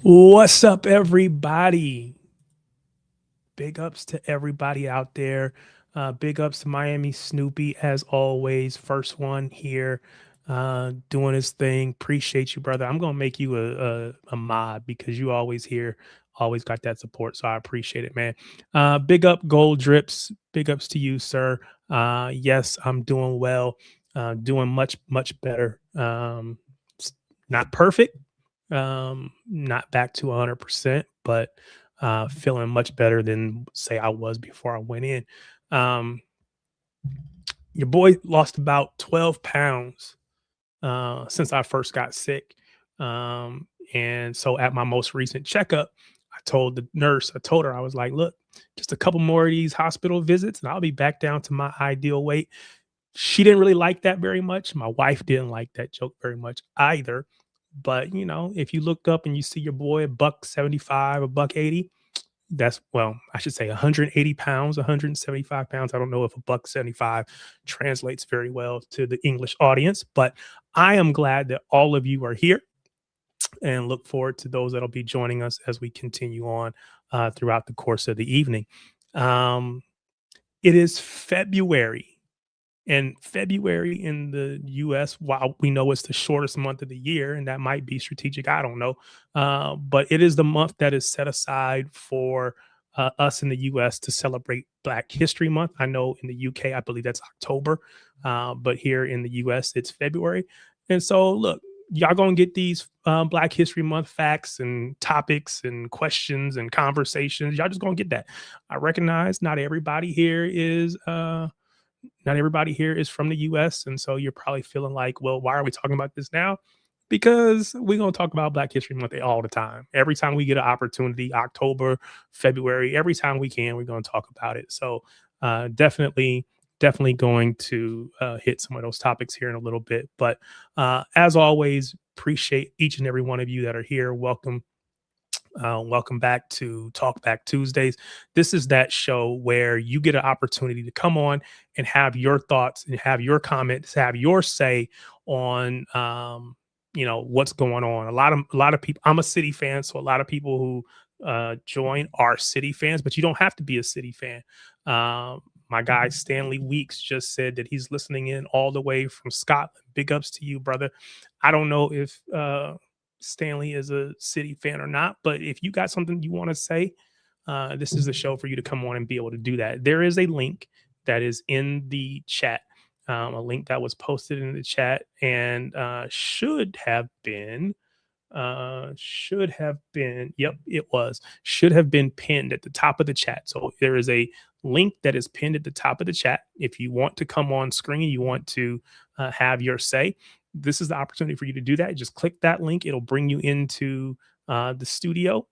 What's up, everybody? Big ups to everybody out there. Big ups to Miami Snoopy, as always. First one here, doing his thing. Appreciate you, brother. I'm gonna make you a mod because you always here, always got that support. So I appreciate it, man. Big up, Gold Drips. Big ups to you, sir. Yes, I'm doing well. Doing much better. S- Not perfect, not back to 100%, but feeling much better than say I was before I went in. Um, your boy lost about 12 pounds since I first got sick. And so at my most recent checkup, I told the nurse, I told her, I was like, look, just a couple more of these hospital visits and I'll be back down to my ideal weight. She didn't really like that very much. My wife didn't like that joke very much either. But if you look up and you see your boy a buck 75, a buck 80, that's well, I should say 180 pounds, 175 pounds. I don't know if a buck 75 translates very well to the English audience, but I am glad that all of you are here and look forward to those that'll be joining us as we continue on throughout the course of the evening. Um, it is February. And February in the US, while we know it's the shortest month of the year, and that might be strategic, I don't know. But it is the month that is set aside for us in the US to celebrate Black History Month. I know in the UK, I believe that's October, but here in the US, it's February. And so, look, y'all gonna get these Black History Month facts and topics and questions and conversations. Y'all just gonna get that. I recognize not everybody here is from the US. And so you're probably feeling like, well, why are we talking about this now? Because we're going to talk about Black History Month all the time. Every time we get an opportunity, October, February, every time we can, we're going to talk about it. So definitely going to hit some of those topics here in a little bit. But as always, appreciate each and every one of you that are here. Welcome back to Talk Back Tuesdays. This is that show where you get an opportunity to come on and have your thoughts and have your comments, have your say on what's going on. A lot of people. I'm a City fan, so a lot of people who join are City fans, but you don't have to be a City fan. My guy Stanley Weeks just said that he's listening in all the way from Scotland. Big ups to you, brother. I don't know if Stanley is a City fan or not, but if you got something you want to say, this is the show for you to come on and be able to do that. There is a link that is in the chat, a link that was posted in the chat and yep, it was, should have been pinned at the top of the chat. So there is a link that is pinned at the top of the chat. If you want to come on screen, you want to have your say, this is the opportunity for you to do that. Just click that link. It'll bring you into the studio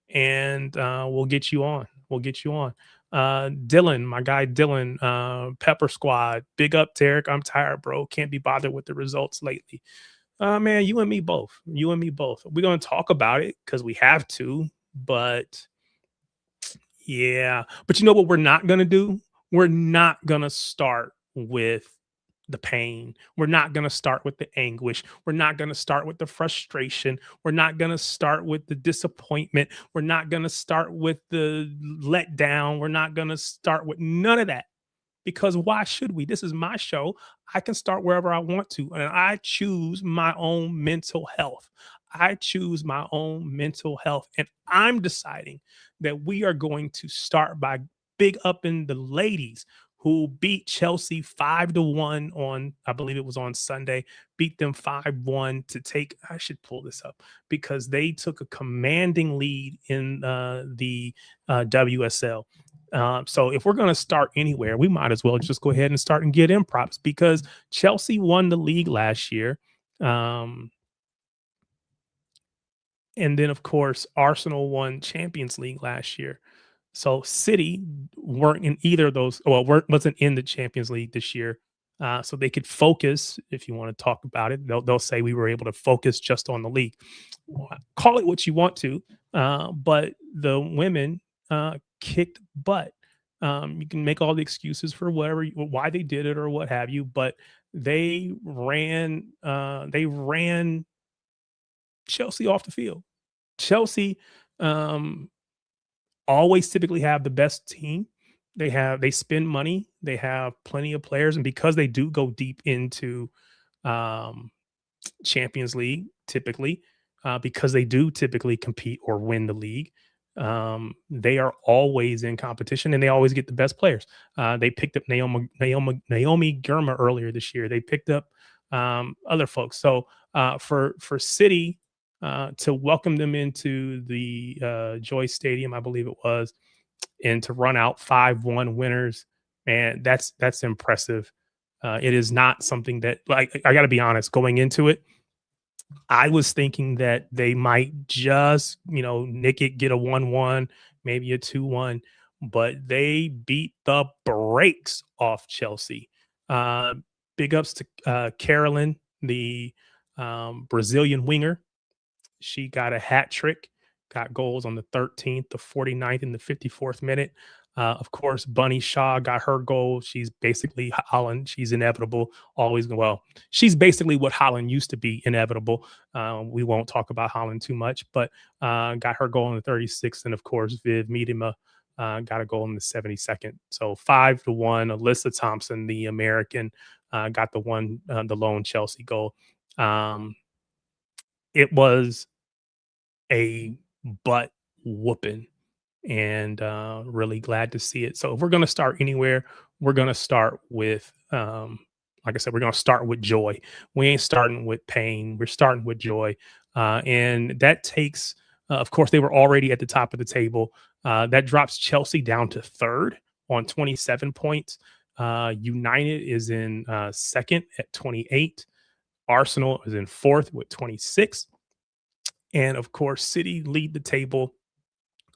and we'll get you on. We'll get you on. Dylan, my guy Dylan, Pepper Squad. Big up, Derek. I'm tired, bro. Can't be bothered with the results lately. Man, you and me both. You and me both. We're going to talk about it because we have to. But yeah. But you know what we're not going to do? We're not going to start with the pain. We're not going to start with the anguish. We're not going to start with the frustration. We're not going to start with the disappointment. We're not going to start with the letdown. We're not going to start with none of that because why should we? This is my show. I can start wherever I want to, and I choose my own mental health. I choose my own mental health, and I'm deciding that we are going to start by big upping the ladies who beat Chelsea 5-1 on, I believe it was on Sunday, beat them 5-1 to take, I should pull this up because they took a commanding lead in the WSL. So if we're going to start anywhere, we might as well just go ahead and start and get in props because Chelsea won the league last year. And then, of course, Arsenal won Champions League last year. So City weren't in either of those. Well, wasn't in the Champions League this year. So they could focus, if you want to talk about it. They'll say we were able to focus just on the league. Call it what you want to, but the women kicked butt. You can make all the excuses for why they did it or what have you, but they ran Chelsea off the field. Chelsea um, always typically have the best team. They spend money. They have plenty of players, and because they do go deep into um, Champions League typically, because they do typically compete or win the league. They are always in competition and they always get the best players. They picked up Naomi Girma earlier this year. They picked up other folks. So for City to welcome them into the Joy Stadium, I believe it was, and to run out 5-1 winners, man, that's impressive. It is not something that, like, I got to be honest, going into it, I was thinking that they might just, nick it, get a 1-1, maybe a 2-1, but they beat the brakes off Chelsea. Uh, Big ups to Carolyn, the Brazilian winger. She got a hat trick, got goals on the 13th, the 49th, and the 54th minute. Of course, Bunny Shaw got her goal. She's basically Holland. She's inevitable. Always, well, she's basically what Holland used to be, inevitable. We won't talk about Holland too much, but got her goal in the 36th. And of course, Viv Miedema got a goal in the 72nd. So 5-1. Alyssa Thompson, the American, got the lone Chelsea goal. It was a butt whooping, and really glad to see it. So if we're going to start anywhere, we're going to start with, like I said, we're going to start with joy. We ain't starting with pain. We're starting with joy. And that takes, of course, they were already at the top of the table. That drops Chelsea down to third on 27 points. United is in second at 28. Arsenal is in fourth with 26. And of course, City lead the table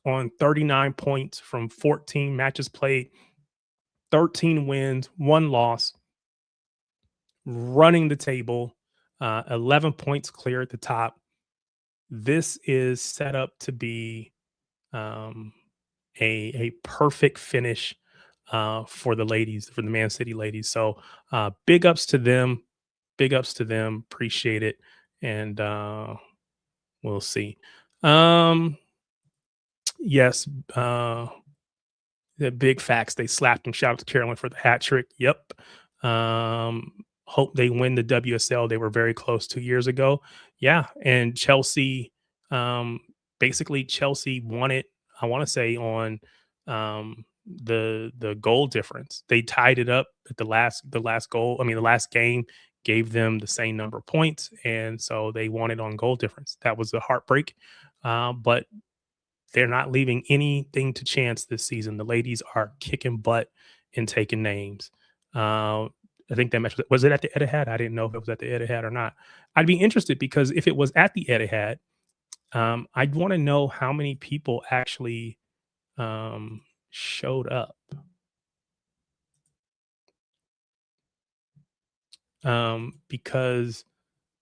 on 39 points from 14 matches played, 13 wins, one loss, running the table, 11 points clear at the top. This is set up to be um, a perfect finish for the ladies, for the Man City ladies. So big ups to them. Big ups to them. Appreciate it. And we'll see. Yes, the big facts. They slapped him. Shout out to Carolyn for the hat trick. Yep. Hope they win the WSL. They were very close 2 years ago. Yeah, and Chelsea, um, basically Chelsea won it. I want to say on the goal difference. They tied it up at the last goal. I mean, the last game gave them the same number of points, and so they won it on goal difference. That was a heartbreak, but they're not leaving anything to chance this season. The ladies are kicking butt and taking names. I think that match was it at the Etihad? I didn't know if it was at the Etihad or not. I'd be interested because if it was at the Etihad, I'd want to know how many people actually um, showed up. Because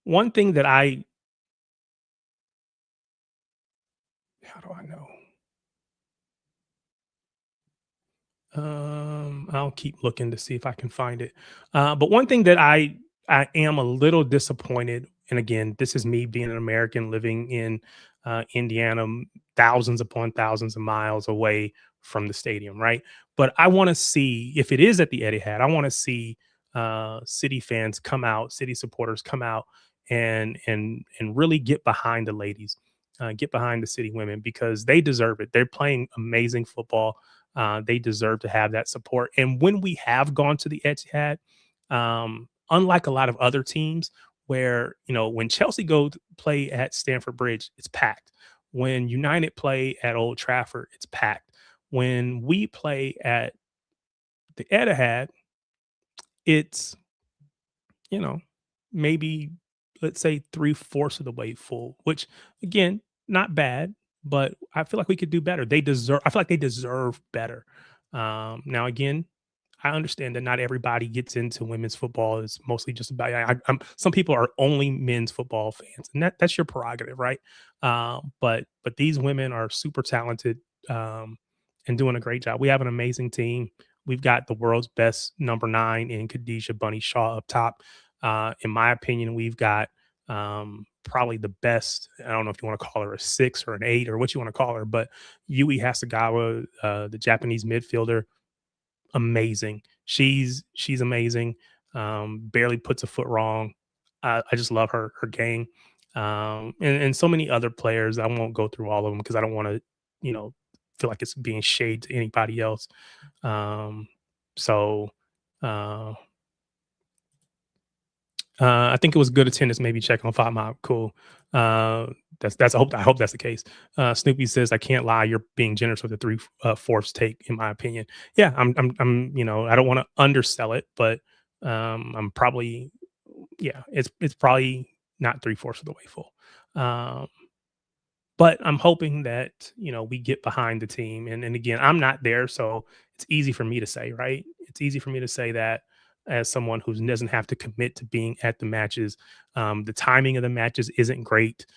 one thing that how do I know? I'll keep looking to see if I can find it. But one thing that I am a little disappointed, and again, this is me being an American living in Indiana, thousands upon thousands of miles away from the stadium, right? But I want to see if it is at the Etihad. I want to see City fans come out, City supporters come out, and really get behind the ladies, get behind the City women because they deserve it. They're playing amazing football. They deserve to have that support. And when we have gone to the Etihad, unlike a lot of other teams, where when Chelsea go to play at Stamford Bridge, it's packed. When United play at Old Trafford, it's packed. When we play at the Etihad, it's you know, maybe let's say three-fourths of the way full, which again, not bad, but I feel like we could do better. I feel like they deserve better. Now again, I understand that not everybody gets into women's football. It's mostly just about some people are only men's football fans, and that's your prerogative, right? But these women are super talented and doing a great job. We have an amazing team. We've got the world's best number 9 in Khadijah Bunny Shaw up top. In my opinion, we've got probably the best. I don't know if you want to call her a six or an eight or what you want to call her, but Yui Hasagawa, the Japanese midfielder, amazing. She's amazing. Barely puts a foot wrong. I just love her game. And so many other players. I won't go through all of them because I don't want to, you know, feel like it's being shade to anybody else. Um, so uh, I think it was good attendance. Maybe check on Five Mob. Cool. Uh, I hope that's the case. Snoopy says, "I can't lie. You're being generous with the three fourths take, in my opinion." Yeah, I'm. You know, I don't want to undersell it, but I'm probably. Yeah, it's probably not three fourths of the way full. Um, but I'm hoping that, we get behind the team. And again, I'm not there, so it's easy for me to say, right? It's easy for me to say that as someone who doesn't have to commit to being at the matches. The timing of the matches isn't great.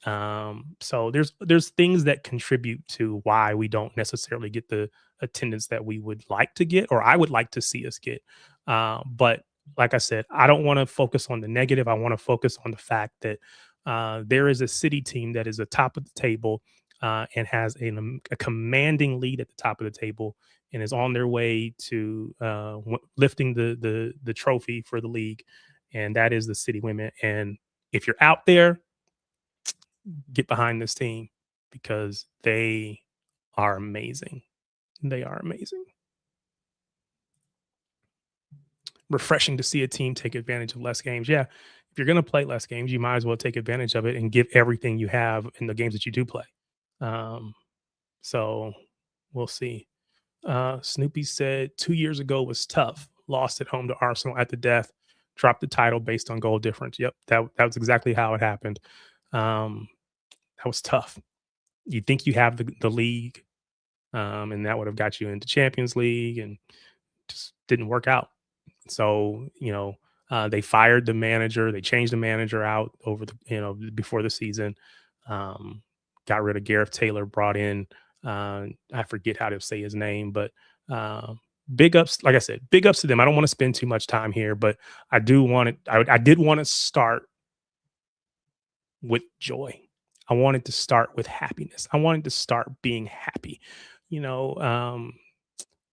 So there's things that contribute to why we don't necessarily get the attendance that we would like to get, or I would like to see us get. But like I said, I don't want to focus on the negative. I want to focus on the fact that there is a city team that is atop of the table, and has a commanding lead at the top of the table, and is on their way to lifting the trophy for the league, and that is the City Women. And if you're out there, get behind this team because they are amazing. They are amazing. Refreshing to see a team take advantage of less games. Yeah, if you're going to play less games, you might as well take advantage of it and give everything you have in the games that you do play. Um, so we'll see. Snoopy said 2 years ago was tough. Lost at home to Arsenal at the death. Dropped the title based on goal difference. Yep, that was exactly how it happened. Um, that was tough. You think you have the league, and that would have got you into Champions League, and just didn't work out. So they fired the manager. They changed the manager out over before the season. Um, got rid of Gareth Taylor. Brought in I forget how to say his name, but uh, big ups. Like I said, big ups to them. I don't want to spend too much time here, but I do want it. I did want to start with joy. I wanted to start with happiness. I wanted to start being happy. You know,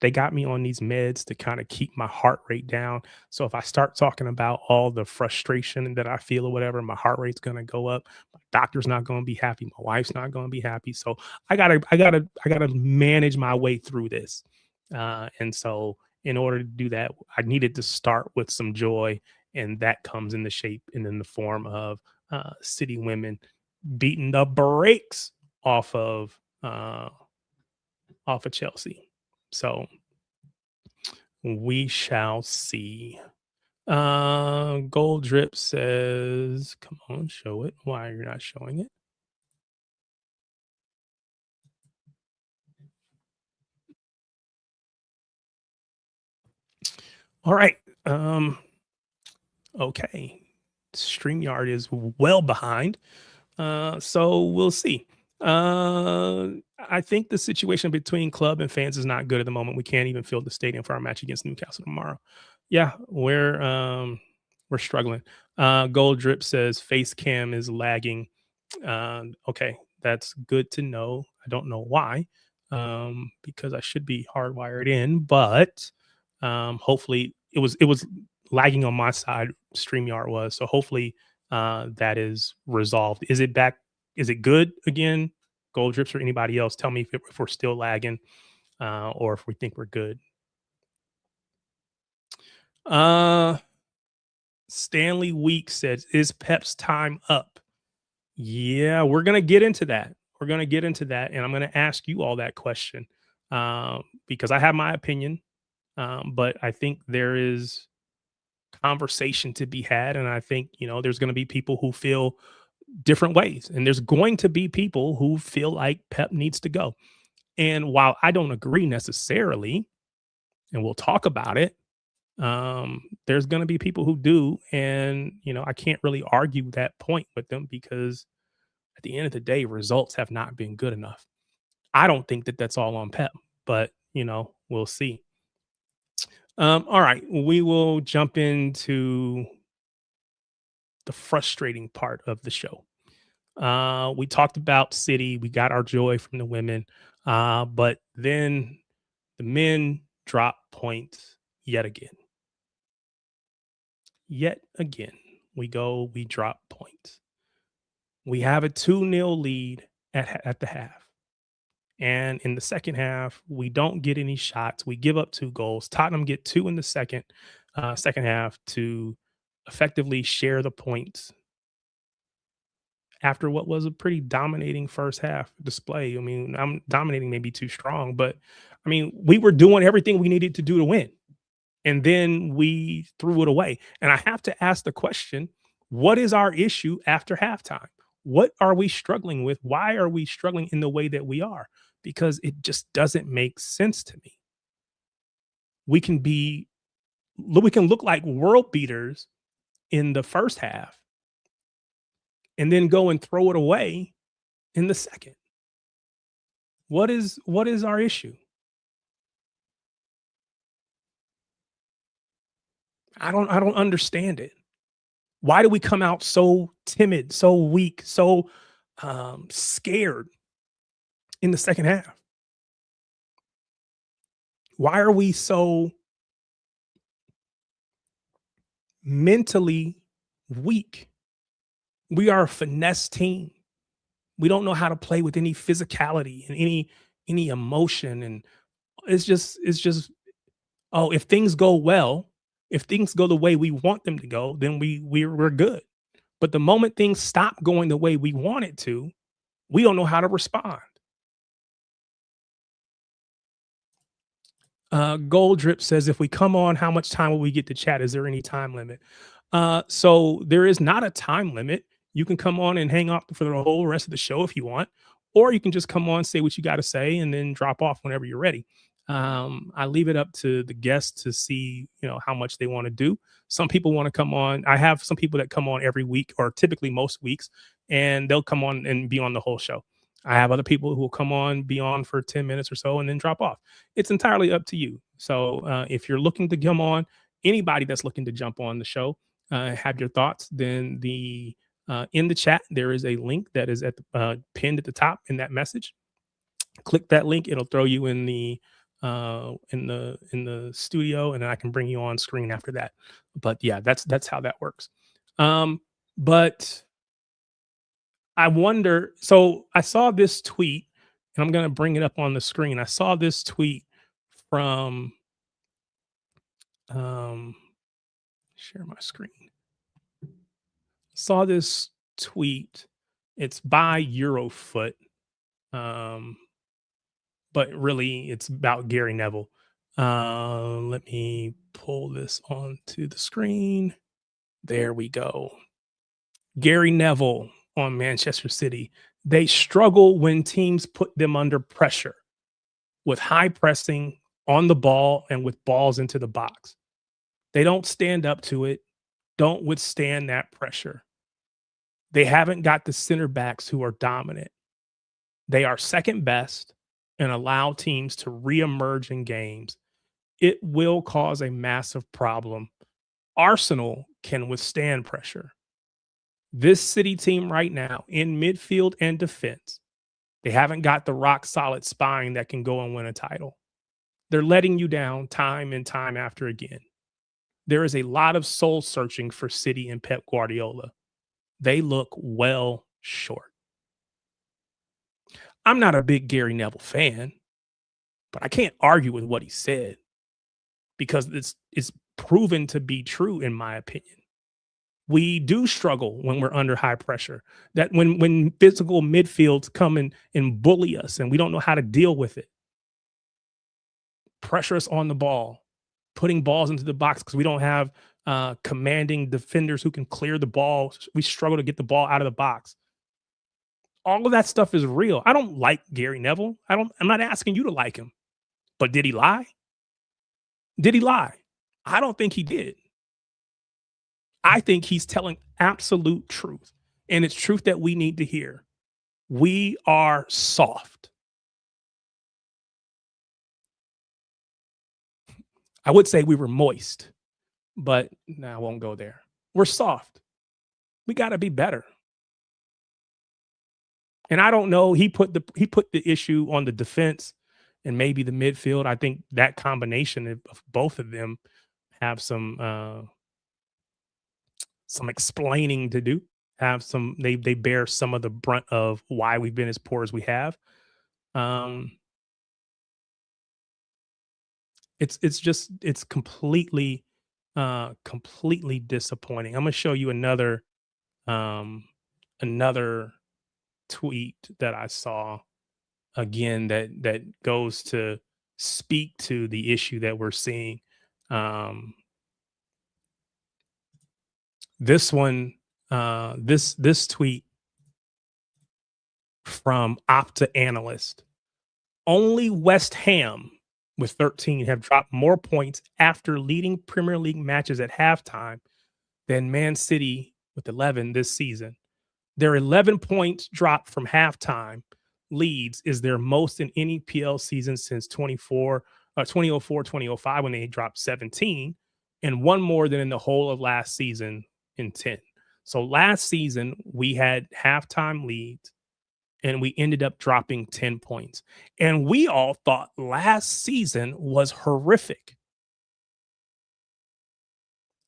they got me on these meds to kind of keep my heart rate down. So if I start talking about all the frustration that I feel or whatever, my heart rate's going to go up. My doctor's not going to be happy. My wife's not going to be happy. So I gotta manage my way through this. And so in order to do that, I needed to start with some joy, and that comes in the shape and in the form of City Women beating the brakes off of uh, off of Chelsea. So we shall see. Gold Drip says, "Come on, show it. Why you're not showing it?" All right. Okay. StreamYard is well behind. So we'll see. I think the situation between club and fans is not good at the moment. We can't even fill the stadium for our match against Newcastle tomorrow. Yeah, we're struggling. Gold Drip says face cam is lagging. Okay, that's good to know. I don't know why, because I should be hardwired in, but hopefully it was lagging on my side. StreamYard was, so hopefully that is resolved. Is it back? Is it good again? Gold Drips or anybody else? Tell me if we're still lagging, or if we think we're good. Uh, Stanley Week says, "Is Pep's time up?" Yeah, we're gonna get into that. We're gonna get into that, and I'm gonna ask you all that question, because I have my opinion, but I think there is conversation to be had, and I think there's going to be people who feel different ways, and there's going to be people who feel like Pep needs to go. And while I don't agree necessarily, and we'll talk about it, there's going to be people who do, and I can't really argue that point with them because at the end of the day, results have not been good enough. I don't think that that's all on Pep, but we'll see. All right, we will jump into the frustrating part of the show. We talked about City. We got our joy from the women, but then the men drop points yet again. Yet again, we drop points. We have a 2-0 lead at the half. And in the second half, we don't get any shots. We give up 2 goals. Tottenham get 2 in the second half to effectively share the points after what was a pretty dominating first half display. I mean, I'm dominating maybe too strong, but I mean, we were doing everything we needed to do to win. And then we threw it away. And I have to ask the question, what is our issue after halftime? What are we struggling with? Why are we struggling in the way that we are? Because it just doesn't make sense to me. We can be we can look like world beaters in the first half and then go and throw it away in the second. What is our issue? I don't understand it. Why do we come out so timid, so weak, so scared in the second half? Why are we so mentally weak? We are a finesse team. We don't know how to play with any physicality and any emotion, and it's just oh, if things go well, if things go the way we want them to go, then we're good. But the moment things stop going the way we want it to, we don't know how to respond. Gold Drip says, if we come on, how much time will we get to chat? Is there any time limit? So there is not a time limit. You can come on and hang out for the whole rest of the show if you want, or you can just come on, say what you got to say, and then drop off whenever you're ready. I leave it up to the guests to see, how much they want to do. Some people want to come on. I have some people that come on every week, or typically most weeks, and they'll come on and be on the whole show. I have other people who will come on, be on for 10 minutes or so, and then drop off. It's entirely up to you. So if you're looking to come on, anybody that's looking to jump on the show, have your thoughts, then the in the chat there is a link that is at the, pinned at the top in that message. Click that link; it'll throw you in the studio, and then I can bring you on screen after that. But yeah, that's how that works. But I wonder. So I saw this tweet, and I'm going to bring it up on the screen. I saw this tweet from um, share my screen. Saw this tweet. It's by Eurofoot, um, but really it's about Gary Neville. Let me pull this onto the screen. There we go. Gary Neville on Manchester City. They struggle when teams put them under pressure with high pressing on the ball and with balls into the box. They don't stand up to it, don't withstand that pressure. They haven't got the center backs who are dominant. They are second best and allow teams to reemerge in games. It will cause a massive problem. Arsenal can withstand pressure. This City team right now in midfield and defense, they haven't got the rock solid spine that can go and win a title. They're letting you down time and time after again. There is a lot of soul searching for City and Pep Guardiola. They look well short. I'm not a big Gary Neville fan, but I can't argue with what he said because it's proven to be true in my opinion. We do struggle when we're under high pressure. That when physical midfields come and bully us and we don't know how to deal with it. Pressure us on the ball, putting balls into the box because we don't have commanding defenders who can clear the ball. We struggle to get the ball out of the box. All of that stuff is real. I don't like Gary Neville. I'm not asking you to like him. But did he lie? Did he lie? I don't think he did. I think he's telling absolute truth. And it's truth that we need to hear. We are soft. I would say we were moist, but no, I won't go there. We're soft. We got to be better. And I don't know. He put the issue on the defense and maybe the midfield. I think that combination of both of them have some explaining to do. Have some they bear some of the brunt of why we've been as poor as we have. Um, it's completely completely disappointing. I'm gonna show you um another tweet that I saw again that goes to speak to the issue that we're seeing. Um, this one, this tweet from Opta Analyst. Only West Ham with 13 have dropped more points after leading Premier League matches at halftime than Man City with 11 this season. Their 11 points dropped from halftime leads is their most in any PL season since 2004, 2005 when they dropped 17, and one more than in the whole of last season in 10. So last season we had halftime leads and we ended up dropping 10 points. And we all thought last season was horrific.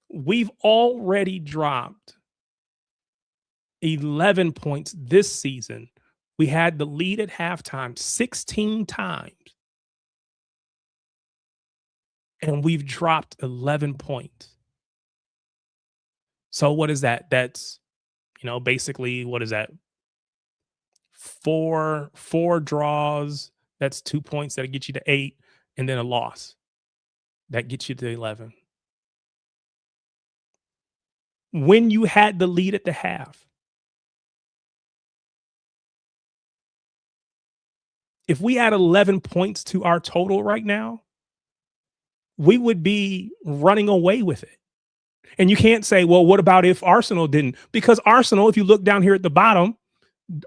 We've already dropped 11 points this season. We had the lead at halftime 16 times, and we've dropped 11 points. So what is that? That's, basically what is that? Four draws. That's 2 points that get you to 8, and then a loss that gets you to 11. When you had the lead at the half, if we add 11 points to our total right now, we would be running away with it. And you can't say, well, what about if Arsenal didn't? Because Arsenal, if you look down here at the bottom,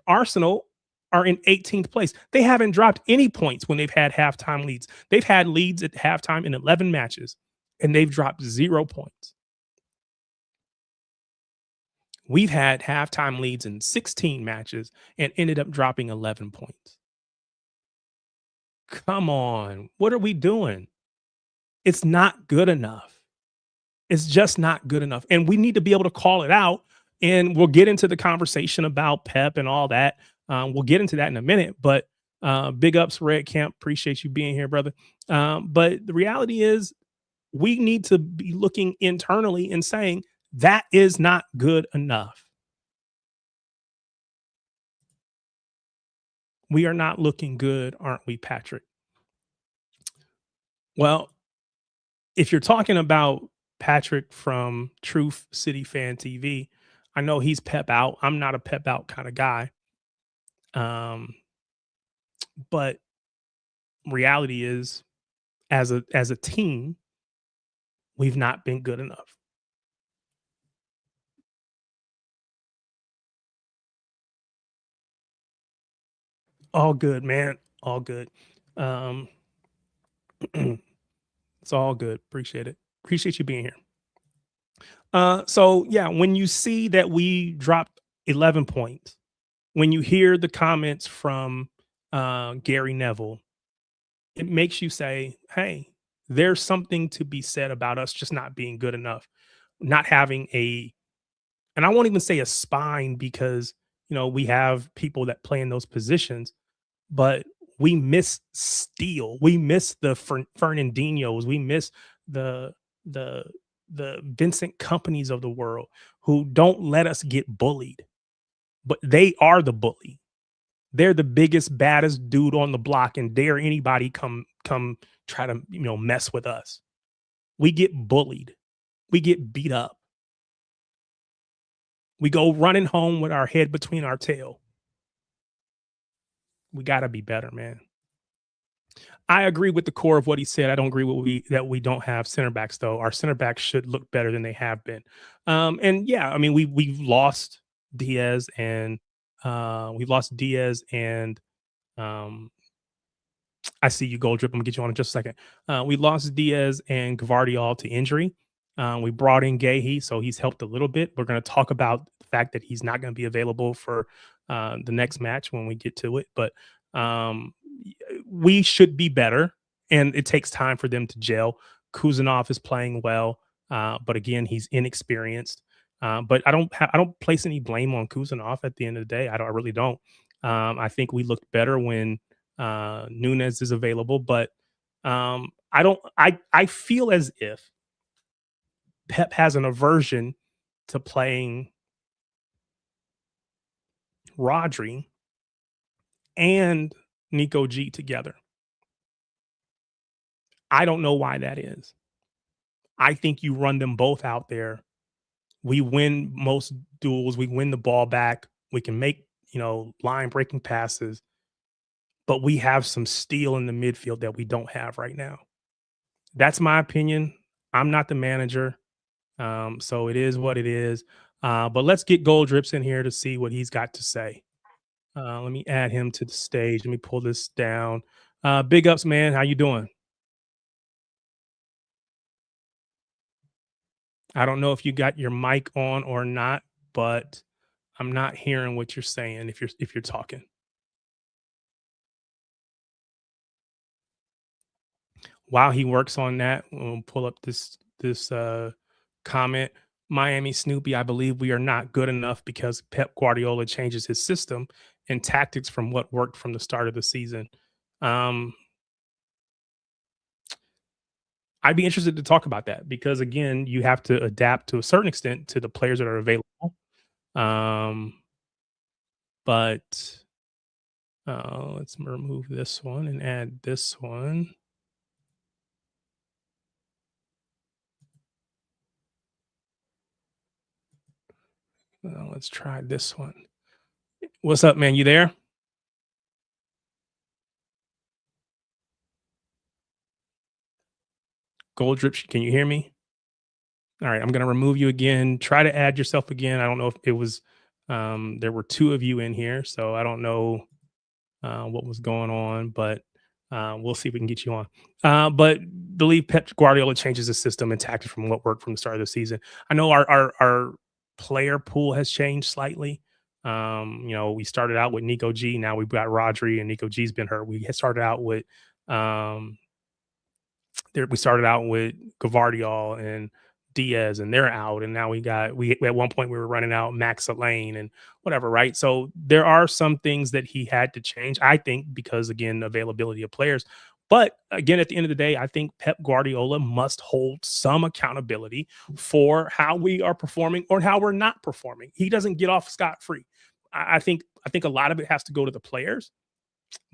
Arsenal are in 18th place. They haven't dropped any points when they've had halftime leads. They've had leads at halftime in 11 matches, and they've dropped 0 points. We've had halftime leads in 16 matches and ended up dropping 11 points. Come on. What are we doing? It's not good enough. It's just not good enough. And we need to be able to call it out. And we'll get into the conversation about Pep and all that. We'll get into that in a minute. But big ups, Red Camp. Appreciate you being here, brother. But the reality is, we need to be looking internally and saying that is not good enough. We are not looking good, aren't we, Patrick? Well, if you're talking about Patrick from Truth City Fan TV, I know he's pep out. I'm not a pep out kind of guy. Um, but reality is, as a team, we've not been good enough. All good, man. All good. Um, it's all good. Appreciate it. Appreciate you being here. So yeah, when you see that we dropped 11 points, when you hear the comments from Gary Neville, it makes you say, hey, there's something to be said about us just not being good enough, not having and I won't even say a spine because, we have people that play in those positions, but we miss steel. We miss the Fernandinhos. We miss the the the Vincent Companies of the world who don't let us get bullied, but they are the bully. They're the biggest, baddest dude on the block and dare anybody come try to, mess with us. We get bullied. We get beat up. We go running home with our head between our tail. We got to be better, man. I agree with the core of what he said. I don't agree with that we don't have center backs though. Our center backs should look better than they have been. And yeah, I mean we've lost Diaz and we've lost Diaz and um, I see you, Gold Drip. I'm gonna get you on in just a second. We lost Diaz and Gvardiol to injury. We brought in Gahey, so he's helped a little bit. We're going to talk about the fact that he's not going to be available for the next match when we get to it. But we should be better, and it takes time for them to gel. Kuzanov is playing well, but again, he's inexperienced. But I don't place any blame on Kuzanov at the end of the day. I really don't. I think we looked better when Nunez is available, but I don't. I feel as if Pep has an aversion to playing Rodri and Nico G together. I don't know why that is. I think you run them both out there. We win most duels. We win the ball back. We can make, line breaking passes, but we have some steel in the midfield that we don't have right now. That's my opinion. I'm not the manager. So it is what it is. But let's get Gold Drips in here to see what he's got to say. Let me add him to the stage. Let me pull this down. Big ups, man. How you doing? I don't know if you got your mic on or not, but I'm not hearing what you're saying if you're talking. While he works on that, we'll pull up this comment. Miami Snoopy, I believe we are not good enough because Pep Guardiola changes his system and tactics from what worked from the start of the season. Um, I'd be interested to talk about that because again, you have to adapt to a certain extent to the players that are available. Um, but let's remove this one and add this one. Let's try this one. What's up, man? You there? Gold Drip, can you hear me? All right, I'm going to remove you again. Try to add yourself again. I don't know if it was, there were two of you in here, so I don't know what was going on, but we'll see if we can get you on. But believe Pep Guardiola changes the system and tactics from what worked from the start of the season. I know our player pool has changed slightly. We started out with Nico G. Now we've got Rodri, and Nico G's been hurt. We had started out with um, we started out with Gavardiol and Diaz, and they're out. And now we at one point we were running out Max Lane and whatever, right? So there are some things that he had to change, I think, because again, availability of players. But again, at the end of the day, I think Pep Guardiola must hold some accountability for how we are performing or how we're not performing. He doesn't get off scot free. I think a lot of it has to go to the players,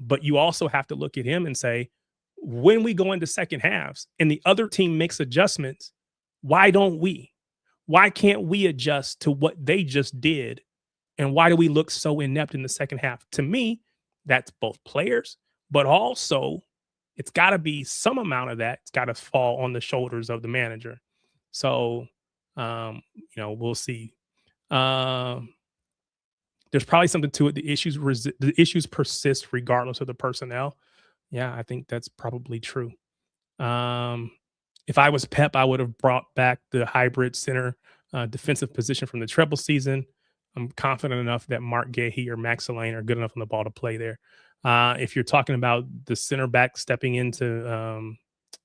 but you also have to look at him and say, when we go into second halves and the other team makes adjustments, why don't we? Why can't we adjust to what they just did? And why do we look so inept in the second half? To me, that's both players, but also it's got to be some amount of that. It's got to fall on the shoulders of the manager. So, we'll see. Um, there's probably something to it. The issues persist regardless of the personnel. Yeah, I think that's probably true. Um, if I was Pep, I would have brought back the hybrid center defensive position from the treble season. I'm confident enough that Mark Gahey or Max Lane are good enough on the ball to play there. If you're talking about the center back stepping into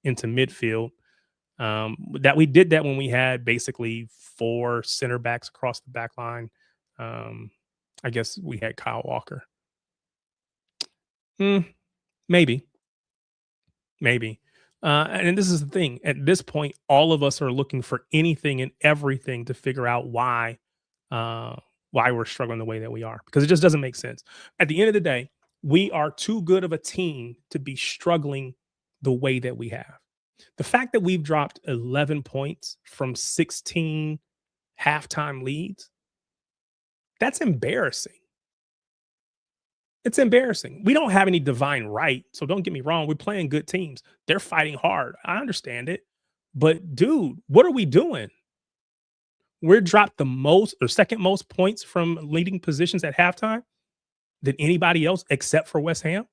midfield, that we did that when we had basically four center backs across the back line. I guess we had Kyle Walker. Hmm, maybe. Maybe. And this is the thing. At this point, all of us are looking for anything and everything to figure out uh, why we're struggling the way that we are, because it just doesn't make sense. At the end of the day, we are too good of a team to be struggling the way that we have. The fact that we've dropped 11 points from 16 halftime leads, that's embarrassing. It's embarrassing. We don't have any divine right. So don't get me wrong. We're playing good teams. They're fighting hard. I understand it. But dude, what are we doing? We're dropped the most or second most points from leading positions at halftime than anybody else except for West Ham,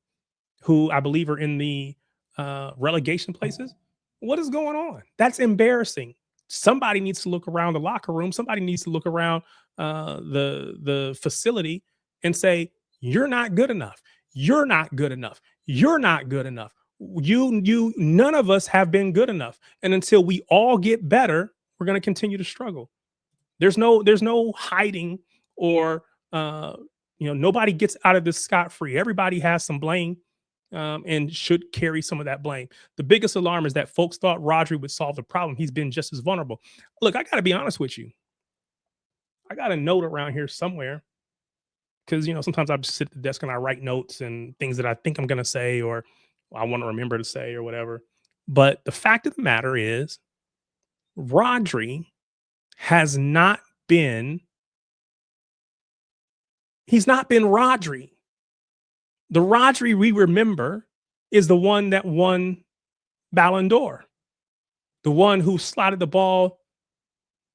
who I believe are in the relegation places. What is going on? That's embarrassing. somebody needs to look around the locker room. Somebody needs to look around the facility and say, "You're not good enough. You're not good enough. You're not good enough. None of us have been good enough. And until we all get better, we're going to continue to struggle." There's no hiding or nobody gets out of this scot free. Everybody has some blame, and should carry some of that blame. The biggest alarm is that folks thought Rodri would solve the problem. He's been just as vulnerable. Look, I got to be honest with you. I got a note around here somewhere because sometimes I just sit at the desk and I write notes and things that I think I'm going to say or I want to remember to say or whatever. But the fact of the matter is, Rodri has not been. He's not been Rodri. The Rodri we remember is the one that won Ballon d'Or, the one who slotted the ball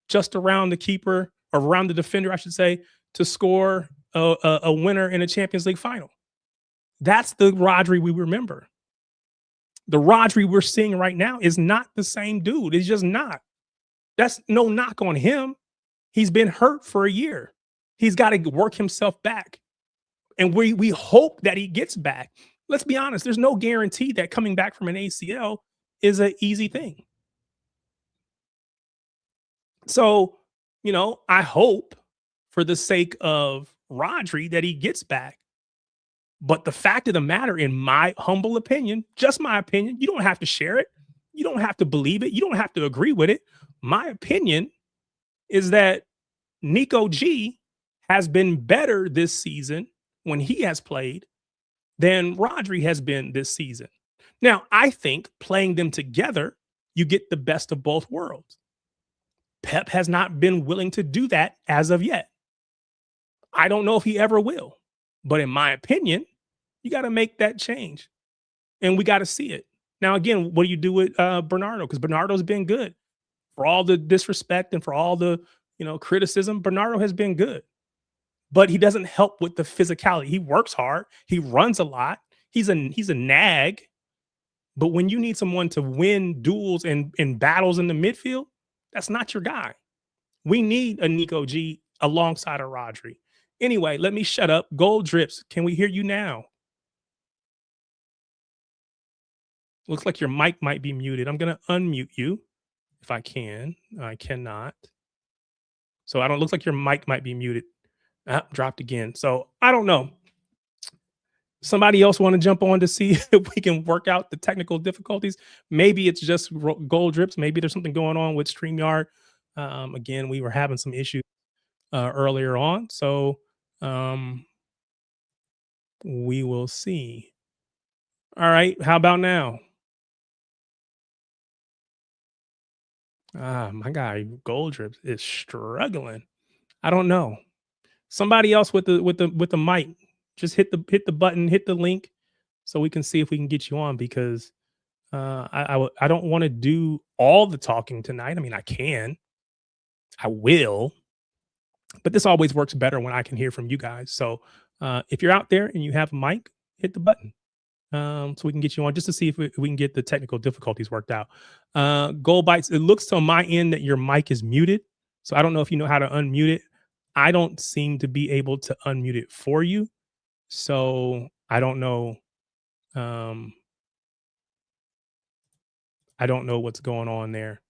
just around the keeper or around the defender, I should say, to score a winner in a Champions League final. That's the Rodri we remember. The Rodri we're seeing right now is not the same dude. It's just not. That's no knock on him. He's been hurt for a year. He's got to work himself back. And we hope that he gets back. Let's be honest, there's no guarantee that coming back from an ACL is an easy thing. So, I hope for the sake of Rodri that he gets back. But the fact of the matter, in my humble opinion, just my opinion, you don't have to share it. You don't have to believe it. You don't have to agree with it. My opinion is that Nico G has been better this season when he has played than Rodri has been this season. Now, I think playing them together, you get the best of both worlds. Pep has not been willing to do that as of yet. I don't know if he ever will. But in my opinion, you got to make that change. And we got to see it. Now, again, what do you do with Bernardo? Because Bernardo's been good. For all the disrespect and for all the criticism, Bernardo has been good. But he doesn't help with the physicality. He works hard. He runs a lot. He's a nag. But when you need someone to win duels and battles in the midfield, that's not your guy. We need a Nico G alongside a Rodri. Anyway, let me shut up. Gold Drips, can we hear you now? Looks like your mic might be muted. I'm going to unmute you if I can. I cannot. So looks like your mic might be muted. Dropped again. So I don't know. Somebody else want to jump on to see if we can work out the technical difficulties? Maybe it's just Gold Drips. Maybe there's something going on with StreamYard. Again, we were having some issues earlier on. So we will see. All right. How about now? My guy Gold Drips is struggling. I don't know. Somebody else with the mic, just hit the button, hit the link, so we can see if we can get you on. Because I don't want to do all the talking tonight. I mean, I can, I will, but this always works better when I can hear from you guys. So if you're out there and you have a mic, hit the button. So we can get you on just to see if we can get the technical difficulties worked out. Gold Bites, it looks to my end that your mic is muted. So I don't know if you know how to unmute it. I don't seem to be able to unmute it for you. So I don't know. I don't know what's going on there.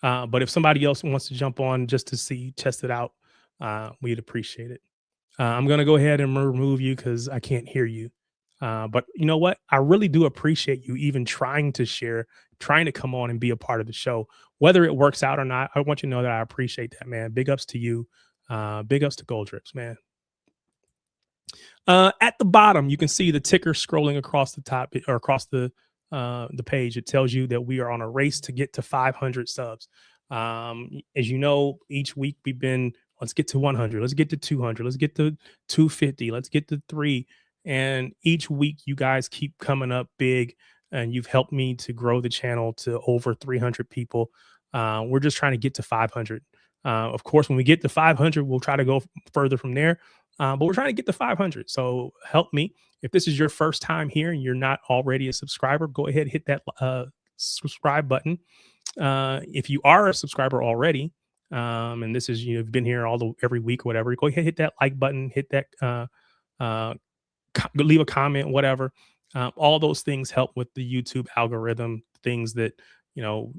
But if somebody else wants to jump on just to test it out, we'd appreciate it. I'm going to go ahead and remove you because I can't hear you. But you know what? I really do appreciate you even trying to share, trying to come on and be a part of the show. Whether it works out or not, I want you to know that I appreciate that, man. Big ups to you. Big ups to Gold Drips, man. At the bottom, you can see the ticker scrolling across the top or across the page. It tells you that we are on a race to get to 500 subs. As you know, each week we've been, let's get to 100, let's get to 200, let's get to 250, let's get to 3. And each week you guys keep coming up big, and you've helped me to grow the channel to over 300 people. We're just trying to get to 500. Of course, when we get to 500, we'll try to go further from there. But we're trying to get to 500. So help me. If this is your first time here and you're not already a subscriber, go ahead, hit that subscribe button. If you are a subscriber already, and this is you've been here every week, or whatever, go ahead, hit that like button, hit that uh, leave a comment, whatever. All those things help with the YouTube algorithm. Things that you know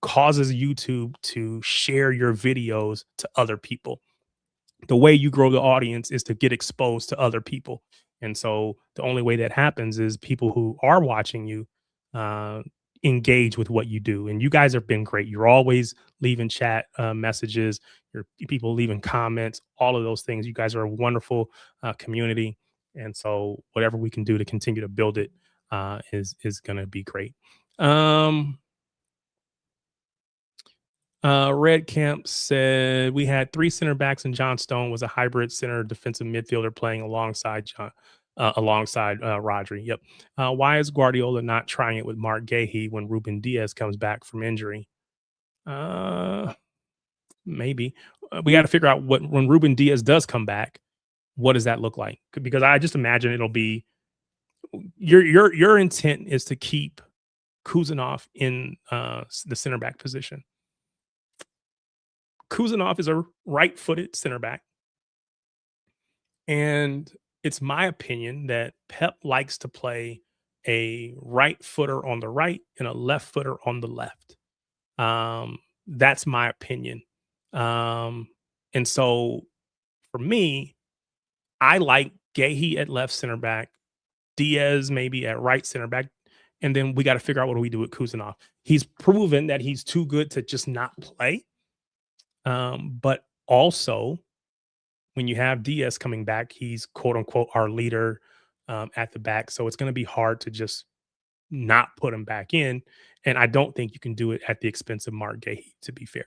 causes YouTube to share your videos to other people. The way you grow the audience is to get exposed to other people. And so the only way that happens is people who are watching you uh, engage with what you do. And you guys have been great. You're always leaving chat messages, your people leaving comments, all of those things. You guys are a wonderful community. And so whatever we can do to continue to build it is going to be great. Um, Red Camp said we had three center backs, and John Stone was a hybrid center defensive midfielder playing alongside Rodri. Yep. Why is Guardiola not trying it with Mark Gahey when Ruben Diaz comes back from injury? Uh, Maybe we got to figure out what when Ruben Diaz does come back. What does that look like? Because I just imagine it'll be your intent is to keep Kuzanov in the center back position. Kuzanov is a right-footed center back, and it's my opinion that Pep likes to play a right footer on the right and a left footer on the left. That's my opinion. And so for me, I like Gahey at left center back, Diaz maybe at right center back, and then we got to figure out what do we do with Kuzanov. He's proven that he's too good to just not play. But also, when you have Diaz coming back, he's quote unquote our leader at the back. So it's going to be hard to just not put him back in. And I don't think you can do it at the expense of Mark Gahey, to be fair.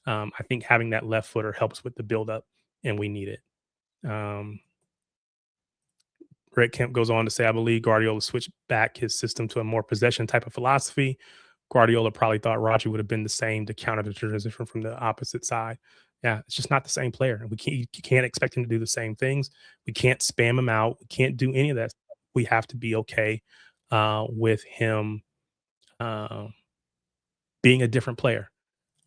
I think having that left footer helps with the buildup, and we need it. Red Kemp goes on to say, I believe Guardiola switched back his system to a more possession type of philosophy. Guardiola probably thought Rodri would have been the same to counter the transition from the opposite side. Yeah, it's just not the same player. You can't expect him to do the same things. We can't spam him out. We can't do any of that. We have to be okay with him uh, being a different player.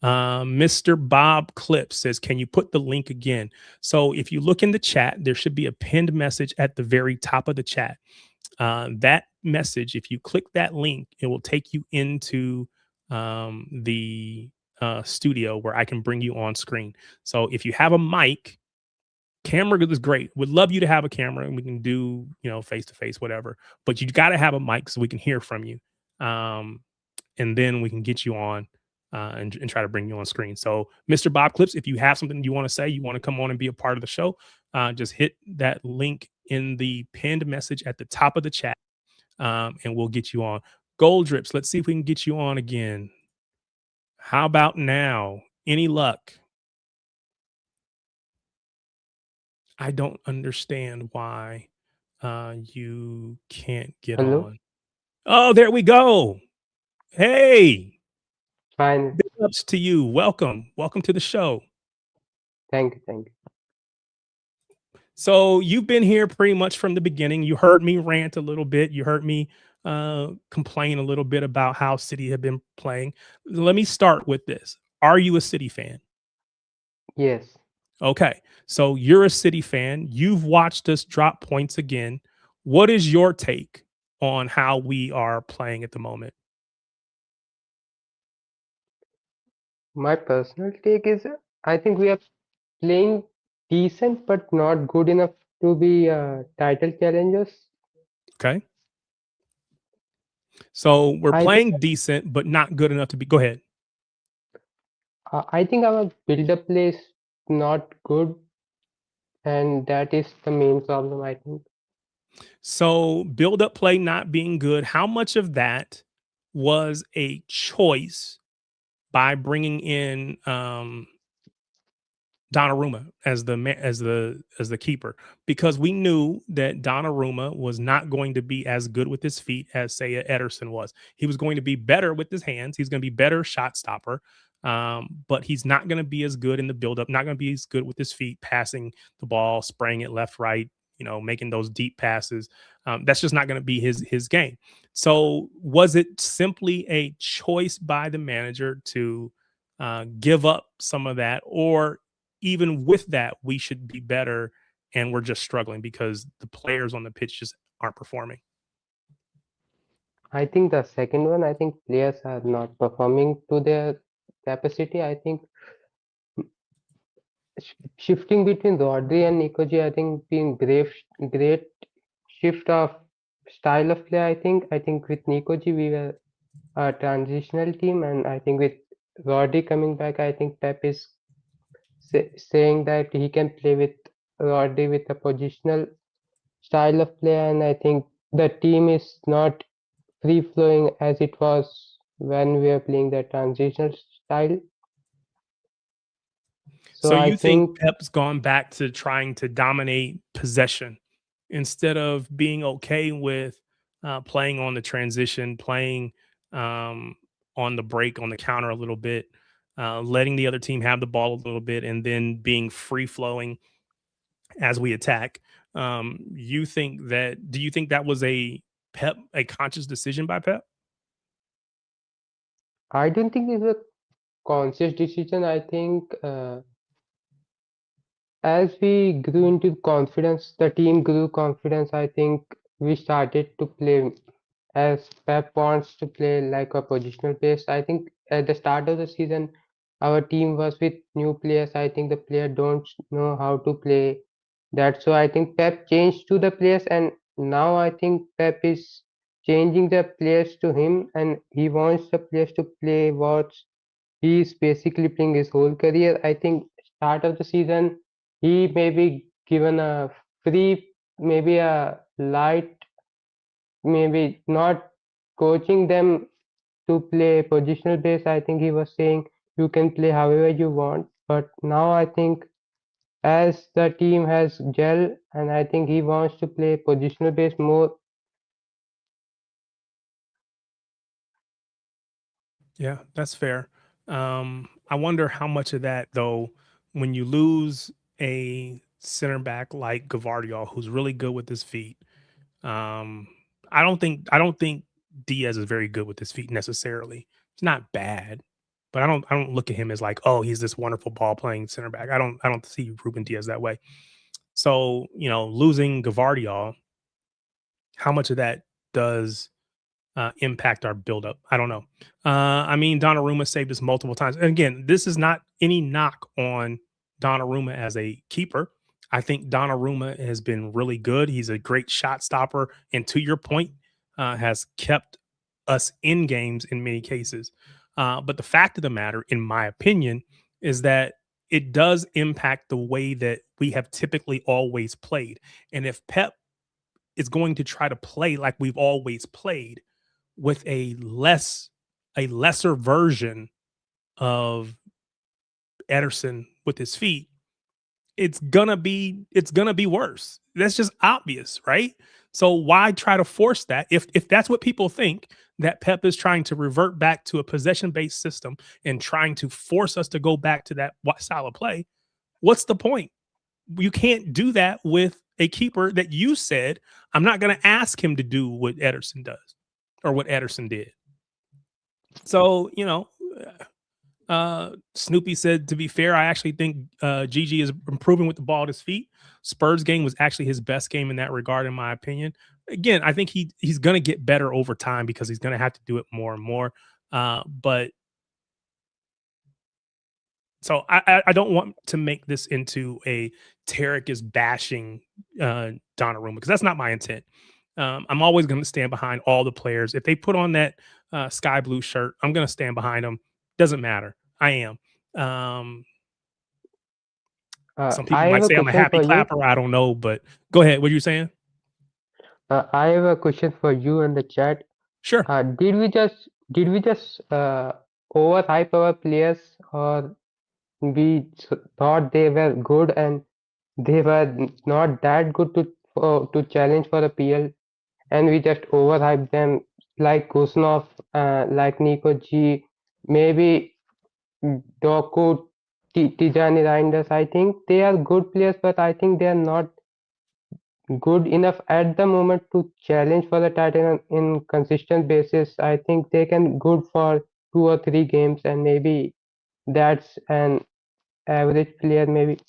Mr. Bob Clip says, can you put the link again? So if you look in the chat, there should be a pinned message at the very top of the chat. That message, if you click that link, it will take you into the studio where I can bring you on screen. So if you have a mic, camera is great. Would love you to have a camera and we can do, face to face, whatever. But you got to have a mic so we can hear from you. And then we can get you on and try to bring you on screen. So, Mr. Bob Clips, if you have something you want to say, you want to come on and be a part of the show, just hit that link in the pinned message at the top of the chat, and we'll get you on. Gold Drips, let's see if we can get you on again. How about now? Any luck? I don't understand why you can't get Hello. on. Oh, there we go. Hey, Fine. big ups to you. Welcome to the show. Thank you. Thank you. So you've been here pretty much from the beginning. You heard me rant a little bit. You heard me complain a little bit about how City have been playing. Let me start with this. Are you a City fan? Yes. Okay. So you're a City fan. You've watched us drop points again. What is your take on how we are playing at the moment? My personal take is I think we are playing decent but not good enough to be title challengers. Okay. So we're I think playing decent, but not good enough to be. Go ahead. I think our build-up play is not good, and that is the main problem, I think. So build up play not being good. How much of that was a choice by bringing in Donnarumma as the keeper, because we knew that Donnarumma was not going to be as good with his feet as say Ederson was. He was going to be better with his hands. He's going to be better shot stopper, but he's not going to be as good in the buildup. Not going to be as good with his feet, passing the ball, spraying it left, right. making those deep passes. That's just not going to be his game. So was it simply a choice by the manager to give up some of that, or even with that, we should be better and we're just struggling because the players on the pitch just aren't performing? I think the second one, I think players are not performing to their capacity. I think shifting between Rodri and Nikoji, I think being great shift of style of play. I think with Nikoji we were a transitional team, and I think with Rodri coming back, I think Pep is saying that he can play with Rodri with a positional style of play, and I think the team is not free flowing as it was when we were playing the transitional style. So So I you think think Pep's gone back to trying to dominate possession instead of being okay with playing on the transition, playing um, on the break, on the counter a little bit, letting the other team have the ball a little bit, and then being free flowing as we attack. Do you think that was a conscious decision by Pep? I don't think it's a conscious decision. I think as we grew into confidence, the team grew confidence. I think we started to play as Pep wants to play like a positional base. I think at the start of the season, our team was with new players. I think the player don't know how to play that. So I think Pep changed to the players, and now I think Pep is changing the players to him, and he wants the players to play what he's basically playing his whole career. I think start of the season he may be given a free, maybe a light, maybe not coaching them to play positional base. I think he was saying you can play however you want. But now I think as the team has gel, and I think he wants to play positional base more. Yeah, that's fair. I wonder how much of that though, when you lose a center back like Gavardiol, who's really good with his feet. Um, I don't think Diaz is very good with his feet necessarily. He's not bad, but I don't look at him as like, oh, he's this wonderful ball playing center back. I don't see Ruben Diaz that way. So, losing Gavardiol, how much of that does impact our buildup? I don't know. I mean, Donnarumma saved us multiple times. And again, this is not any knock on Donnarumma as a keeper. I think Donnarumma has been really good. He's a great shot stopper, and to your point, has kept us in games in many cases. But the fact of the matter, in my opinion, is that it does impact the way that we have typically always played. And if Pep is going to try to play like we've always played, with a lesser version of Ederson with his feet, it's gonna be worse. That's just obvious, right? So why try to force that if that's what people think, that Pep is trying to revert back to a possession based system and trying to force us to go back to that style of play? What's the point? You can't do that with a keeper that you said I'm not going to ask him to do what Ederson does or what Ederson did. So, Snoopy said, to be fair, I actually think Gigi is improving with the ball at his feet. Spurs game was actually his best game in that regard, in my opinion. Again, I think he's going to get better over time because he's going to have to do it more and more. But so I don't want to make this into a Tarek is bashing Donnarumma, because that's not my intent. I'm always going to stand behind all the players. If they put on that sky blue shirt, I'm going to stand behind them. Doesn't matter. I am. Um, some I people have might a say I'm a question happy for you. clapper. I don't know, but go ahead. What are you saying? I have a question for you in the chat. Sure. Did we just overhype our players, or thought they were good and they were not that good to challenge for a PL, and we just overhyped them like Gusnov, like Nico G, maybe Doku, Tijani Reinders. I think they are good players, but I think they are not good enough at the moment to challenge for the title in consistent basis. I think they can good for 2 or 3 games, and maybe that's an average player. Maybe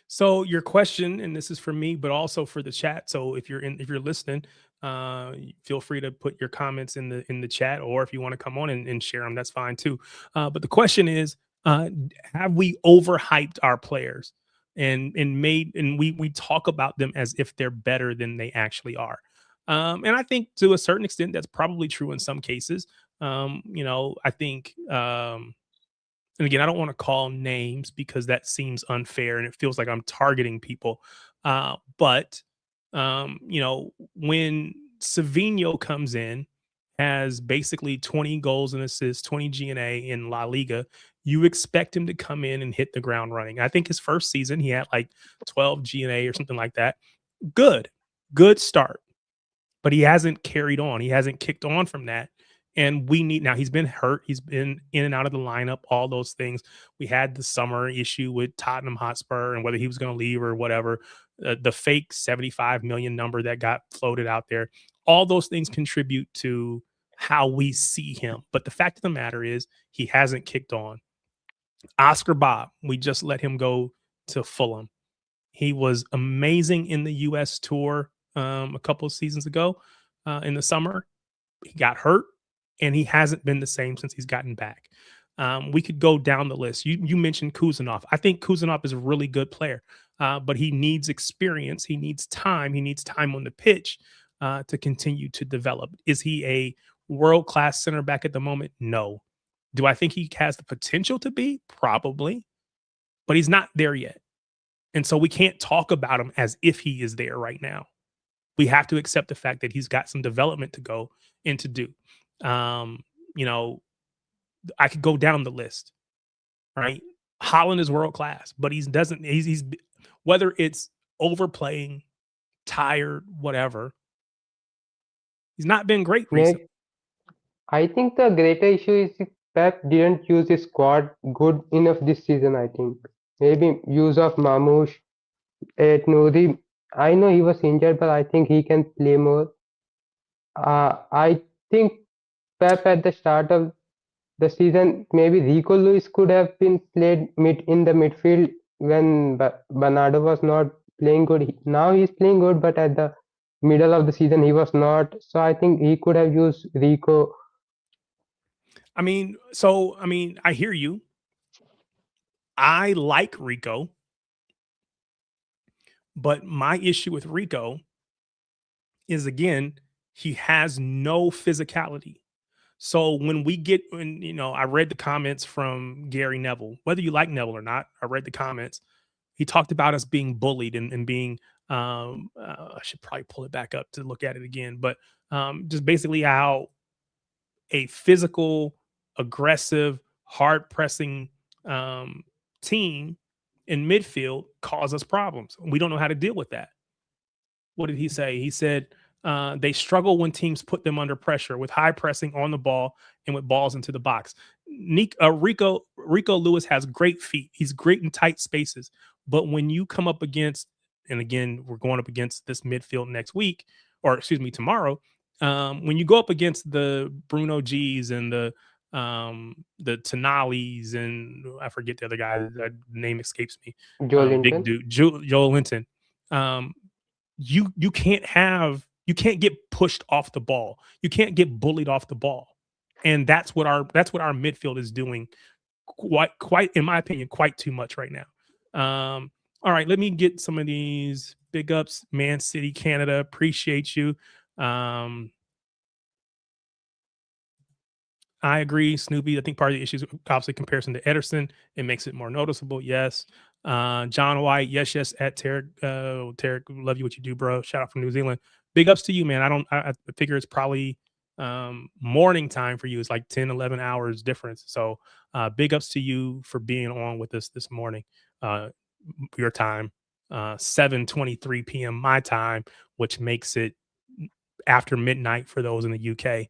So your question, and this is for me, but also for the chat. So if you're listening, feel free to put your comments in the chat, or if you want to come on and share them, that's fine too. But the question is, have we overhyped our players and we talk about them as if they're better than they actually are? And I think to a certain extent that's probably true in some cases. I think and again, I don't want to call names because that seems unfair and it feels like I'm targeting people. But when Savino comes in, has basically 20 goals and assists, 20 GNA in La Liga, you expect him to come in and hit the ground running. I think his first season, he had like 12 GNA or something like that. Good, good start, but he hasn't carried on. He hasn't kicked on from that. And we need now, he's been hurt. He's been in and out of the lineup, all those things. We had the summer issue with Tottenham Hotspur and whether he was going to leave or whatever. The fake 75 million number that got floated out there. All those things contribute to how we see him. But the fact of the matter is, he hasn't kicked on. Oscar Bob, we just let him go to Fulham. He was amazing in the U.S. tour a couple of seasons ago in the summer. He got hurt, and he hasn't been the same since he's gotten back. We could go down the list. You mentioned Kuzanov. I think Kuzanov is a really good player, but he needs experience. He needs time. He needs time on the pitch to continue to develop. Is he a world class center back at the moment? No. Do I think he has the potential to be? Probably, but he's not there yet. And so we can't talk about him as if he is there right now. We have to accept the fact that he's got some development to go and to do. Um, you know, I could go down the list, right? Holland is world class, but he's whether it's overplaying, tired, whatever, he's not been great recently. may I think the greater issue is if Pep didn't use his squad good enough this season. I think maybe use of Mamouche at Nouri. I know he was injured, but I think he can play more. I think Pep at the start of the season, maybe Rico Lewis could have been played mid in the midfield when Bernardo was not playing good. Now he's playing good, but at the middle of the season he was not. So I think he could have used Rico. I hear you. I like Rico, but my issue with Rico is again, he has no physicality. So when we get, I read the comments from Gary Neville, whether you like Neville or not, I read the comments. He talked about us being bullied and being, I should probably pull it back up to look at it again, but just basically how a physical, aggressive, hard pressing team in midfield cause us problems. We don't know how to deal with that. What did he say? He said they struggle when teams put them under pressure with high pressing on the ball and with balls into the box. Rico Lewis has great feet. He's great in tight spaces. But when you come up against, and again, we're going up against this midfield next week, or excuse me, tomorrow. When you go up against the Bruno G's and the Tenalis and I forget the other guy, that name escapes me. Joe Big Linton. dude, Joel Linton. Um, you can't get pushed off the ball. You can't get bullied off the ball. And that's what our midfield is doing quite in my opinion quite too much right now. All right, let me get some of these big ups. Man City, Canada, appreciate you. Um, I agree, Snoopy. I think part of the issue is obviously comparison to Ederson. It makes it more noticeable. Yes. John White. Yes, yes. At Tarek. Tarek, love you what you do, bro. Shout out from New Zealand. Big ups to you, man. I figure it's probably morning time for you. It's like 10, 11 hours difference. So big ups to you for being on with us this morning. Uh, your time. 7:23 p.m. my time, which makes it after midnight for those in the UK.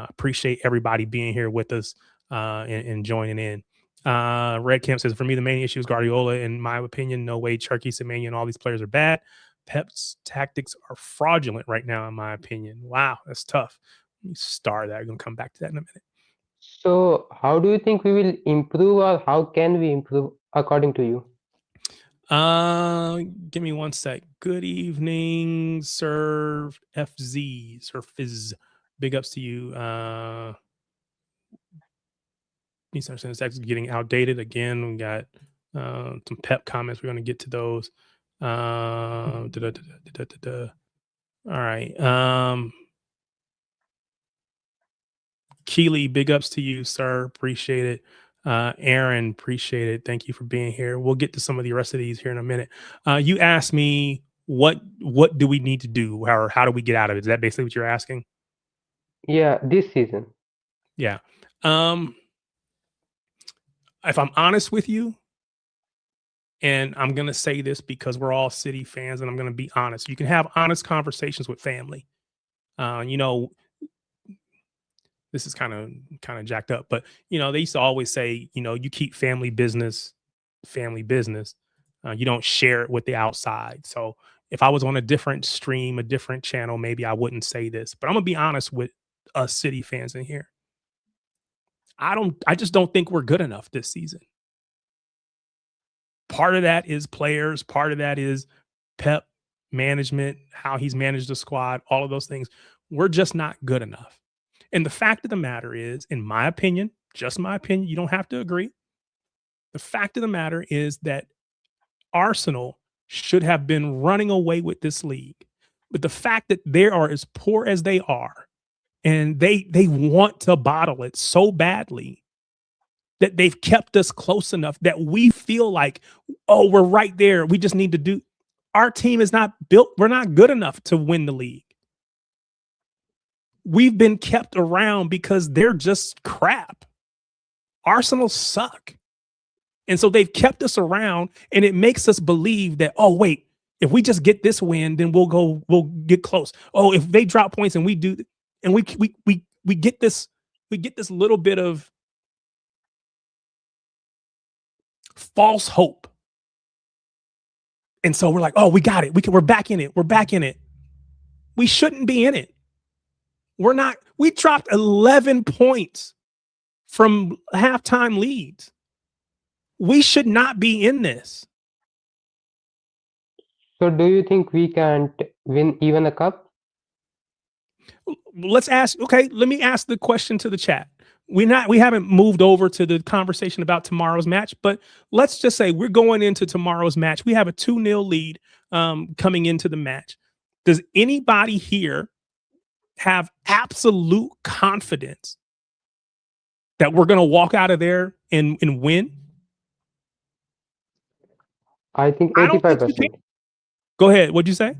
Appreciate everybody being here with us and joining in. Red Camp says, for me, the main issue is Guardiola. In my opinion, no way Cherky, Semenya, and all these players are bad. Pep's tactics are fraudulent right now, in my opinion. Wow, that's tough. Let me star that. I'm going to come back to that in a minute. So, how do you think we will improve, or how can we improve according to you? Give me one sec. Good evening, Sir FZ, Sir Fizz. Big ups to you. Needs to understand this is getting outdated again. We got some pep comments. We're going to get to those. All right. Keely, big ups to you, sir. Appreciate it. Aaron, appreciate it. Thank you for being here. We'll get to some of the rest of these here in a minute. You asked me what do we need to do, or how do we get out of it? Is that basically what you're asking? Yeah, this season. Yeah. If I'm honest with you, and I'm going to say this because we're all City fans, and I'm going to be honest. You can have honest conversations with family. You know, this is kind of jacked up, but they used to always say, you keep family business. You don't share it with the outside. So if I was on a different stream, a different channel, maybe I wouldn't say this. But I'm gonna be honest with us City fans in here. I just don't think we're good enough this season. Part of that is players, part of that is Pep management, how he's managed the squad, all of those things. We're just not good enough. And the fact of the matter is, in my opinion, just my opinion, you don't have to agree. The fact of the matter is that Arsenal should have been running away with this league. But the fact that they are as poor as they are, and they want to bottle it so badly, that they've kept us close enough that we feel like, oh, we're right there. We just need to do. Our team is not built. We're not good enough to win the league. We've been kept around because they're just crap. Arsenal suck. And so they've kept us around, and it makes us believe that, oh, wait, if we just get this win, then we'll get close. Oh, if they drop points and we do, and we get this little bit of false hope. And so we're like, oh, we got it. We're back in it. We're back in it. We shouldn't be in it. We're not. We dropped 11 points from halftime leads. We should not be in this. So, do you think we can't win even a cup? Let's ask. Okay, let me ask the question to the chat. We haven't moved over to the conversation about tomorrow's match, but let's just say we're going into tomorrow's match. We have a 2-0 lead coming into the match. Does anybody here have absolute confidence that we're going to walk out of there and win? I think I don't think you 85%. can. Go ahead. What'd you say?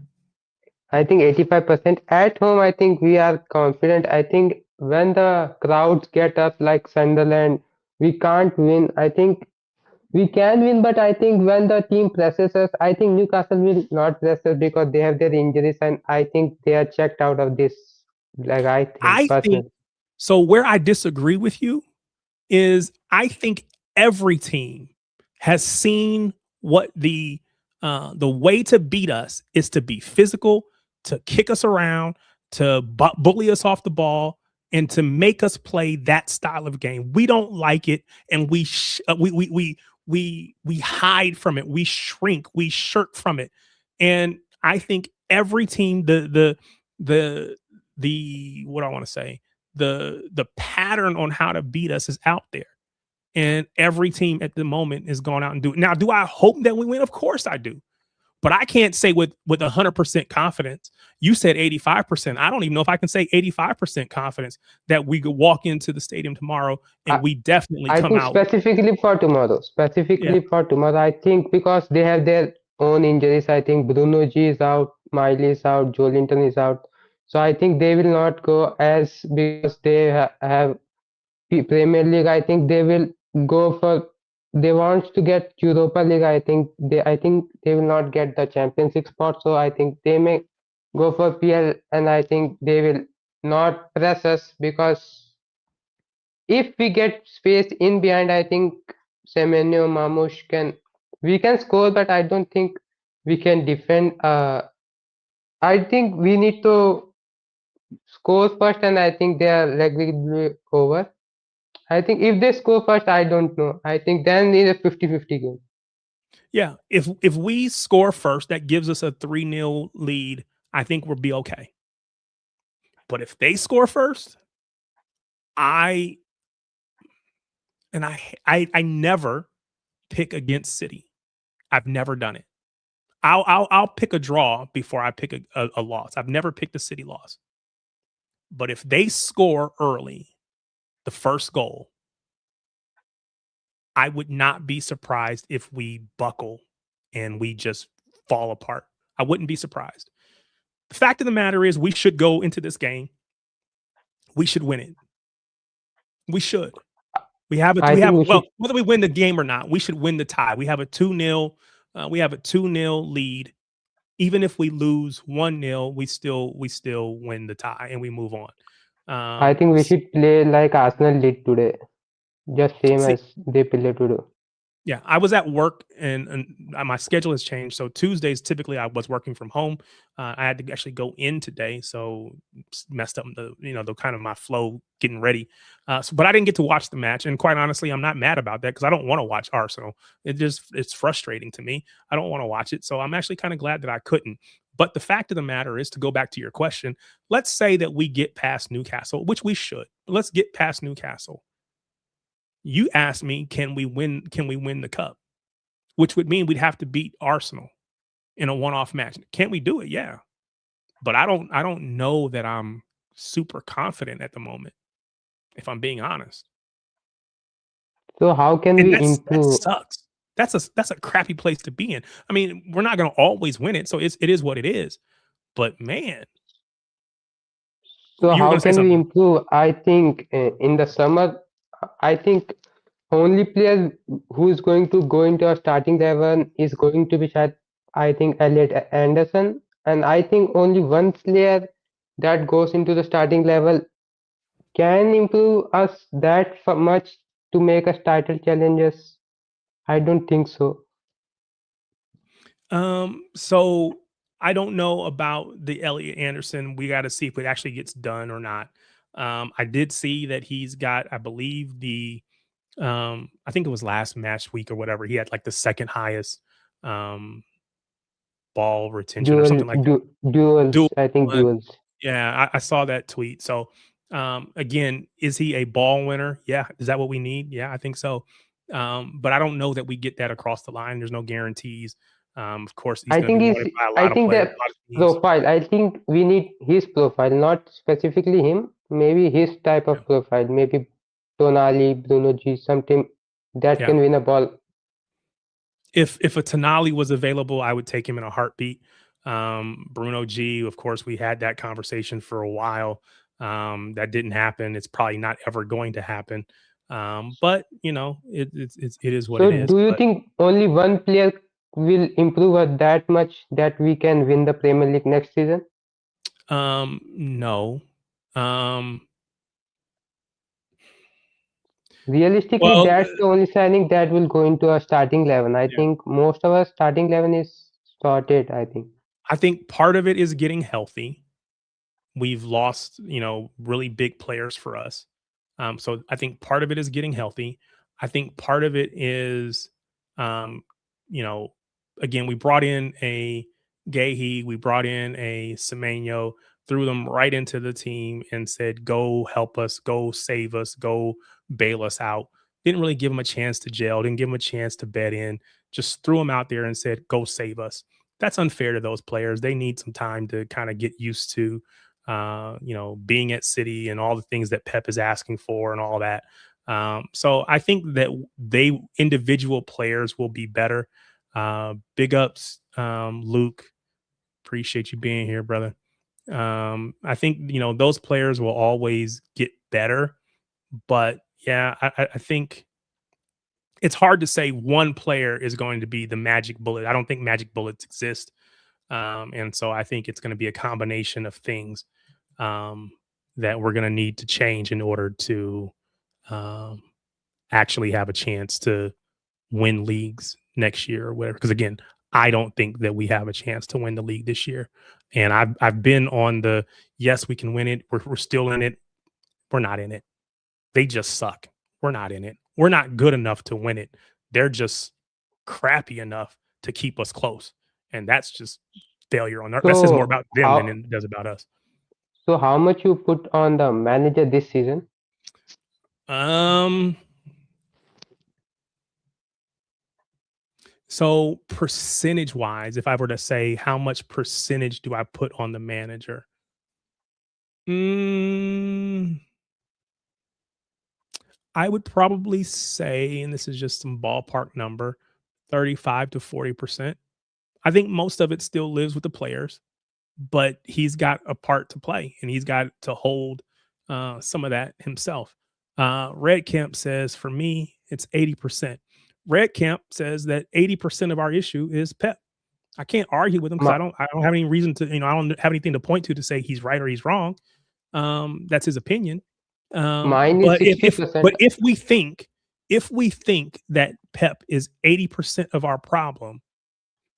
I think 85%. At home, I think we are confident. I think when the crowds get up like Sunderland, we can't win. I think we can win, but I think when the team presses us, I think Newcastle will not press us because they have their injuries, and I think they are checked out of this. Like I think I think personally. so. Where I disagree with you is I think every team has seen what the way to beat us is to be physical, to kick us around, to bully us off the ball, and to make us play that style of game. We don't like it, and we hide from it. We shrink. We shirk from it. And I think every team, the what I want to say, the pattern on how to beat us is out there. And every team at the moment is going out and do it. Now, do I hope that we win? Of course I do. But I can't say with 100% confidence. You said 85%. I don't even know if I can say 85% confidence that we could walk into the stadium tomorrow and I, we definitely I come think out. specifically for tomorrow. Yeah. Specifically for tomorrow, I think because they have their own injuries. I think Bruno G is out, Miley is out, Joe Linton is out. So I think they will not go as because they have Premier League. I think they will go for they want to get Europa League. I think they will not get the Champions League spot. So I think they may go for PL, and I think they will not press us because if we get space in behind, I think Semenyo, Mamush can we can score, but I don't think we can defend. I think we need to score first, and I think they are regularly over. I think if they score first, I don't know. I think then it's a 50-50 game. Yeah, if we score first, that gives us a 3-0 lead. I think we'll be okay. But if they score first, I and I never pick against City. I've never done it. I'll pick a draw before I pick a loss. I've never picked a City loss. But if they score early, the first goal, I would not be surprised if we buckle and we just fall apart. I wouldn't be surprised. The fact of the matter is, we should go into this game. We should win it. We should. We have it. I We think have we well, should. whether we win the game or not, we should win the tie. We have a 2-0. We have a 2-0 lead. Even if we lose 1-0, we still win the tie and we move on. I think we should play like Arsenal did today, just same See, as they play today. yeah, I was at work and my schedule has changed. So Tuesdays typically I was working from home. I had to actually go in today, so messed up the kind of my flow getting ready. But I didn't get to watch the match, and quite honestly, I'm not mad about that because I don't want to watch Arsenal. It's frustrating to me. I don't want to watch it, so I'm actually kind of glad that I couldn't. But the fact of the matter is, to go back to your question, let's say that we get past Newcastle, which we should. Let's get past Newcastle. You asked me, can we win? Can we win the cup? Which would mean we'd have to beat Arsenal in a one-off match. Can't we do it? Yeah, but I don't know that I'm super confident at the moment, if I'm being honest. So how can And we that improve? sucks. That's a crappy place to be in. I mean, we're not going to always win it, so it is what it is. But man, So you were how going to say can we something. improve? I think in the summer, I think only player who is going to go into our starting 11 is going to be I think Elliot Anderson, and I think only one player that goes into the starting level can improve us that much to make us title challengers. I don't think so. So I don't know about the Elliot Anderson. We got to see if it actually gets done or not. I did see that he's got, I believe, I think it was last match week or whatever. He had like the second highest um, ball retention or something like that. Duels, Dual I think one. duels. Yeah, I saw that tweet. So again, is he a ball winner? Yeah. Is that what we need? Yeah, I think so. But I don't know that we get that across the line. There's no guarantees. Of course, he's I going to think be is wanted by a I lot of think players, that a lot of teams. profile. I think we need his profile, not specifically him. Maybe his type Yeah. of profile. Maybe Tonali, Bruno G, something that Yeah. can win a ball. If a Tonali was available, I would take him in a heartbeat. Bruno G, of course, we had that conversation for a while. That didn't happen. It's probably not ever going to happen. But it is what So it is. do you But think only one player will improve us that much that we can win the Premier League next season? no. Um, Realistically, well, that's the only signing that will go into our starting 11. I yeah. think most of our starting 11 is sorted, I think. I think part of it is getting healthy. We've lost, really big players for us. So I think part of it is getting healthy. I think part of it is, um, you know, again, we brought in a Gahey, we brought in a Semenyo, threw them right into the team and said, "Go help us, go save us, go bail us out." Didn't really give them a chance to gel, didn't give them a chance to bed in. Just threw them out there and said, "Go save us." That's unfair to those players. They need some time to kind of get used to being at City and all the things that Pep is asking for and all that. So I think that they individual players will be better. Big ups, Luke. Appreciate you being here, brother. I think those players will always get better, but yeah, I think it's hard to say one player is going to be the magic bullet. I don't think magic bullets exist, and so I think it's going to be a combination of things um, that we're going to need to change in order to um, actually have a chance to. win leagues next year or whatever. Because again, I don't think that we have a chance to win the league this year. And I've been on the yes, we can win it. We're still in it. We're not in it. They just suck. We're not in it. We're not good enough to win it. They're just crappy enough to keep us close. And that's just failure on that. That says more So about them than how it does about us. so how much you put on the manager this season? Um so percentage wise, if I were to say how much percentage do I put on the manager? Mm, I would probably say, and this is just some ballpark number, 35 to 40%. I think most of it still lives with the players, but he's got a part to play and he's got to hold some of that himself. Red Camp says, for me, it's 80%. Red Camp says that 80% of our issue is Pep. I can't argue with him because My, I don't have any reason to, I don't have anything to point to say he's right or he's wrong. That's his opinion. Mine is But but 60%. if we think that Pep is 80% of our problem,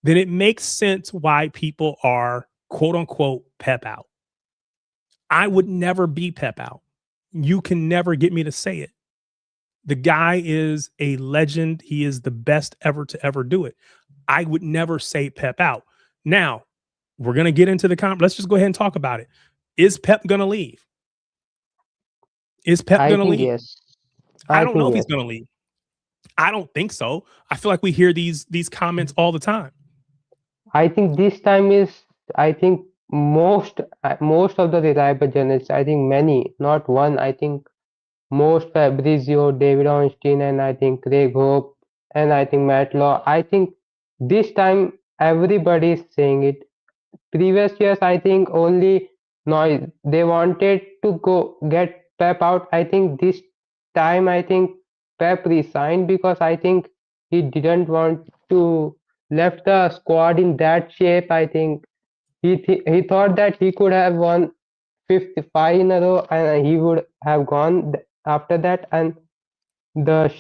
then it makes sense why people are quote unquote Pep out. I would never be Pep out. You can never get me to say it. The guy is a legend. He is the best ever to ever do it. I would never say Pep out. Now, we're going to get into the let's just go ahead and talk about it. Is Pep going to leave? Is Pep I going to think leave? yes. I I don't know think if he's yes. going to leave. I don't think so. I feel like we hear these comments all the time. I think this time is, I think most of the reliable journalists, I think many, not one, I think most Fabrizio, David Ornstein, and I think Craig Hope, and I think Matt Law. I think this time everybody is saying it. Previous years, I think only noise. They wanted to go get Pep out. I think this time, I think Pep resigned because I think he didn't want to left the squad in that shape. I think he thought that he could have won 55 in a row and he would have gone after that, and the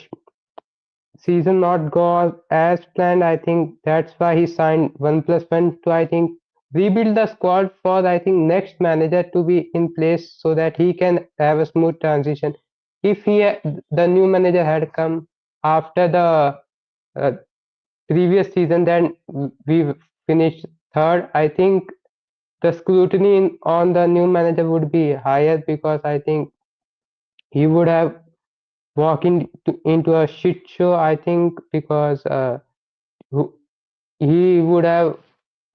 season not go as planned. I think that's why he signed 1+1 to, I think, rebuild the squad for, I think, next manager to be in place so that he can have a smooth transition. If the new manager had come after the uh, previous season, then we finished third. I think the scrutiny on the new manager would be higher because I think he would have walked into a shit show. I think because who- he would have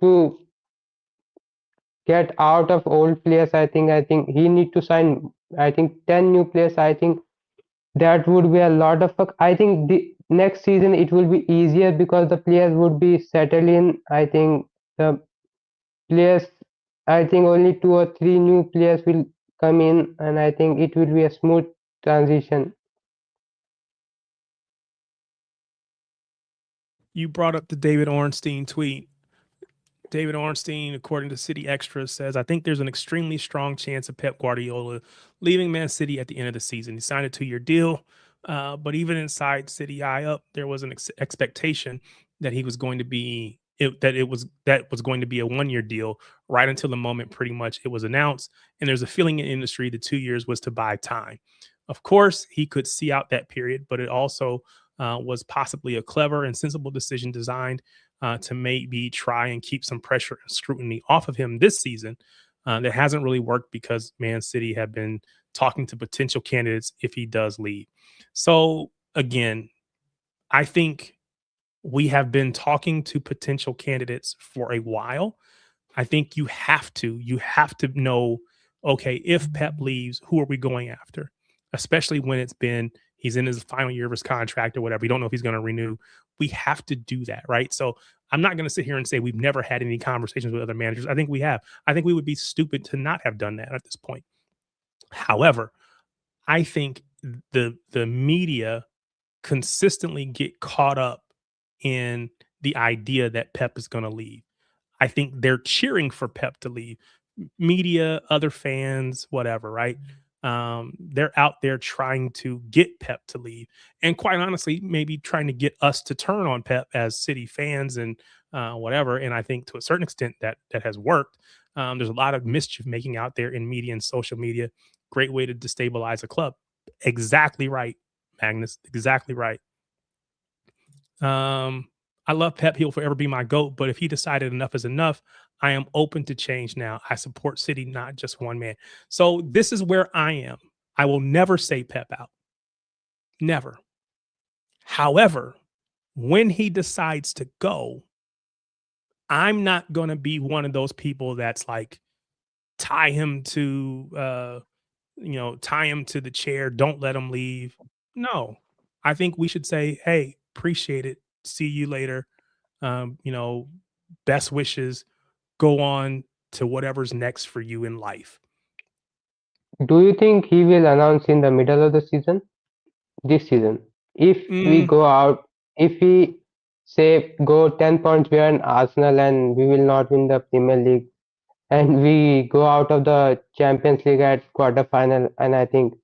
to get out of old players. I think he need to sign. I think 10 new players. I think that would be a lot of work. I think the next season it will be easier because the players would be settled in. I think the players. I think only 2 or 3 new players will come in, and I think it will be a smooth transition. You brought up the David Ornstein tweet. David Ornstein, according to City Extra, says, I think there's an extremely strong chance of Pep Guardiola leaving Man City at the end of the season. He signed a 2-year deal, but even inside City Eye Up, there was an expectation that he was going to be that was going to be a 1-year deal right until the moment pretty much it was announced. And there's a feeling in the industry the 2 years was to buy time. Of course, he could see out that period, but it also was possibly a clever and sensible decision designed to maybe try and keep some pressure and scrutiny off of him this season. That hasn't really worked because Man City have been talking to potential candidates if he does leave. So again, I think we have been talking to potential candidates for a while. I think you have to know, okay, if Pep leaves, who are we going after? Especially when he's in his final year of his contract or whatever. You don't know if he's going to renew. We have to do that, right? So I'm not going to sit here and say we've never had any conversations with other managers. I think we have. I think we would be stupid to not have done that at this point. However, I think the media consistently get caught up in the idea that Pep is going to leave. I think they're cheering for Pep to leave. Media, other fans, whatever, right? They're out there trying to get Pep to leave, and quite honestly, maybe trying to get us to turn on Pep as City fans and whatever. And I think to a certain extent that has worked. There's a lot of mischief making out there in media and social media. Great way to destabilize a club. Exactly right, Magnus. Exactly right. Um, I love Pep. He'll forever be my GOAT. But if he decided enough is enough, I am open to change now. I support City, not just one man. So this is where I am. I will never say Pep out. Never. However, when he decides to go, I'm not going to be one of those people that's like tie him to tie him to the chair, don't let him leave. No. I think we should say, "Hey, appreciate it. See you later. Um, you know, best wishes. Go on to whatever's next for you in life." Do you think he will announce in the middle of the season? This season? If we Mm, go out, if we say go 10 points behind Arsenal and we will not win the Premier League, and we go out of the Champions League at quarter final, and I think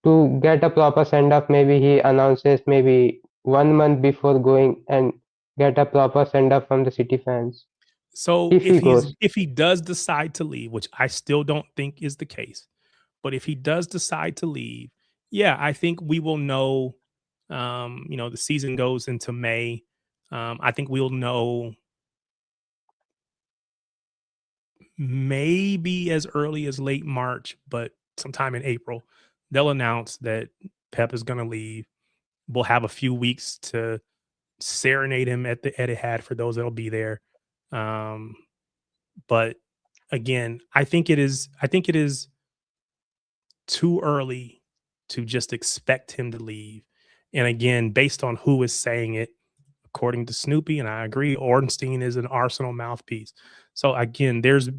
to get a proper send off, maybe he announces maybe 1 month before going and get a proper send off from the City fans. so If he goes, if he does decide to leave, which I still don't think is the case, but if he does decide to leave, yeah, I think we will know. The season goes into May. I think we'll know maybe as early as late March, but sometime in April, they'll announce that Pep is going to leave. We'll have a few weeks to serenade him at the Etihad for those that'll be there. Um, but again, I think it is too early to just expect him to leave. And again, based on who is saying it, according to Snoopy, and I agree, Ornstein is an Arsenal mouthpiece. So again, there's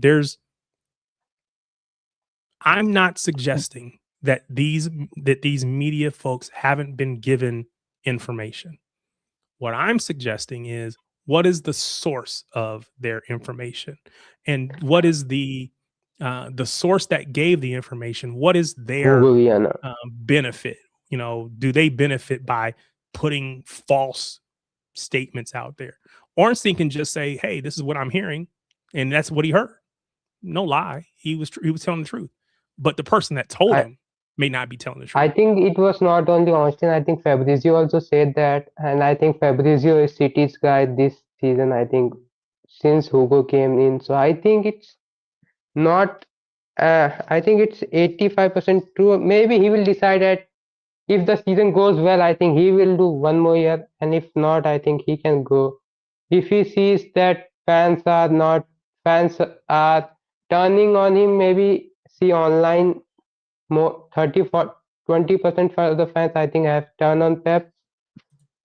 I'm not suggesting that these media folks haven't been given information. What I'm suggesting is what is the source of their information, and what is the source that gave the information? What is their Hugo Viana. benefit? Do they benefit by putting false statements out there? Ornstein can just say, "Hey, this is what I'm hearing," and that's what he heard. No lie, he was telling the truth. But the person that told I him may not be telling the I truth. think it was not only Austin. I think Fabrizio also said that, and I think Fabrizio is City's guy this season. I think since Hugo came in, so I think it's not. I think it's 85% true. Maybe he will decide at if the season goes well. I think he will do 1 more year, and if not, I think he can go. If he sees that fans are turning on him, maybe see online more 20% for the fans I think have turned on Pep.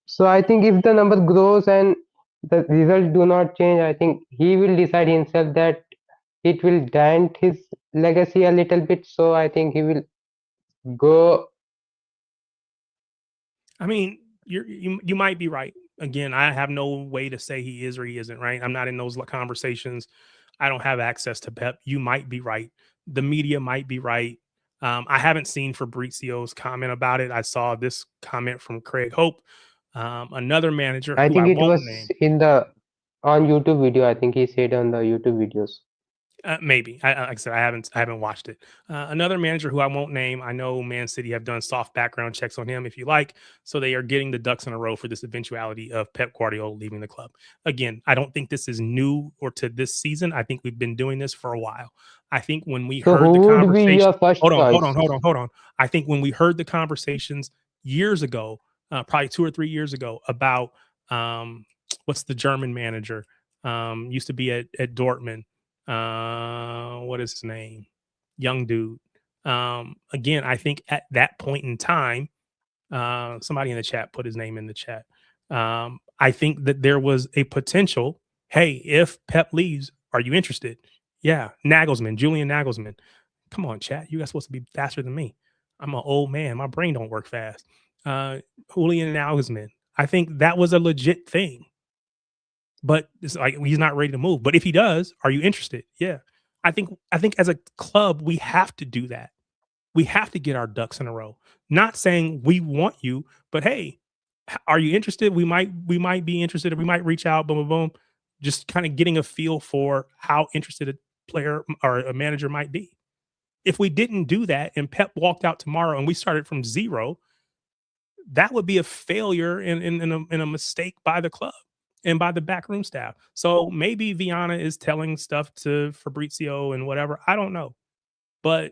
So I think if the number grows and the results do not change, I think he will decide himself that it will dent his legacy a little bit. So I think he will go. I mean, you might be right. Again, I have no way to say he is or he isn't, right? I'm not in those conversations. I don't have access to Pep. You might be right. The media might be right. I haven't seen Fabrizio's comment about it. I saw this comment from Craig Hope, another manager I who I think it won't was name. in the on YouTube video. I think he said on the YouTube videos. Maybe like I said, I haven't watched it. Another manager who I won't name. I know Man City have done soft background checks on him, if you like, so they are getting the ducks in a row for this eventuality of Pep Guardiola leaving the club. Again, I don't think this is new or to this season. I think we've been doing this for a while. I think when we So heard the who would be conversation, your first choice? hold on. I think when we heard the conversations years ago, probably 2 or 3 years ago, about what's the German manager used to be at Dortmund, what is his name? Young dude. Again, I think at that point in time, somebody in the chat put his name in the chat. I think that there was a potential. Hey, if Pep leaves, are you interested? Yeah, Nagelsmann, Julian Nagelsmann. Come on, chat. You guys supposed to be faster than me. I'm an old man. My brain don't work fast. Julian Nagelsmann. I think that was a legit thing. But it's like he's not ready to move. But if he does, are you interested? Yeah. I think as a club, we have to do that. We have to get our ducks in a row. Not saying we want you, but hey, are you interested? We might be interested, or we might reach out, boom, boom, boom. Just kind of getting a feel for how interested a player or a manager might be. If we didn't do that and Pep walked out tomorrow and we started from zero, that would be a failure in a mistake by the club and by the backroom staff. So maybe Viana is telling stuff to Fabrizio and whatever. I don't know. But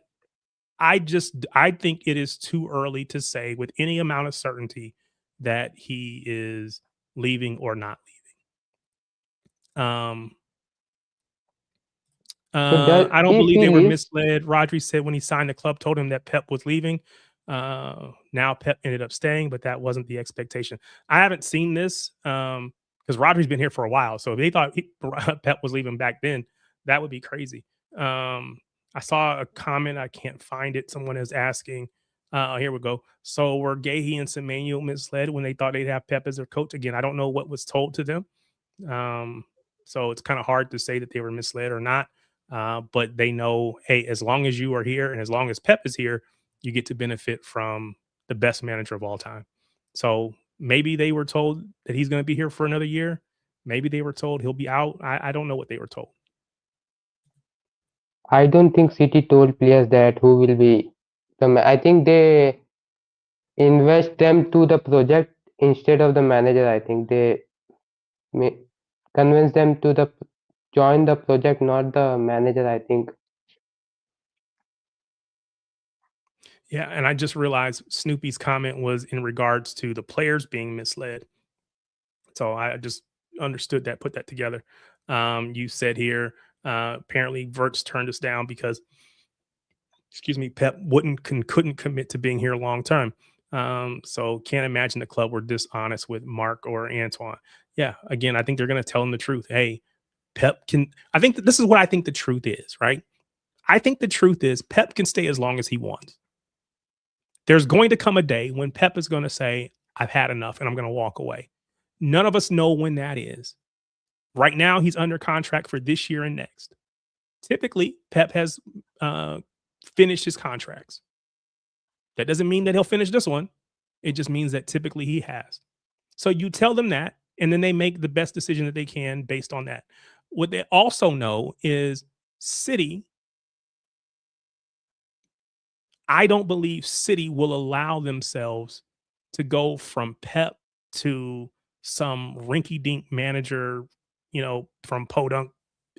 I think it is too early to say with any amount of certainty that he is leaving or not leaving. So does I don't if believe he they were leaves, misled. Rodri said when he signed the club, told him that Pep was leaving. Now Pep ended up staying, but that wasn't the expectation. I haven't seen this because Rodri's been here for a while. So if they thought Pep was leaving back then, that would be crazy. I saw a comment. I can't find it. Someone is asking. Here we go. So were Gahey and Semenyo misled when they thought they'd have Pep as their coach again? I don't know what was told to them. Um, so it's kind of hard to say that they were misled or not. But they know, hey, as long as you are here and as long as Pep is here, you get to benefit from the best manager of all time. So maybe they were told that he's going to be here for another year. Maybe they were told he'll be out. I don't know what they were told. I don't think City told players that who will be I think they invest them to the project instead of the manager. I think they may convince them to join the project, not the manager. I think Yeah, and I just realized Snoopy's comment was in regards to the players being misled. So I just understood that, put that together. You said here, apparently Verts turned us down because, excuse me, Pep couldn't commit to being here long term. So can't imagine the club were dishonest with Mark or Antoine. Yeah, again, I think they're going to tell him the truth. Hey, Pep can. I think this is what I think the truth is, right? I think the truth is Pep can stay as long as he wants. There's going to come a day when Pep is going to say, I've had enough and I'm going to walk away. None of us know when that is. Right now, he's under contract for this year and next. Typically, Pep has finished his contracts. That doesn't mean that he'll finish this one. It just means that typically he has. So you tell them that, and then they make the best decision that they can based on that. What they also know is City, I don't believe City will allow themselves to go from Pep to some rinky dink manager, from Podunk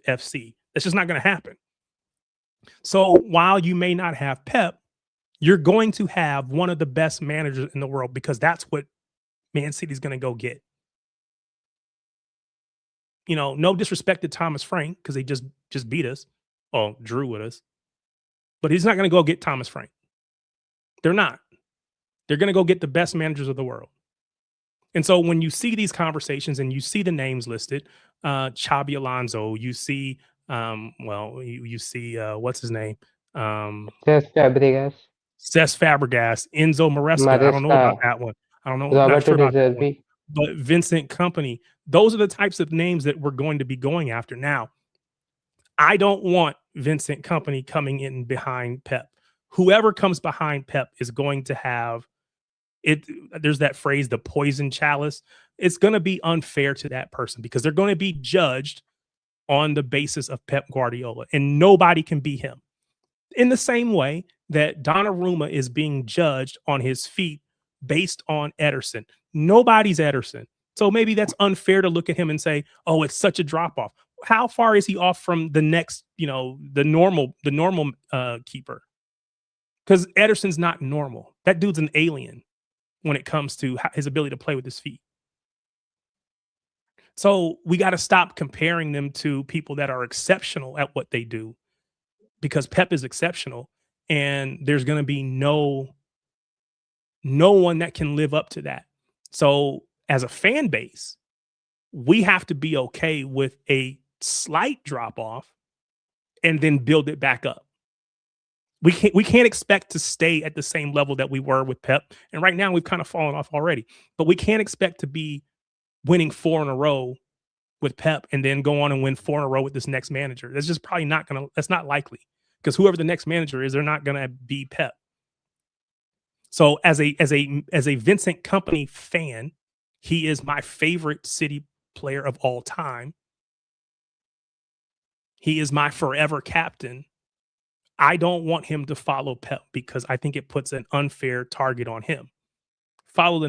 FC. That's just not going to happen. So while you may not have Pep, you're going to have one of the best managers in the world because that's what Man City's going to go get. No disrespect to Thomas Frank because they just beat us, or drew with us, but he's not going to go get Thomas Frank. They're not. They're going to go get the best managers of the world. And so when you see these conversations and you see the names listed, Xabi Alonso, you see, you see, what's his name? Cesc Fabregas, Cesc Fabregas, Enzo Maresca. I don't know Maresca, about that one. I don't know. Not Roberto sure De about that one. Zerbi. But Vincent Company, those are the types of names that we're going to be going after. Now, I don't want Vincent Company coming in behind Pep. Whoever comes behind Pep is going to have it. There's that phrase, the poison chalice. It's going to be unfair to that person because they're going to be judged on the basis of Pep Guardiola, and nobody can be him. In the same way that Donnarumma is being judged on his feet based on Ederson. Nobody's Ederson. So maybe that's unfair to look at him and say, "Oh, it's such a drop off." How far is he off from the next, the normal keeper? Because Ederson's not normal. That dude's an alien when it comes to his ability to play with his feet. So we got to stop comparing them to people that are exceptional at what they do because Pep is exceptional and there's going to be no one that can live up to that. So as a fan base, we have to be okay with a slight drop off and then build it back up. We can't expect to stay at the same level that we were with Pep. And right now we've kind of fallen off already. But we can't expect to be winning 4 in a row with Pep and then go on and win 4 in a row with this next manager. That's just probably not that's not likely. Because whoever the next manager is, they're not gonna be Pep. So as a Vincent Company fan, he is my favorite City player of all time. He is my forever captain. I don't want him to follow Pep because I think it puts an unfair target on him. Follow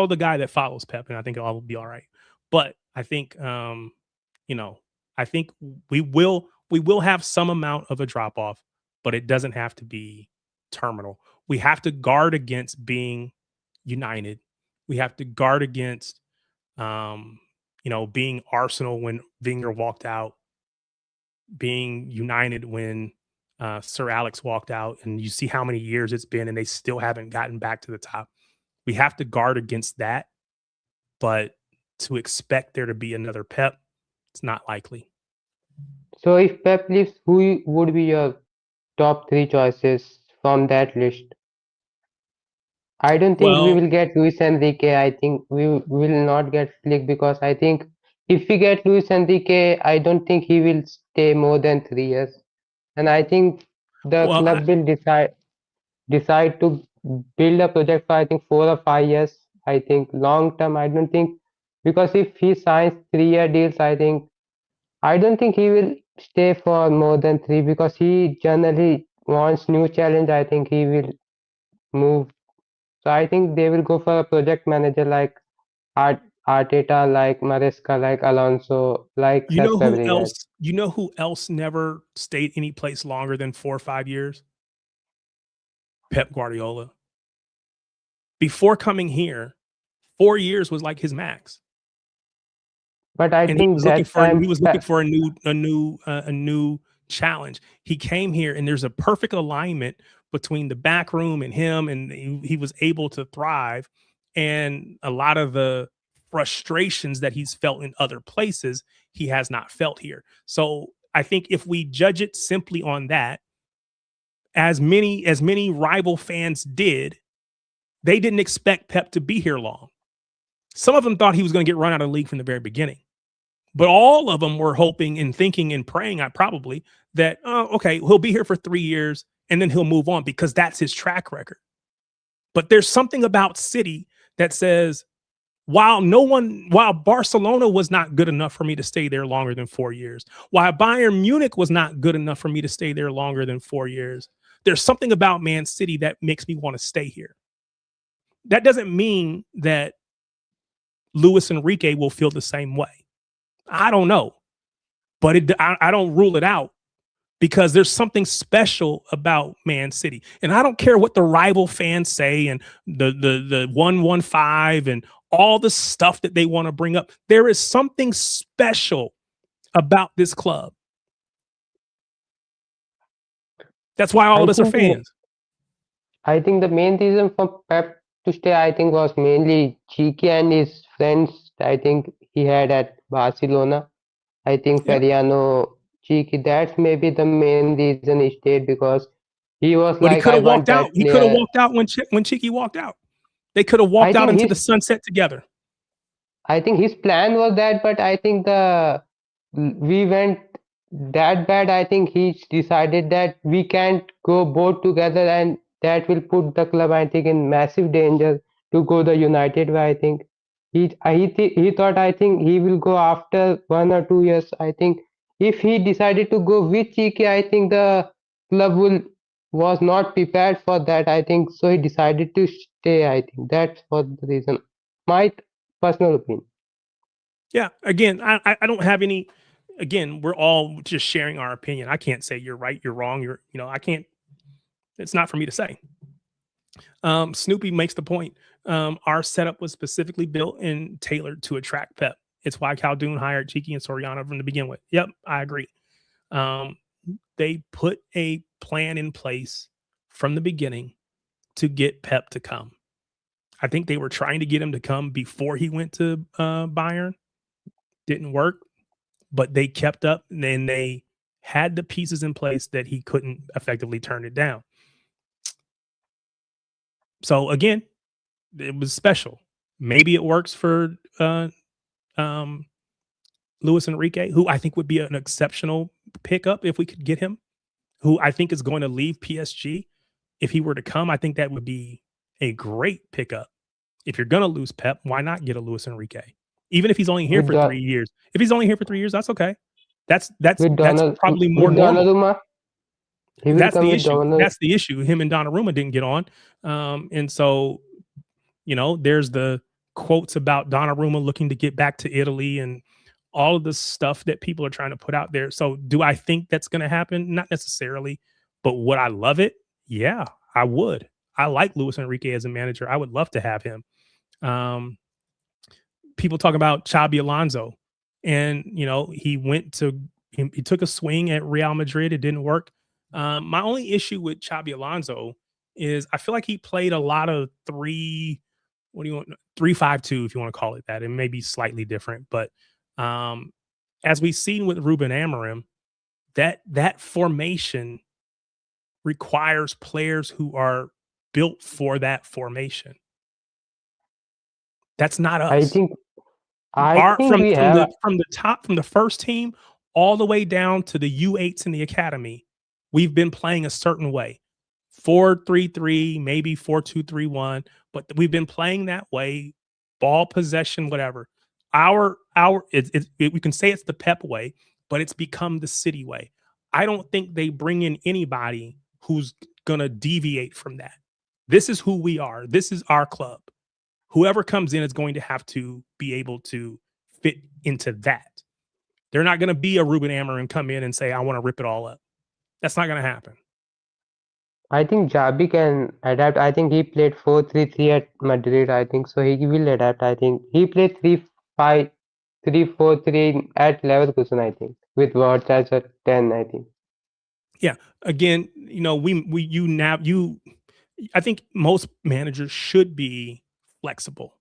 the guy that follows Pep, and I think it'll all be all right. But I think you know, I think we will have some amount of a drop off, but it doesn't have to be terminal. We have to guard against being united. We have to guard against being Arsenal when Wenger walked out, being united when Sir Alex walked out, and you see how many years it's been, and they still haven't gotten back to the top. We have to guard against that, but to expect there to be another Pep, it's not likely. So if Pep leaves, who would be your top three choices from that list? I don't think we Well, will get Luis Enrique. I think we will not get Flick because I think if we get Luis Enrique, I don't think he will stay more than 3 years. And I think the well, club will decide to build a project for I think 4 or 5 years. I think long term, I don't think because if he signs 3 year deals, I don't think he will stay for more than three because he generally wants new challenge. I think he will move. So I think they will go for a project manager like Arteta, like Maresca, like Alonso, like you Cesc know who Fabregas. else? You know who else never stayed any place longer than 4 or 5 years? Pep Guardiola. Before coming here, 4 years was like his max, But I and he think was looking that for time, a new challenge. He came here, and there's a perfect alignment between the back room and him, and he was able to thrive. And a lot of the frustrations that he's felt in other places, he has not felt here. So I think if we judge it simply on that, as many rival fans did, they didn't expect Pep to be here long. Some of them thought he was going to get run out of the league from the very beginning. But all of them were hoping and thinking and praying, I probably, that, oh, okay, he'll be here for 3 years and then he'll move on because that's his track record. But there's something about City that says, while Barcelona was not good enough for me to stay there longer than 4 years, while Bayern Munich was not good enough for me to stay there longer than 4 years, there's something about Man City that makes me want to stay here. That doesn't mean that Luis Enrique will feel the same way. I don't know, but I don't rule it out because there's something special about Man City, and I don't care what the rival fans say and the 115 and all the stuff that they want to bring up. There is something special about this club. That's why all I of us are think fans. I think the main reason for Pep to stay, I think, was mainly Cheeky and his friends. I think he had at Barcelona. I think Yep. Feriano, Cheeky. That's maybe the main reason he stayed because he was But like, he I could have want walked that out. He could have player. walked out when Cheeky walked out. They could have I walked out think into his the sunset together. I think his plan was that, but I think we went that bad. I think he decided that we can't go both together, and that will put the club, I think, in massive danger to go the United way. I think he thought I think he will go after 1 or 2 years. I think if he decided to go with Chiki, I think the club will was not prepared for that. I think so. He decided to stay. I think that's for the reason. My personal opinion. Yeah. Again, I don't have any. Again, we're all just sharing our opinion. I can't say you're right, you're wrong. I can't. It's not for me to say. Snoopy makes the point. Our setup was specifically built and tailored to attract Pep. It's why Caldoun hired Cheeky and Soriano from the begin with. Yep, I agree. Um, they put a plan in place from the beginning to get Pep to come. I think they were trying to get him to come before he went to Bayern. Didn't work, but they kept up and then they had the pieces in place that he couldn't effectively turn it down. So again, it was special. Maybe it works for um, Luis Enrique, who I think would be an exceptional pickup if we could get him, who I think is going to leave PSG. If he were to come, I think that would be a great pickup. If you're gonna lose Pep, why not get a Luis Enrique? Even if he's only here With for 3 years. If he's only here for 3 years, that's okay. That's probably more with normal. Donnarumma, he will That's come the with issue. Donnarumma. That's the issue. Him and Donnarumma didn't get on. And so, there's the quotes about Donnarumma looking to get back to Italy and all of the stuff that people are trying to put out there. So, do I think that's going to happen? Not necessarily, but would I love it? Yeah, I would. I like Luis Enrique as a manager. I would love to have him. Um, People talk about Xabi Alonso, and he took a swing at Real Madrid. It didn't work. My only issue with Xabi Alonso is I feel like he played a lot of three. What do you want? 3-5-2, if you want to call it that. It may be slightly different, but um, as we've seen with Ruben Amorim, that formation requires players who are built for that formation. That's not I us. think I Our think we have. from the top, from the first team all the way down to the U8s in the academy, we've been playing a certain way. 4-3-3, maybe 4-2-3-1, but we've been playing that way, ball possession, whatever. We can say it's the Pep way, but it's become the City way. I don't think they bring in anybody who's gonna deviate from that. This is who we are. This is our club. Whoever comes in is going to have to be able to fit into that. They're not going to be a Ruben Amorim come in and say, I want to rip it all up. That's not going to happen. I think Xabi can adapt. I think he played 4-3-3 at Madrid. I think so. He will adapt. I think he played 3-5-3-4-3 at Leverkusen. I think with Watts as a 10. I think. Yeah. Again, I think most managers should be flexible,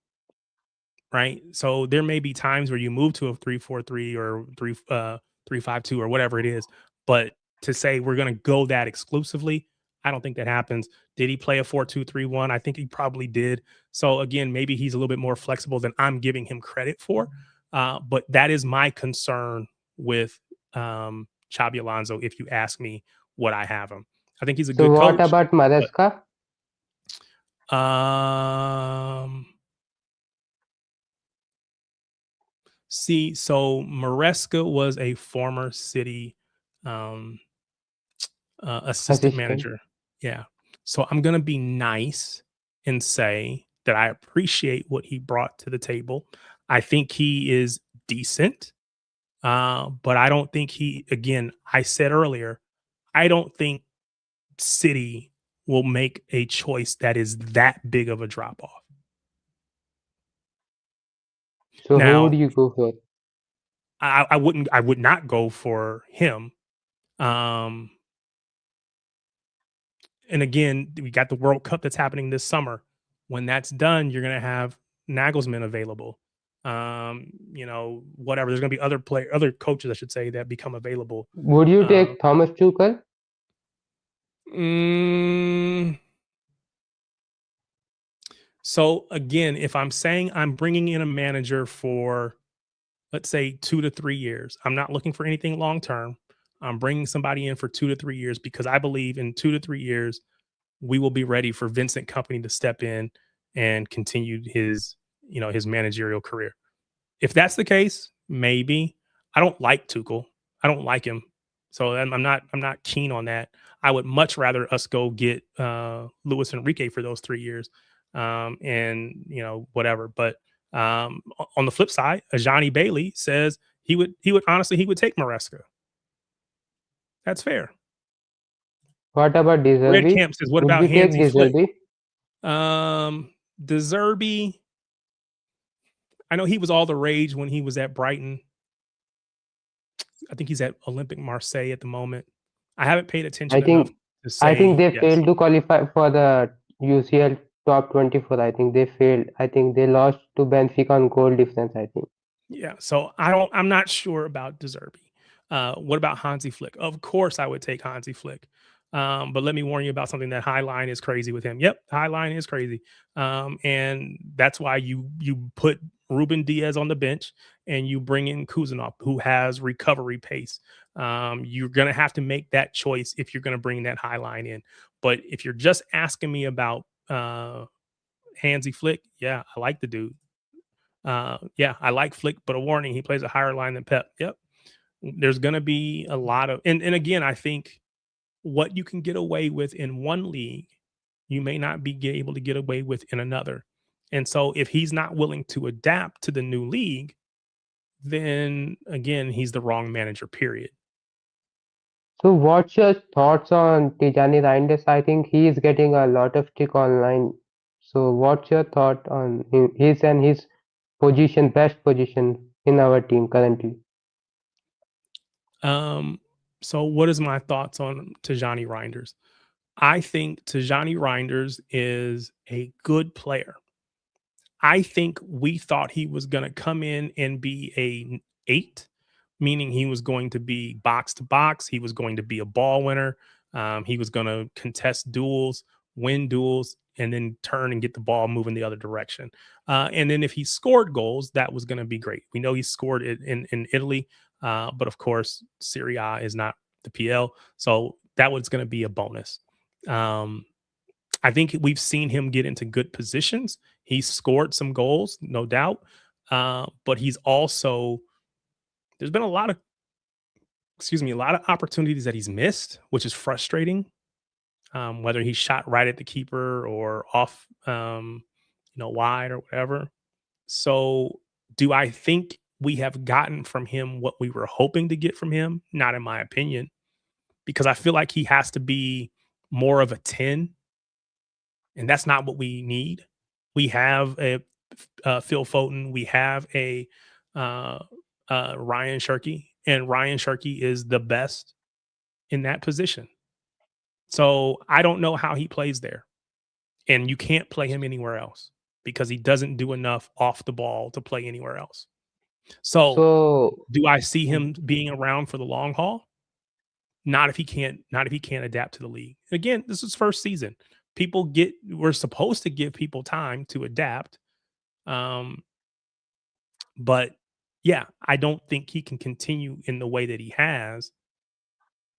right? So there may be times where you move to a 3-4-3 or 3-5-2 or whatever it is, but to say we're going to go that exclusively, I don't think that happens. Did he play a 4-2-3-1? I think he probably did. So again, maybe he's a little bit more flexible than I'm giving him credit for. But that is my concern with Xabi Alonso. If you ask me what I have him, I think he's a So good what coach. about Maresca? But see, so Maresca was a former City um, assistant Assistant. manager. Yeah. So I'm going to be nice and say that I appreciate what he brought to the table. I think he is decent, but I don't think again, I said earlier, I don't think City will make a choice that is that big of a drop off. So who would Now, you go for? I would not go for him. Um, and again, we got the World Cup that's happening this summer. When that's done, you're going to have Nagelsmann available. Whatever. There's going to be other coaches, I should say, that become available. Would you Um, take Thomas Tuchel? mm, so again, if I'm saying I'm bringing in a manager for, let's say, 2 to 3 years, I'm not looking for anything long term. I'm bringing somebody in for 2 to 3 years because I believe in 2 to 3 years we will be ready for Vincent Company to step in and continue his managerial career. If that's the case, maybe. I don't like Tuchel. I don't like him, so I'm not keen on that. I would much rather us go get Luis Enrique for those 3 years, and whatever. But on the flip side, Ajani Bailey says he would take Maresca. That's fair. What about Red Deserby? Camp says, what Would about you take Hansi Flick? Deserby? De Zerbi, I know he was all the rage when he was at Brighton. I think he's at Olympic Marseille at the moment. I haven't paid I attention enough think to I think say they yes. failed to qualify for the UCL top 24. I think they failed. I think they lost to Benfica on goal difference. I think. Yeah, so I'm not sure about De Zerbi. What about Hansi Flick? Of course, I would take Hansi Flick. But let me warn you about something. That high line is crazy with him. Yep, high line is crazy, and that's why you put Ruben Diaz on the bench and you bring in Kuzanov, who has recovery pace. You're gonna have to make that choice if you're gonna bring that high line in. But if you're just asking me about Handsy Flick, yeah, I like the dude. Yeah, I like Flick, but a warning, he plays a higher line than Pep. Yep. There's going to be a lot of, and again, I think what you can get away with in one league, you may not be able to get away with in another. And so if he's not willing to adapt to the new league, then again, he's the wrong manager, period. So what's your thoughts on Tijani Reinders? I think he is getting a lot of stick online. So what's your thought on his and his position, best position in our team currently? Um, so what is my thoughts on Tajani Reinders? I think Tajani Reinders is a good player. I think we thought he was going to come in and be a eight, meaning he was going to be box to box. He was going to be a ball winner. He was going to contest duels, win duels, and then turn and get the ball moving the other direction. And then if he scored goals, that was going to be great. We know he scored it in Italy, but of course, Serie A is not the PL, so that was going to be a bonus. Um, I think we've seen him get into good positions. He's scored some goals, no doubt. But he's also there's been a lot of a lot of opportunities that he's missed, which is frustrating. Whether he shot right at the keeper or off, wide or whatever. So, do I think we have gotten from him what we were hoping to get from him? Not in my opinion, because I feel like he has to be more of a 10, and that's not what we need. We have a Phil Foden. We have a uh, Ryan Shirky, and Ryan Shirky is the best in that position. So I don't know how he plays there, and you can't play him anywhere else because he doesn't do enough off the ball to play anywhere else. So So do I see him being around for the long haul? Not if he can't. Not if he can't adapt to the league. Again, this is first season. We're supposed to give people time to adapt. Um, But yeah, I don't think he can continue in the way that he has,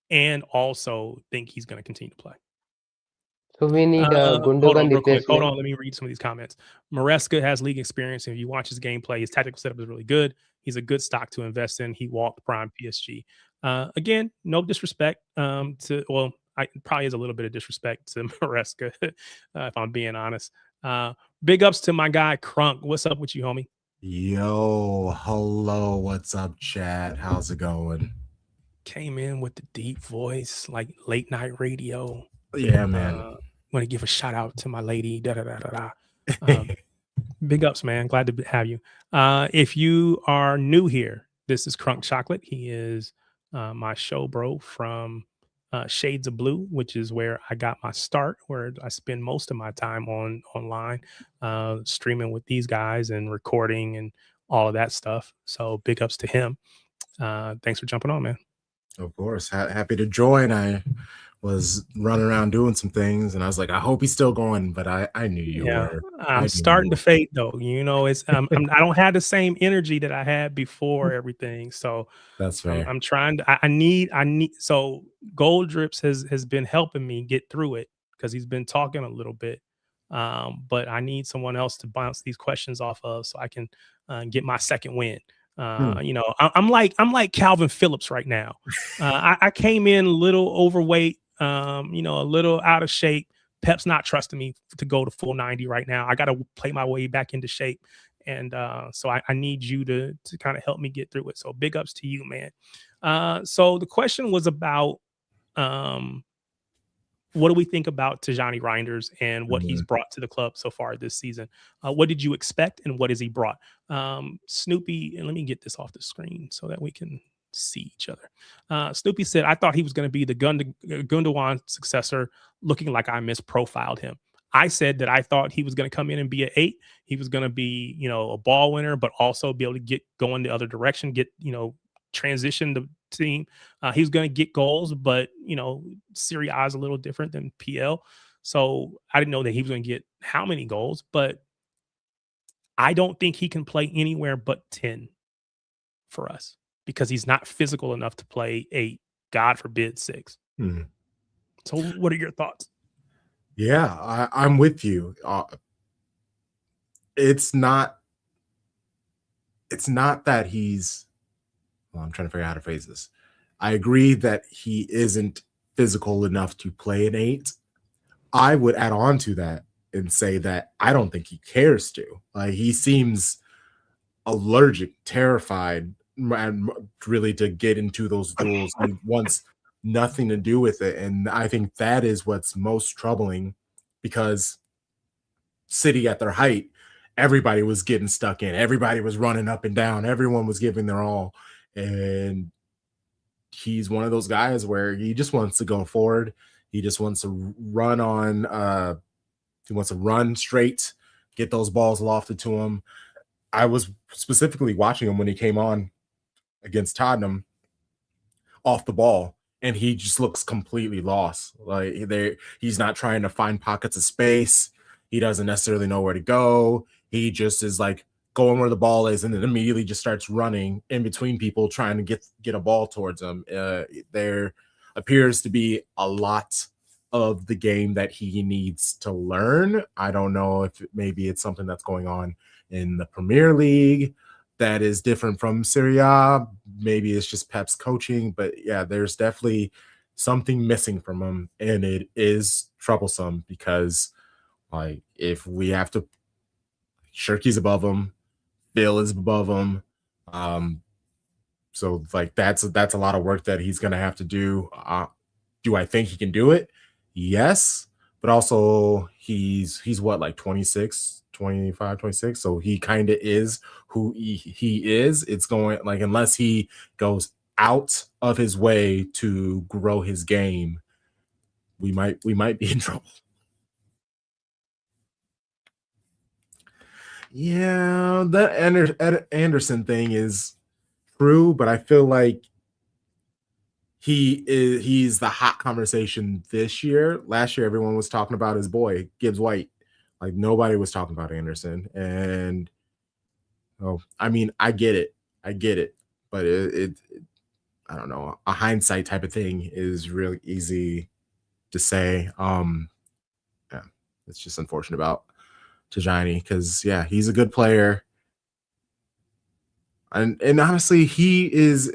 and also think he's going to continue to play. so we need a Hold Gundogan on, real quick. Hold replacement. on. Let me read some of these comments. Maresca has league experience. And if you watch his gameplay, his tactical setup is really good. He's a good stock to invest in. He walked prime PSG. Again, no disrespect I probably is a little bit of disrespect to Maresca, if I'm being honest. Uh, Big ups to my guy Crunk. What's up with you, homie? Yo, hello, what's up, chat? How's it going? Came in with the deep voice, like late night radio. Yeah, man. Want to give a shout out to my lady. Da da da da da. Um, Big ups, man. Glad to have you. If you are new here, this is Crunk Chocolate. He is my show bro from Shades of Blue, which is where I got my start, where I spend most of my time online, streaming with these guys and recording and all of that stuff. So big ups to him. Thanks for jumping on, man. Of course, happy to join. I was running around doing some things, and I was like, I hope he's still going, but I knew you Yeah, were. I'm I knew you starting to fade though. It's I don't have the same energy that I had before were. everything. So That's I'm fair. I'm trying to I need so Gold Drips has been helping me get through it because he's been talking a little bit. But I need someone else to bounce these questions off of so I can get my second win. Hmm. I'm like Calvin Phillips right now. I came in a little overweight, a little out of shape. Pep's not trusting me to go to full 90 right now. I got to play my way back into shape. And so I need you to kind of help me get through it. So big ups to you, man. So the question was about um, what do we think about Tajani Reinders and what he's Mhm. brought to the club so far this season? What did you expect and what has he brought? Snoopy, and let me get this off the screen so that we can see each other. Snoopy said, I thought he was going to be the Gundawan successor, looking like I misprofiled him. I said that I thought he was going to come in and be an eight. He was going to be, a ball winner, but also be able to get going the other direction, transition the team. He was going to get goals, but Serie A is a little different than PL. So I didn't know that he was going to get how many goals, but I don't think he can play anywhere but 10 for us because he's not physical enough to play 8, God forbid 6. Hmm. So what are your thoughts? Yeah, I'm with you. it's not that he's, well, I'm trying to figure out how to phrase this. I agree that he isn't physical enough to play an 8. I would add on to that and say that I don't think he cares to. Like, he seems allergic, terrified, and really to get into those duels. He wants nothing to do with it. And I think that is what's most troubling, because City at their height, everybody was getting stuck in. Everybody was running up and down. Everyone was giving their all. And he's one of those guys where he just wants to go forward. He just wants to run on, he wants to run straight, get those balls lofted to him. I was specifically watching him when he came on against Tottenham off the ball, and he just looks completely lost. Like, he's not trying to find pockets of space. He doesn't necessarily know where to go. He just is like going where the ball is, and then immediately just starts running in between people trying to get a ball towards him. There appears to be a lot of the game that he needs to learn. I don't know if maybe it's something that's going on in the Premier League that is different from Serie A. Maybe it's just Pep's coaching, but yeah, there's definitely something missing from him, and it is troublesome because, like, if we have to, Shirky's above him, Bill is above him, so like that's a lot of work that he's gonna have to do. Do I think he can do it? Yes, but also he's what, like 26, 25, 26. So he kind of is who he is. It's going, like, unless he goes out of his way to grow his game, we might be in trouble. Yeah, that Anderson thing is true, but I feel like he's the hot conversation this year. Last year, everyone was talking about his boy, Gibbs White. Like, nobody was talking about Anderson. And I mean, I get it. But it I don't know, a hindsight type of thing is really easy to say. Yeah, it's just unfortunate about Tajani, because yeah, he's a good player. And honestly, he is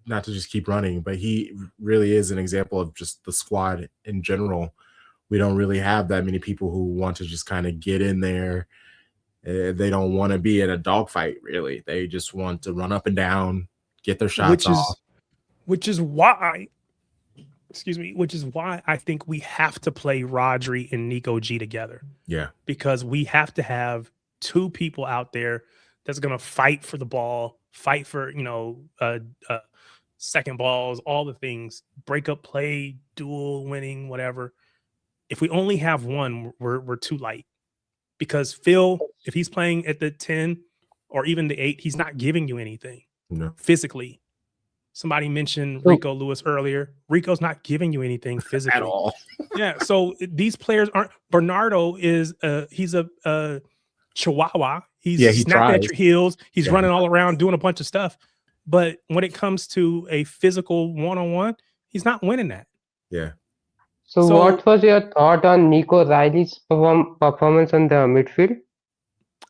not to just keep running, but he really is an example of just the squad in general. We don't really have that many people who want to just kind of get in there. They don't want to be in a dogfight, really. They just want to run up and down, get their shots off. Which is why I think we have to play Rodri and Nico G together. Yeah. Because we have to have two people out there that's going to fight for the ball, fight for, second balls, all the things, break up play, duel winning, whatever. If we only have one, we're too light. Because Phil, if he's playing at the 10 or even the 8, he's not giving you anything physically. Somebody mentioned Rico Lewis earlier. Rico's not giving you anything physically at all. Yeah, so these players aren't. Bernardo is he's a chihuahua. He's snapping at your heels. He's running all around doing a bunch of stuff. But when it comes to a physical one-on-one, he's not winning that. Yeah. So what was your thought on Nico Riley's performance on the midfield?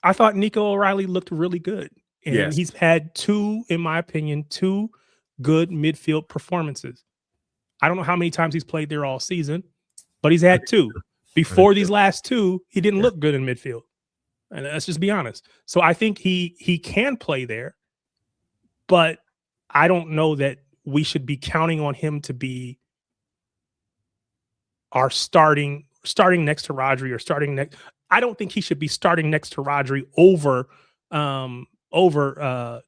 I thought Nico O'Reilly looked really good. And he's had in my opinion, two good midfield performances. I don't know how many times he's played there all season, but he's had two. Before these last two, he didn't look good in midfield. And let's just be honest. So I think he can play there, but I don't know that we should be counting on him to be our starting next to Rodri or starting next. I don't think he should be starting next to Rodri over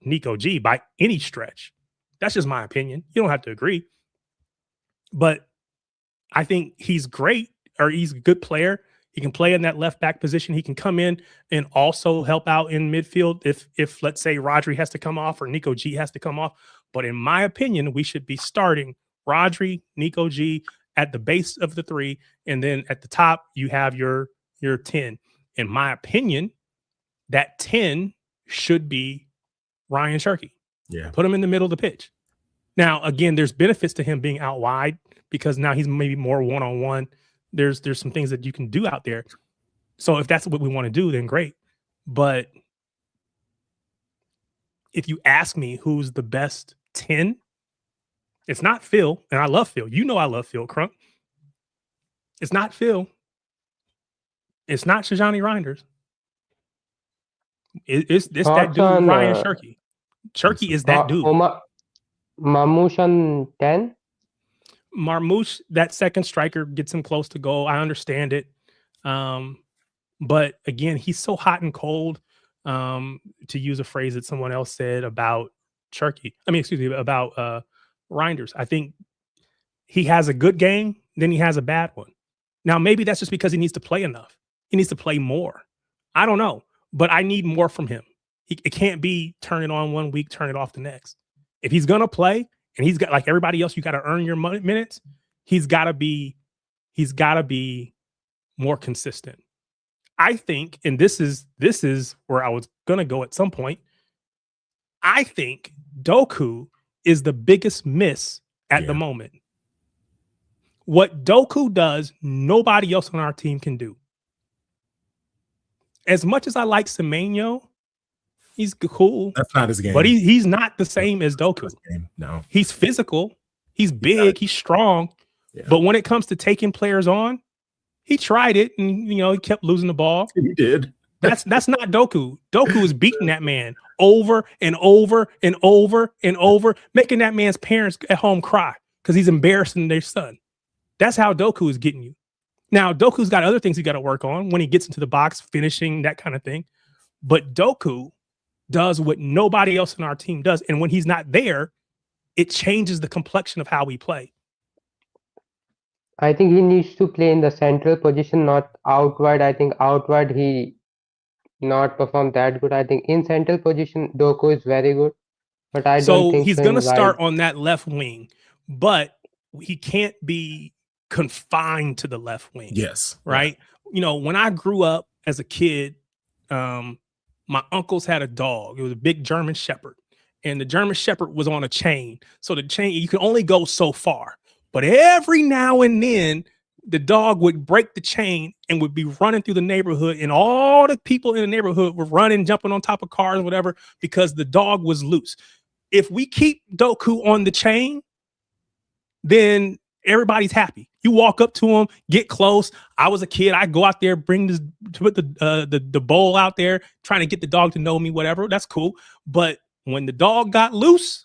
Nico G by any stretch. That's just my opinion. You don't have to agree. But I think he's great, or he's a good player. He can play in that left back position. He can come in and also help out in midfield if let's say Rodri has to come off or Nico G has to come off. But in my opinion, we should be starting Rodri, Nico G at the base of the 3, and then at the top you have your 10. In my opinion, that 10 should be Ryan Shirky. Yeah. Put him in the middle of the pitch. Now, again, there's benefits to him being out wide because now he's maybe more one-on-one. There's some things that you can do out there. So if that's what we want to do, then great. But if you ask me who's the best 10, it's not Phil, and I love Phil. You know I love Phil Crump. It's not Phil. It's not Shajani Reinders. It's that Thoughts dude on Ryan Shirky. Shirky is that dude. Mamouche on 10? Marmouche, that second striker, gets him close to goal. I understand it. But again, he's so hot and cold, to use a phrase that someone else said about Shirky. I mean, excuse me, about Reinders. I think he has a good game, then he has a bad one. Now, maybe that's just because he needs to play enough. He needs to play more. I don't know, but I need more from him. It can't be turn it on one week, turn it off the next. If he's gonna play, and he's got, like everybody else, you got to earn your minutes. He's got to be more consistent. I think, and this is where I was gonna go at some point. I think Doku is the biggest miss at the moment. What Doku does, nobody else on our team can do. As much as I like Semenyo, he's cool. That's not his game. But he's not the same as Doku. No. He's physical. He's big. He's strong. Yeah. But when it comes to taking players on, he tried it, and he kept losing the ball. He did. That's not Doku. Doku is beating that man over and over and over and over, making that man's parents at home cry because he's embarrassing their son. That's how Doku is getting you. Now, Doku's got other things he got to work on when he gets into the box, finishing, that kind of thing. But Doku does what nobody else in our team does. And when he's not there, it changes the complexion of how we play. I think he needs to play in the central position, not outward. I think outward he not performed that good. I think in central position, Doku is very good. But I don't think he's so going to start on that left wing, but he can't be confined to the left wing. Yes. Right. Yeah. When I grew up as a kid, my uncles had a dog. It was a big German Shepherd, and the German Shepherd was on a chain. So the chain, you could only go so far, but every now and then the dog would break the chain and would be running through the neighborhood, and all the people in the neighborhood were running, jumping on top of cars, whatever, because the dog was loose. If we keep Doku on the chain, then everybody's happy. You walk up to him, get close. I was a kid. I go out there, put the bowl out there, trying to get the dog to know me, whatever. That's cool. But when the dog got loose,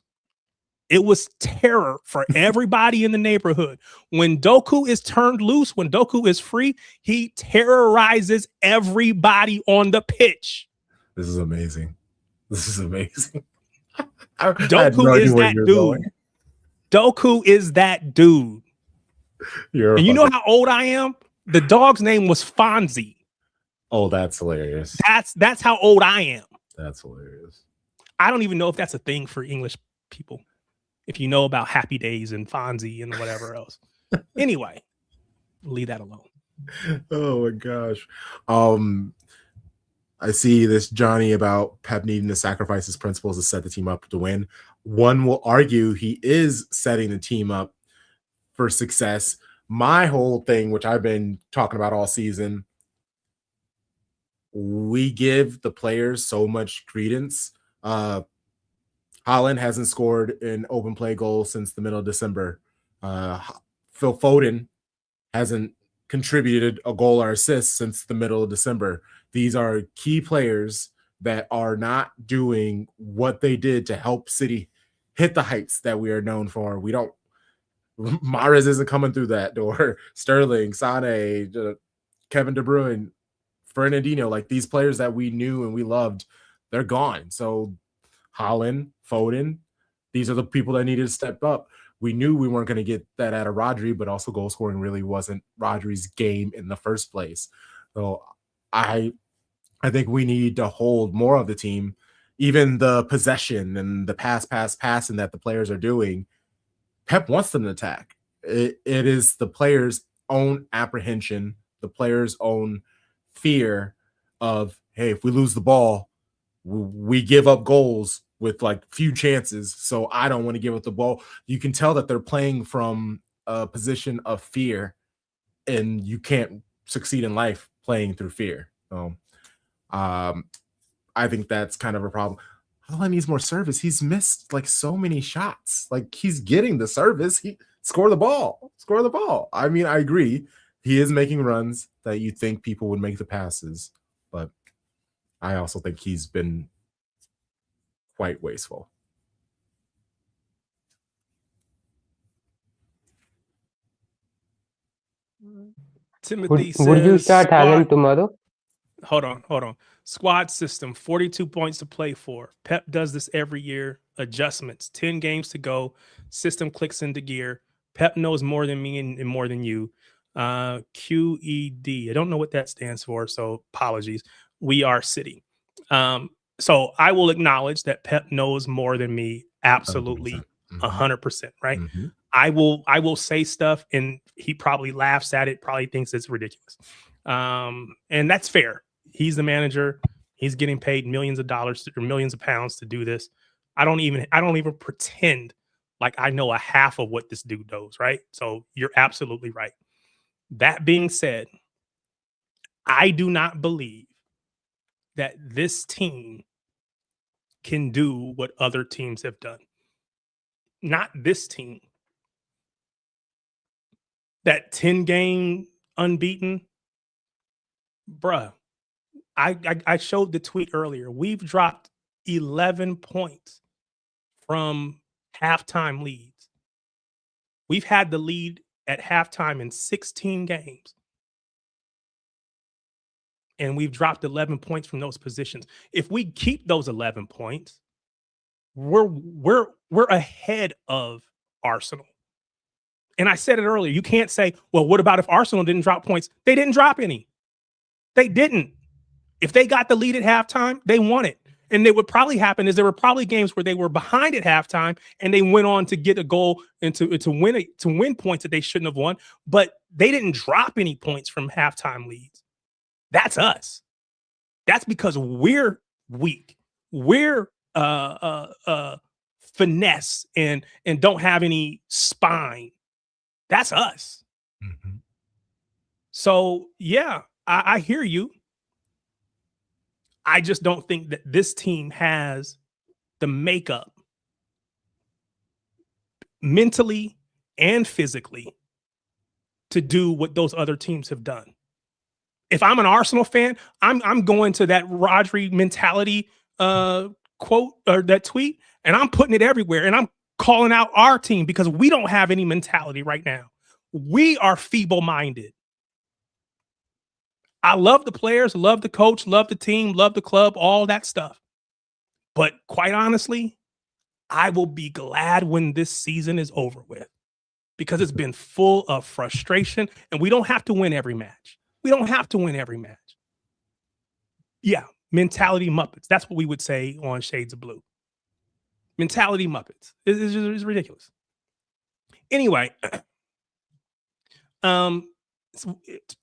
it was terror for everybody in the neighborhood. When Doku is turned loose, when Doku is free, he terrorizes everybody on the pitch. This is amazing. Doku is that dude. Doku is that dude. And you know how old I am? The dog's name was Fonzie. Oh, that's hilarious. That's how old I am. That's hilarious. I don't even know if that's a thing for English people. If you know about Happy Days and Fonzie and whatever else. Anyway, leave that alone. Oh my gosh. I see this Johnny about Pep needing to sacrifice his principles to set the team up to win. One will argue he is setting the team up for success. My whole thing, which I've been talking about all season, we give the players so much credence. Haaland hasn't scored an open play goal since the middle of December. Phil Foden hasn't contributed a goal or assist since the middle of December. These are key players that are not doing what they did to help City hit the heights that we are known for. Mahrez isn't coming through that door. Sterling, Sane, Kevin De Bruyne, Fernandinho, like these players that we knew and we loved, they're gone. So Haaland, Foden, these are the people that needed to step up. We knew we weren't going to get that out of Rodri, but also goal scoring really wasn't Rodri's game in the first place. So I think we need to hold more of the team, even the possession and the passing that the players are doing. Pep wants them to attack. It is the players' own apprehension, the players' own fear of, hey, if we lose the ball, we give up goals with like few chances. So I don't want to give up the ball. You can tell that they're playing from a position of fear, and you can't succeed in life playing through fear. So I think that's kind of a problem. Haaland needs more service. He's missed like so many shots. Like he's getting the service. He score the ball. Score the ball. I mean, I agree. He is making runs that you think people would make the passes, but I also think he's been quite wasteful. Timothy Would you says, start Haaland squad, tomorrow? hold on. Squad system, 42 points to play for. Pep does this every year. Adjustments, 10 games to go. System clicks into gear. Pep knows more than me and more than you. QED. I don't know what that stands for, so apologies. We are City. So I will acknowledge that Pep knows more than me. Absolutely, 100%. Right. Mm-hmm. I will say stuff, and he probably laughs at it. Probably thinks it's ridiculous. And that's fair. He's the manager. He's getting paid millions of dollars or millions of pounds to do this. I don't even pretend like I know a half of what this dude knows, right? So you're absolutely right. That being said, I do not believe that this team can do what other teams have done. Not this team. That 10-game unbeaten, bruh. I showed the tweet earlier. We've dropped 11 points from halftime leads. We've had the lead at halftime in 16 games. And we've dropped 11 points from those positions. If we keep those 11 points, we're ahead of Arsenal. And I said it earlier. You can't say, well, what about if Arsenal didn't drop points? They didn't drop any. They didn't. If they got the lead at halftime, they won it. And what would probably happen is there were probably games where they were behind at halftime and they went on to get a goal and to win points that they shouldn't have won. But they didn't drop any points from halftime leads. That's us. That's because we're weak. We're finesse and don't have any spine. That's us. Mm-hmm. So yeah, I hear you. I just don't think that this team has the makeup mentally and physically to do what those other teams have done. If I'm an Arsenal fan, I'm going to that Rodri mentality quote or that tweet, and I'm putting it everywhere, and I'm calling out our team because we don't have any mentality right now. We are feeble-minded. I love the players, love the coach, love the team, love the club, all that stuff. But quite honestly, I will be glad when this season is over with because it's been full of frustration, and we don't have to win every match. We don't have to win every match. Yeah, mentality Muppets. That's what we would say on Shades of Blue. Mentality Muppets. It's ridiculous. Anyway,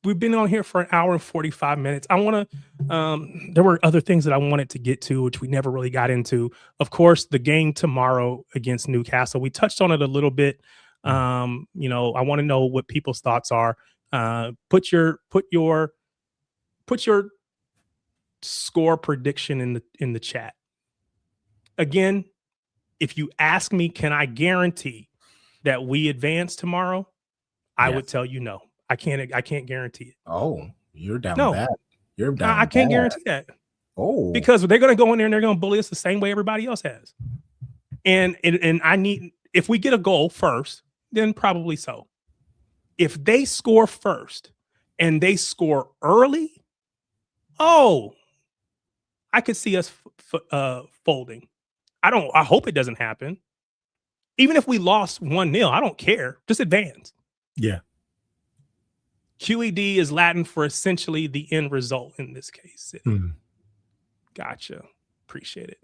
we've been on here for an hour and 45 minutes. I want to, there were other things that I wanted to get to, which we never really got into. Of course, the game tomorrow against Newcastle. We touched on it a little bit. I want to know what people's thoughts are. Put your score prediction in the chat. Again, if you ask me, can I guarantee that we advance tomorrow? I would tell you no. I can't guarantee it. Oh, you're down bad. You're down. I can't guarantee that. Oh, because they're going to go in there and they're going to bully us the same way everybody else has. And I need, if we get a goal first, then probably so. If they score first and they score early, I could see us folding. I hope it doesn't happen. Even if we lost 1-0, I don't care. Just advance. Yeah. QED is Latin for essentially the end result in this case. Gotcha. Appreciate it.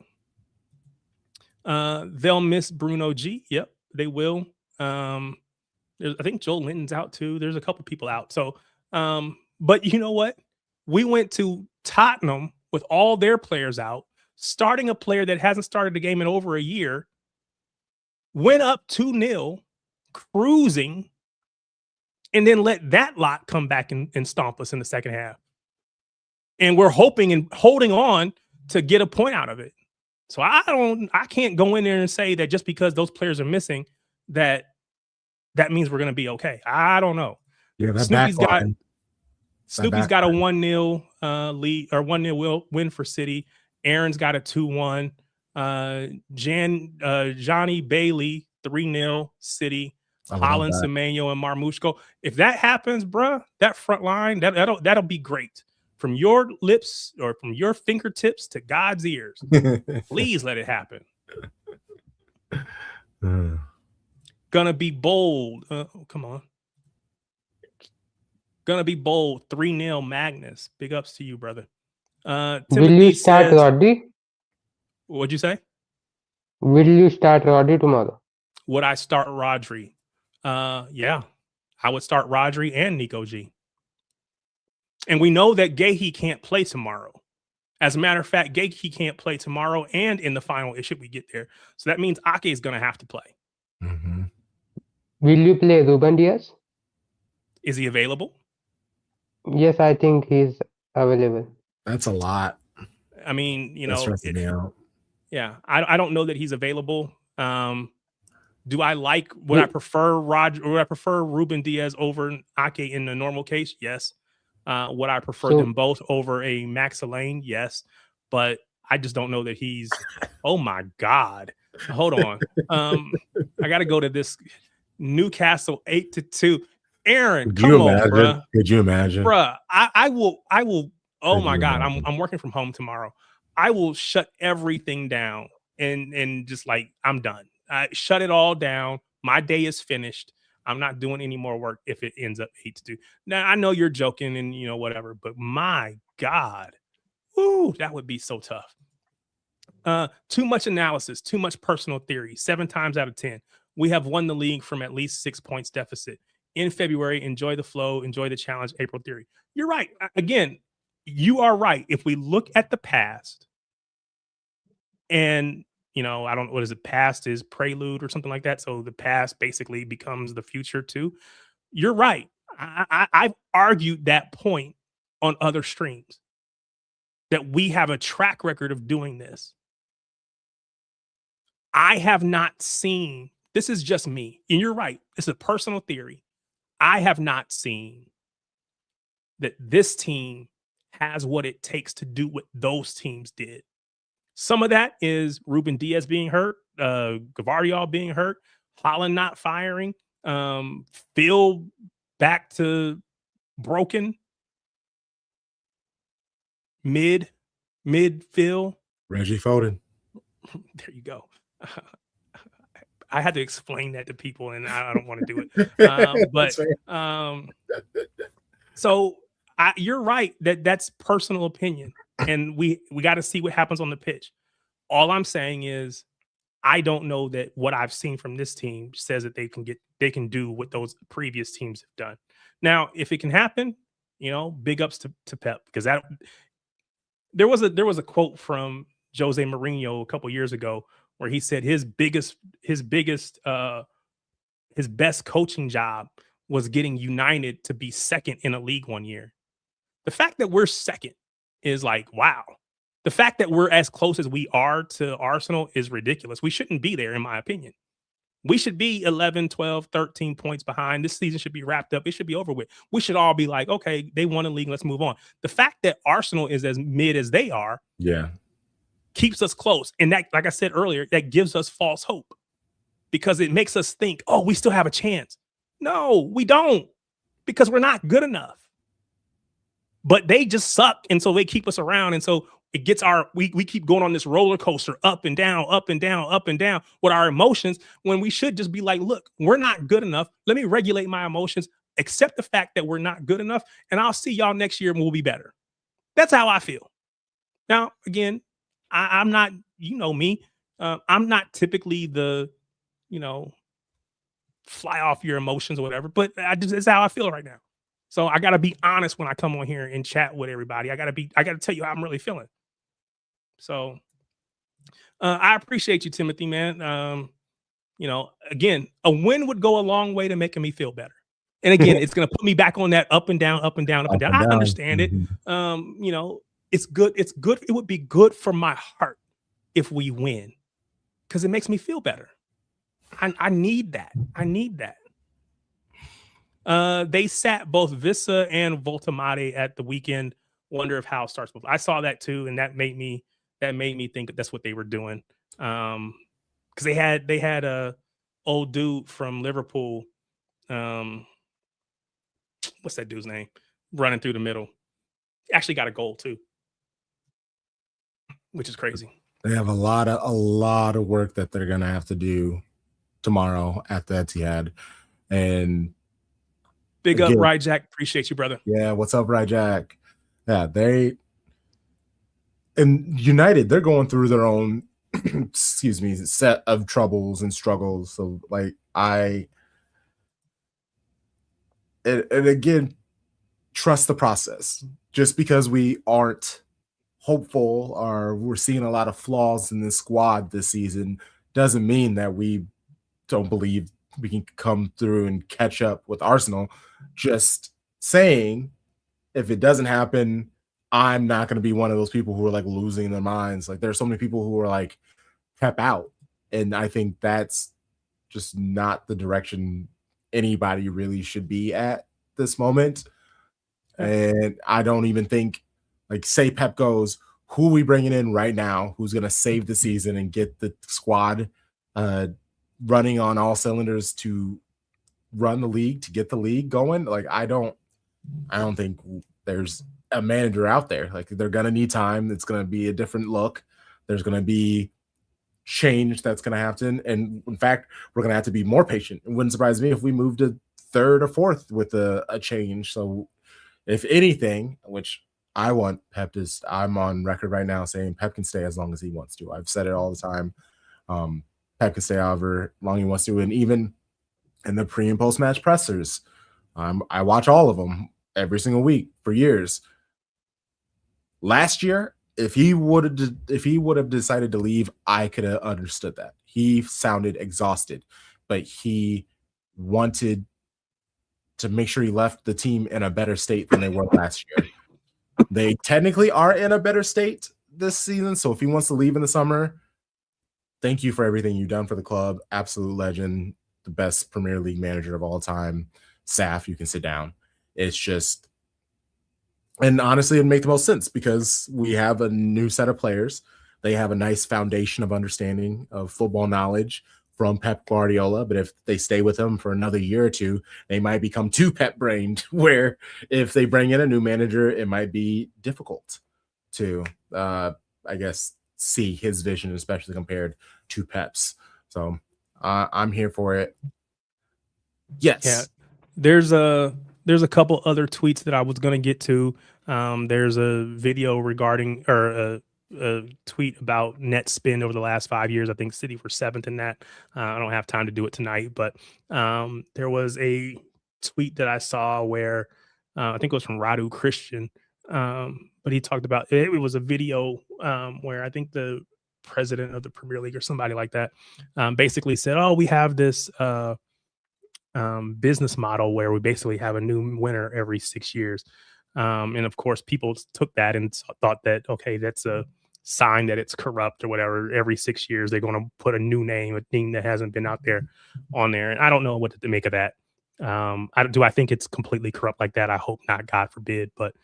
They'll miss Bruno G. Yep, they will. I think Joel Linton's out too. There's a couple people out. So, but you know what? We went to Tottenham with all their players out, starting a player that hasn't started the game in over a year, went up 2-0, cruising, and then let that lot come back and stomp us in the second half. And we're hoping and holding on to get a point out of it. So I can't go in there and say that just because those players are missing that means we're going to be okay. I don't know. Yeah, that Snoopy's got a 1-0 lead or 1-0 win for City. Aaron's got a 2-1. Johnny Bailey 3-0 City. Holland, Semenyo, and Marmushko. If that happens, bruh, that front line, that'll be great. From your lips or from your fingertips to God's ears. Please let it happen. Gonna be bold. Come on. Gonna be bold. 3-0 Magnus. Big ups to you, brother. Timothy Will you start Roddy? What'd you say? Will you start Roddy tomorrow? Would I start Rodri? Yeah. I would start Rodri and Nico G. And we know that Gahey can't play tomorrow. As a matter of fact, Gahey can't play tomorrow and in the final should we get there. So that means Ake is going to have to play. Mm-hmm. Will you play Ruben Diaz? Is he available? Yes, I think he's available. That's a lot. I mean, Yeah. I don't know that he's available. Do I like? Would I prefer Would I prefer Ruben Diaz over Ake in the normal case? Yes. Would I prefer them both over a Max Lane? Yes. But I just don't know that he's. Oh my God! Hold on. I got to go to this Newcastle 8-2. Aaron, come on, bro. Could you imagine, bro? I will. Oh my God! I'm working from home tomorrow. I will shut everything down and just like I'm done. I shut it all down. My day is finished. I'm not doing any more work if it ends up 8-2. Now I know you're joking and whatever, but my God, ooh, that would be so tough. Too much analysis, too much personal theory. 7 times out of 10, we have won the league from at least 6 points deficit in February. Enjoy the flow, enjoy the challenge. April theory. You're right. Again, you are right. If we look at the past, and I don't know, what is it? Past is prelude or something like that. So the past basically becomes the future too. You're right. I've argued that point on other streams that we have a track record of doing this. I have not seen, this is just me, and you're right. It's a personal theory. I have not seen that this team has what it takes to do what those teams did. Some of that is Ruben Diaz being hurt, Gavardiol being hurt, Holland not firing, Phil back to broken, mid Phil. Reggie Foden. There you go. I had to explain that to people, and I don't want to do it. So you're right that's personal opinion. And we got to see what happens on the pitch. All I'm saying is I don't know that what I've seen from this team says that they can do what those previous teams have done. Now, if it can happen, big ups to Pep, because there was a quote from Jose Mourinho a couple years ago where he said his best coaching job was getting United to be second in a league one year. The fact that we're second is like, wow. The fact that we're as close as we are to Arsenal is ridiculous. We shouldn't be there, in my opinion. We should be 11, 12, 13 points behind. This season should be wrapped up. It should be over with. We should all be like, okay, they won a league. Let's move on. The fact that Arsenal is as mid as they are, keeps us close. And that, like I said earlier, that gives us false hope because it makes us think, oh, we still have a chance. No, we don't, because we're not good enough. But they just suck, and so they keep us around, and so it gets we keep going on this roller coaster up and down, up and down, up and down with our emotions, when we should just be like, look, we're not good enough. Let me regulate my emotions, accept the fact that we're not good enough, and I'll see y'all next year and we'll be better. That's how I feel. Now, again, I'm not, me, I'm not typically the, fly off your emotions or whatever, but it's how I feel right now. So I got to be honest when I come on here and chat with everybody. I got to tell you how I'm really feeling. So I appreciate you, Timothy, man. Again, a win would go a long way to making me feel better. And again, it's going to put me back on that up and down, up and down, up and down. I understand it. it's good. It's good. It would be good for my heart if we win, because it makes me feel better. I need that. I need that. They sat both Vissa and Voltamade at the weekend. Wonder if Howe starts with. I saw that too, and that made me think that that's what they were doing. Because they had a old dude from Liverpool. What's that dude's name? Running through the middle. Actually got a goal too, which is crazy. They have a lot of work that they're gonna have to do tomorrow at the Etihad. And big up, Right Jack. Appreciate you, brother. Yeah, what's up, Right Jack? Yeah, and United, they're going through their own excuse me, set of troubles and struggles. So like and again, trust the process. Just because we aren't hopeful or we're seeing a lot of flaws in this squad this season doesn't mean that we don't believe we can come through and catch up with Arsenal. Just saying, if it doesn't happen, I'm not going to be one of those people who are like losing their minds. Like, there are so many people who are like Pep out, and I think that's just not the direction anybody really should be at this moment. And I don't even think, like, say Pep goes, who are we bringing in right now who's going to save the season and get the squad running on all cylinders to run the league, to get the league going? Like, I don't think there's a manager out there. Like, they're going to need time. It's going to be a different look. There's going to be change that's going to happen. And in fact, we're going to have to be more patient. It wouldn't surprise me if we moved to third or fourth with a change. So if anything, which I want Pep to, I'm on record right now saying Pep can stay as long as he wants to. I've said it all the time. Pep can stay however long he wants to. And even in the pre and post match pressers, I watch all of them every single week for years. Last year, if he would have decided to leave, I could have understood that. He sounded exhausted, but he wanted to make sure he left the team in a better state than they were last year. They technically are in a better state this season, so if he wants to leave in the summer, thank you for everything you've done for the club. Absolute legend, the best Premier League manager of all time. Saf, you can sit down. It's just, and honestly, it'd make the most sense because we have a new set of players. They have a nice foundation of understanding of football knowledge from Pep Guardiola, but if they stay with him for another year or two, they might become too Pep-brained, where if they bring in a new manager, it might be difficult to, I guess, see his vision, especially compared to Pep's. So I'm here for it. Yes. Yeah. There's a couple other tweets that I was going to get to. There's a video regarding, or a tweet about net spend over the last 5 years. I think City were 7th in that. I don't have time to do it tonight, but there was a tweet that I saw where I think it was from Radu Christian, but he talked about it. It was a video where I think the president of the Premier League or somebody like that basically said, "Oh, we have this business model where we basically have a new winner every 6 years." And of course, people took that and thought that, okay, that's a sign that it's corrupt or whatever. Every 6 years, they're going to put a new name, a thing that hasn't been out there on there. And I don't know what to make of that. Do I think it's completely corrupt like that? I hope not, God forbid. But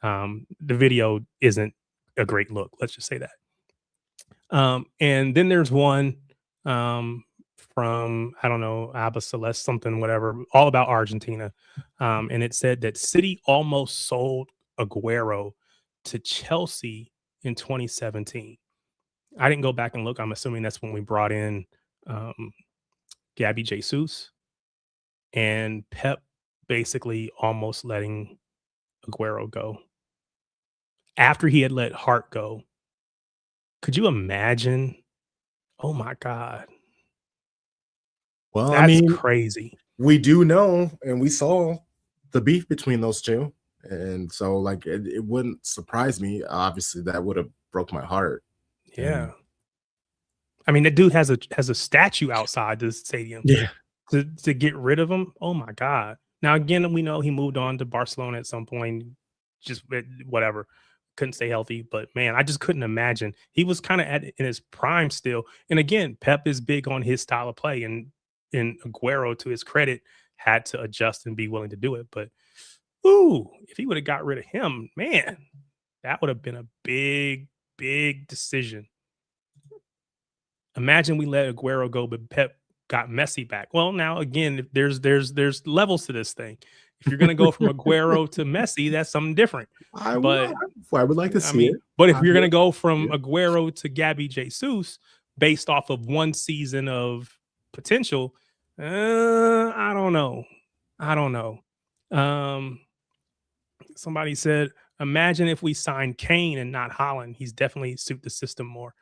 the video isn't a great look. Let's just say that. And then there's one from, I don't know, Abba Celeste, something, whatever, all about Argentina. And it said that City almost sold Aguero to Chelsea in 2017. I didn't go back and look. I'm assuming that's when we brought in Gabby Jesus, and Pep basically almost letting Aguero go after he had let Hart go. Could you imagine? Oh my God. Well, That's I mean, crazy. We do know, and we saw the beef between those two. And so, like, it wouldn't surprise me. Obviously, that would have broke my heart. Yeah. I mean, that dude has a statue outside the stadium. Yeah. To get rid of him. Oh my God. Now, again, we know he moved on to Barcelona at some point, just whatever. couldn't stay healthy. But man, I just couldn't imagine. He was kind of in his prime still. And again, Pep is big on his style of play, and Aguero, to his credit, had to adjust and be willing to do it. But ooh, if he would have got rid of him, man, that would have been a big, big decision. Imagine we let Aguero go, but Pep got Messi back. Well, now again, there's levels to this thing. If you're gonna go from Aguero to Messi, that's something different. I But would like to I see mean, it. but if I you're gonna would- go from Aguero to Gabby Jesus based off of one season of potential, I don't know. I don't know. Somebody said, imagine if we signed Kane and not Holland. He's definitely suit the system more.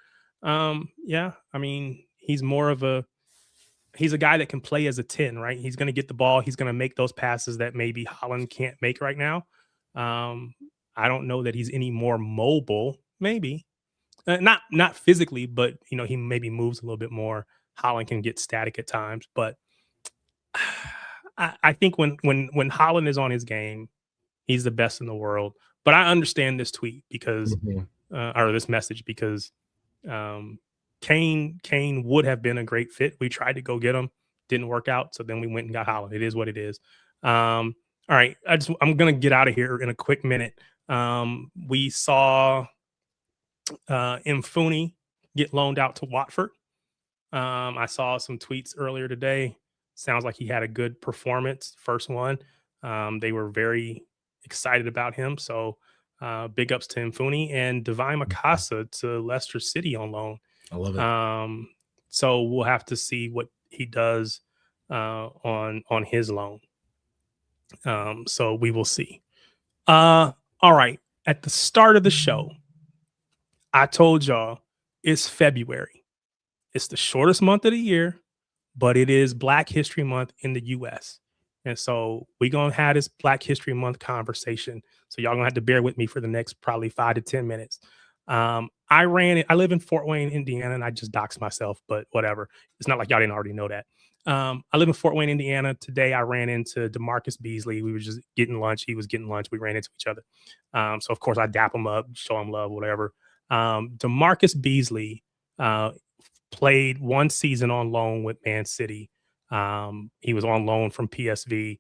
Yeah, I mean, he's a guy that can play as a 10, right? He's going to get the ball. He's going to make those passes that maybe Holland can't make right now. I don't know that he's any more mobile, maybe. Not physically, but he maybe moves a little bit more. Holland can get static at times, but I think when Holland is on his game, he's the best in the world. But I understand this tweet because, or this message, because Kane would have been a great fit. We tried to go get him, didn't work out, so then we went and got Holland. It is what it is. All right, I'm gonna get out of here in a quick minute. We saw Footy get loaned out to Watford. I saw some tweets earlier today. Sounds like he had a good performance, first one. They were very excited about him. So big ups to Footy and Divine Mikasa to Leicester City on loan. I love it. So we'll have to see what he does on his loan. So we will see. All right. At the start of the show, I told y'all it's February. It's the shortest month of the year, but it is Black History Month in the U.S. And so we're going to have this Black History Month conversation. So y'all going to have to bear with me for the next probably 5 to 10 minutes. I live in Fort Wayne, Indiana, and I just doxed myself, but whatever. It's not like y'all didn't already know that. I live in Fort Wayne, Indiana. Today I ran into DeMarcus Beasley. We were just getting lunch. He was getting lunch. We ran into each other. So of course I dap him up, show him love, whatever. DeMarcus Beasley played one season on loan with Man City. He was on loan from PSV.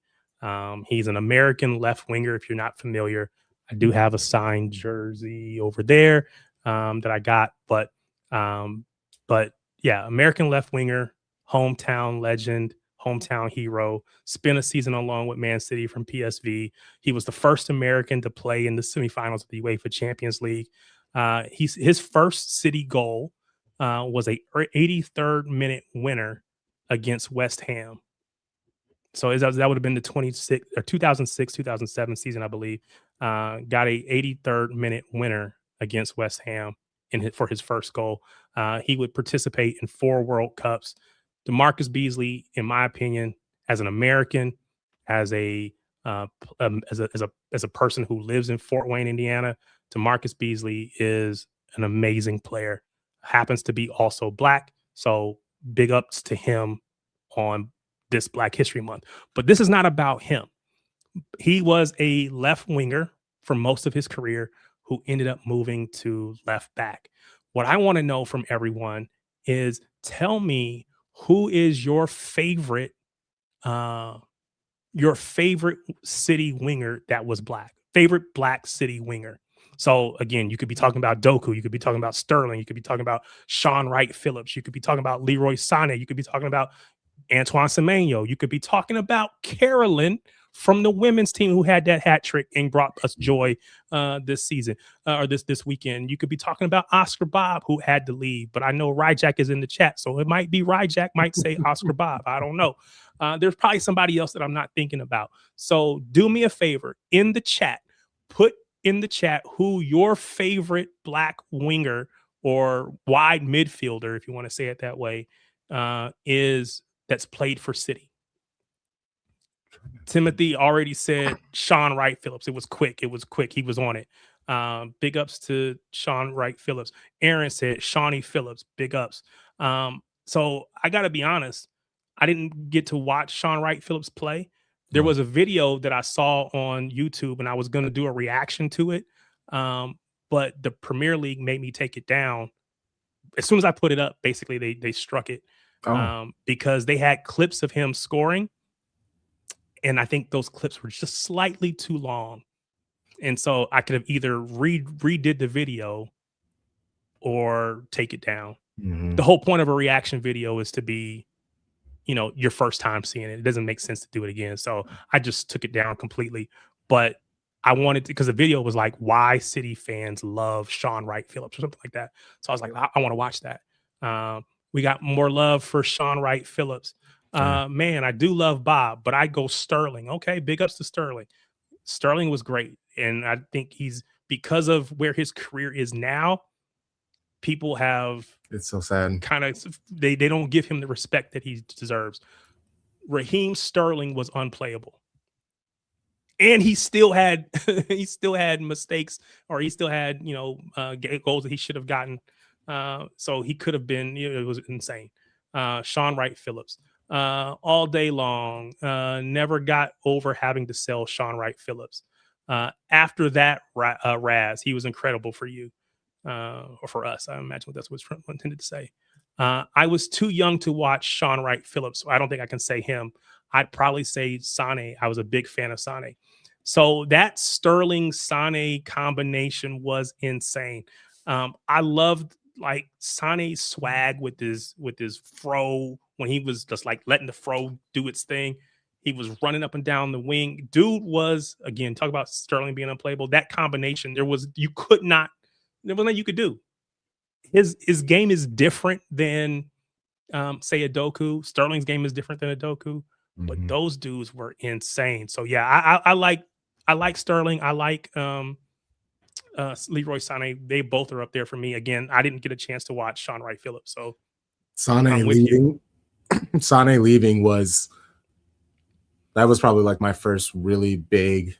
He's an American left winger. If you're not familiar, I do have a signed jersey over there that I got, but yeah, American left winger, hometown legend, hometown hero. Spent a season on loan with Man City from PSV. He was the first American to play in the semifinals of the UEFA Champions League. His first City goal was a 83rd minute winner against West Ham. So that would have been the 2006-2007 season, I believe. Got a 83rd minute winner against West Ham for his first goal. He would participate in 4 World Cups. DeMarcus Beasley, in my opinion, as an American, as a person who lives in Fort Wayne, Indiana, DeMarcus Beasley is an amazing player. Happens to be also Black, so big ups to him on this Black History Month. But this is not about him. He was a left winger for most of his career who ended up moving to left back. What I want to know from everyone is, tell me, who is your favorite City winger that was Black? Favorite Black City winger. So again, you could be talking about Doku, you could be talking about Sterling, you could be talking about Sean Wright Phillips, you could be talking about Leroy Sané, you could be talking about Antoine Semenyo, you could be talking about Carolyn from the women's team who had that hat trick and brought us joy this season or this weekend. You could be talking about Oscar Bob, who had to leave, but I know Ryjack is in the chat, so it might be Ryjack might say Oscar Bob. I don't know. There's probably somebody else that I'm not thinking about. So do me a favor, in the chat, put in the chat who your favorite Black winger or wide midfielder, if you want to say it that way, is that's played for City. Timothy already said Sean Wright Phillips. It was quick. He was on it. Big ups to Sean Wright Phillips. Aaron said Shawnee Phillips. Big ups. So I got to be honest. I didn't get to watch Sean Wright Phillips play. There was a video that I saw on YouTube, and I was going to do a reaction to it. but the Premier League made me take it down. As soon as I put it up, basically they struck it because they had clips of him scoring, and I think those clips were just slightly too long, and so I could have either redid the video or take it down. The whole point of a reaction video is to be, your first time seeing it. It doesn't make sense to do it again. So I just took it down completely. But I wanted to, because the video was like, why City fans love Sean Wright Phillips or something like that. So I was like, I want to watch that. We got more love for Sean Wright Phillips. Man, I do love Bob, but I go Sterling. Okay, big ups to Sterling. Sterling was great. And I think because of where his career is now, people have, it's so sad, kind of, they don't give him the respect that he deserves. Raheem Sterling was unplayable, and he still had mistakes, or he still had goals that he should have gotten. So he could have been, it was insane. Sean Wright Phillips, all day long, never got over having to sell Sean Wright Phillips. After that, Raz, he was incredible for you. Or for us, I imagine that's what Trump intended to say. I was too young to watch Sean Wright Phillips, so I don't think I can say him. I'd probably say Sane. I was a big fan of Sane. So that Sterling Sane combination was insane. I loved like Sane's swag with his fro when he was just like letting the fro do its thing. He was running up and down the wing. Dude was, again, talk about Sterling being unplayable. That combination, there was nothing you could do. His game is different than say a Doku. Sterling's game is different than a Doku, but those dudes were insane. So yeah, I like Sterling. I like Leroy Sané. They both are up there for me. Again, I didn't get a chance to watch Sean Wright Phillips, so Sané leaving. Sané leaving was probably like my first really big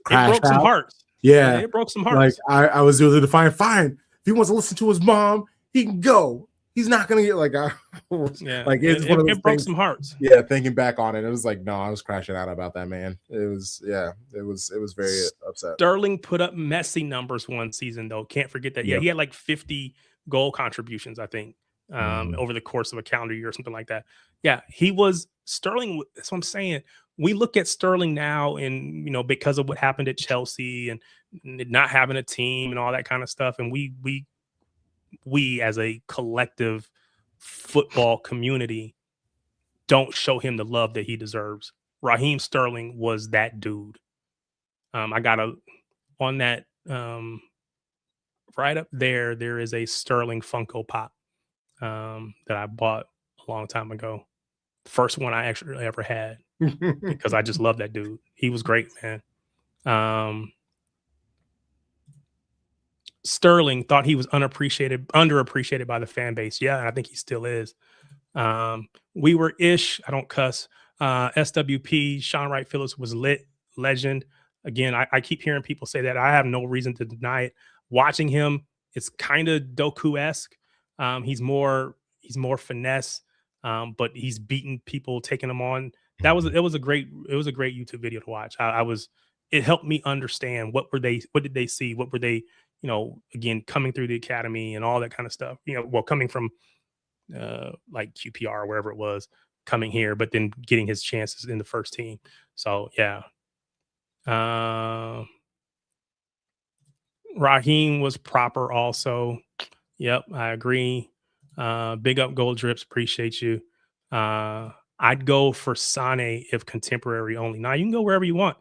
crash. It broke some hearts. Yeah, it broke some hearts. Like I was really defiant. Fine, if he wants to listen to his mom, he can go. He's not gonna get like it's one of those it broke things, some hearts. Yeah, thinking back on it, it was like, no, I was crashing out about that, man. It was very upset. Sterling put up messy numbers one season though. Can't forget that. Yeah, he had like 50 goal contributions, I think, over the course of a calendar year or something like that. Yeah, he was Sterling. That's what I'm saying. We look at Sterling now, and because of what happened at Chelsea and not having a team and all that kind of stuff, and we as a collective football community don't show him the love that he deserves. Raheem Sterling was that dude. I got on that right up there. There is a Sterling Funko Pop that I bought a long time ago. The first one I actually ever had because I just love that dude. He was great, man. Sterling thought he was underappreciated by the fan base. Yeah, and I think he still is. We were ish. I don't cuss. SWP, Sean Wright Phillips was lit, legend. Again, I keep hearing people say that. I have no reason to deny it. Watching him, it's kind of Doku-esque. He's more finesse, but he's beating people, taking them on. It was a great YouTube video to watch. It helped me understand what did they see? What were they, again, coming through the academy and all that kind of stuff, coming from like QPR or wherever it was, coming here, but then getting his chances in the first team. So yeah. Raheem was proper also. Yep, I agree. Big up Gold Drips, appreciate you. I'd go for Sane if contemporary only. Now you can go wherever you want.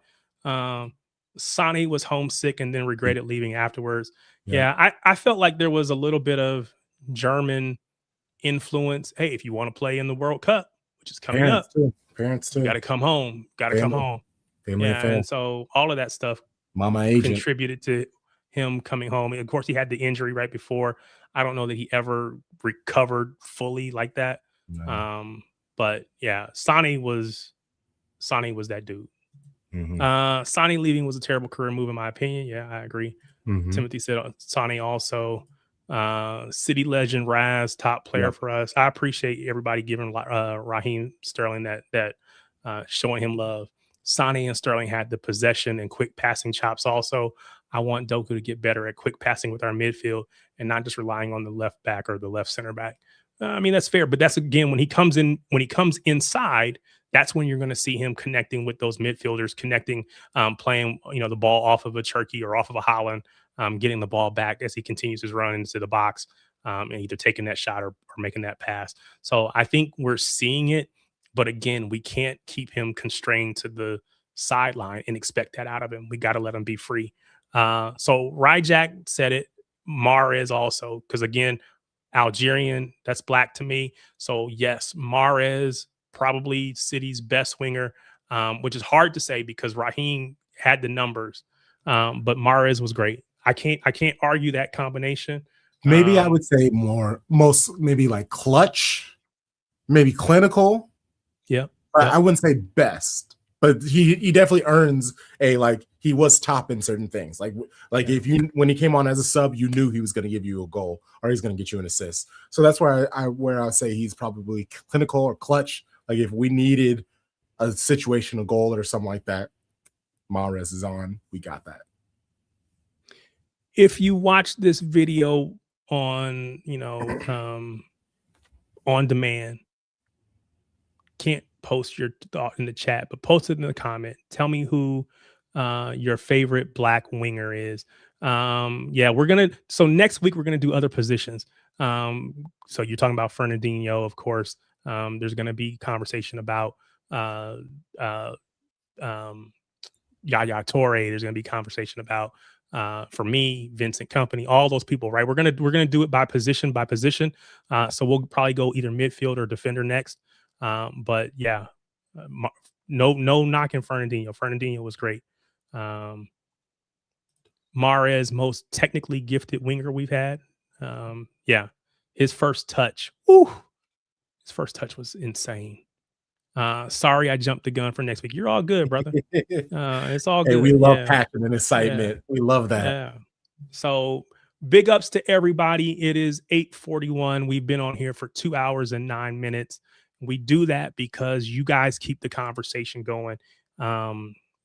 Sane was homesick and then regretted leaving afterwards. Yeah, I felt like there was a little bit of German influence. Hey, if you want to play in the World Cup, which is coming up, parents too, you got to come home. And so all of that stuff contributed to him coming home. And of course, he had the injury right before. I don't know that he ever recovered fully like that. No. But yeah, Sane was that dude. Sane leaving was a terrible career move, in my opinion. Yeah, I agree. Timothy said Sane also. City legend Raz, top player for us. I appreciate everybody giving Raheem Sterling that showing him love. Sane and Sterling had the possession and quick passing chops also. I want Doku to get better at quick passing with our midfield and not just relying on the left back or the left center back. I mean, that's fair, but that's again when he comes inside, that's when you're going to see him connecting with those midfielders, connecting, playing, the ball off of a Cherky or off of a Holland, getting the ball back as he continues his run into the box, and either taking that shot or making that pass. So I think we're seeing it, but again, we can't keep him constrained to the sideline and expect that out of him. We got to let him be free. So Ryjack said it, Mahrez also, because again, Algerian, that's black to me. So yes, Mahrez, probably City's best winger, which is hard to say because Raheem had the numbers, but Mahrez was great. I can't argue that combination. Maybe I would say maybe like clutch, maybe clinical. Yeah, I wouldn't say best, but he definitely earns he was top in certain things. If when he came on as a sub, you knew he was going to give you a goal or he's going to get you an assist. So that's where I say he's probably clinical or clutch. Like if we needed a situational goal or something like that, Mahrez is on. We got that. If you watch this video on, on demand, can't post your thought in the chat, but post it in the comment. Tell me who your favorite black winger is. So next week we're gonna do other positions. So you're talking about Fernandinho, of course. There's gonna be conversation about Yaya Toure. There's gonna be conversation about for me, Vincent Kompany, all those people, right? We're gonna do it by position. So we'll probably go either midfield or defender next. But yeah, no knocking Fernandinho. Fernandinho was great. Mahrez, most technically gifted winger we've had. Yeah, his first touch was insane. Sorry, I jumped the gun for next week. You're all good, brother. It's all good. We love passion and excitement. We love that. Yeah. So big ups to everybody. It is 8:41. We've been on here for 2 hours and 9 minutes. We do that because you guys keep the conversation going.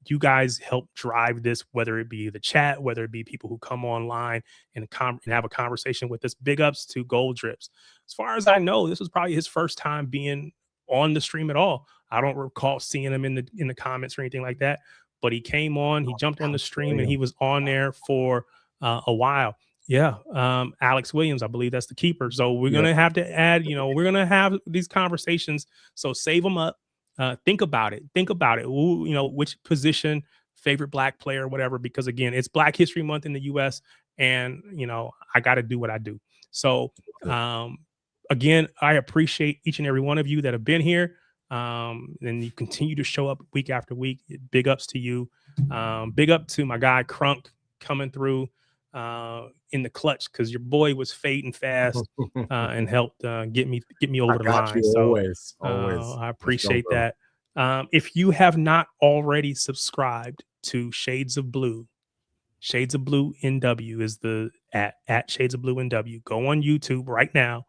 You guys help drive this, whether it be the chat, whether it be people who come online and have a conversation with us. Big ups to Gold Drips. As far as I know, this was probably his first time being on the stream at all. I don't recall seeing him in the comments or anything like that, but he came on, he jumped on the stream, and he was on there for a while. Yeah. Alex Williams, I believe that's the keeper. So we're going to have to add, we're going to have these conversations. So save them up. Think about it. Ooh, which position, favorite black player, whatever, because again, it's Black History Month in the US and, I got to do what I do. So, again, I appreciate each and every one of you that have been here. And you continue to show up week after week. Big ups to you. Big up to my guy Crunk coming through in the clutch, because your boy was fading fast and helped get me over the line. So always. I appreciate that. If you have not already subscribed to Shades of Blue NW is the at Shades of Blue NW. Go on YouTube right now.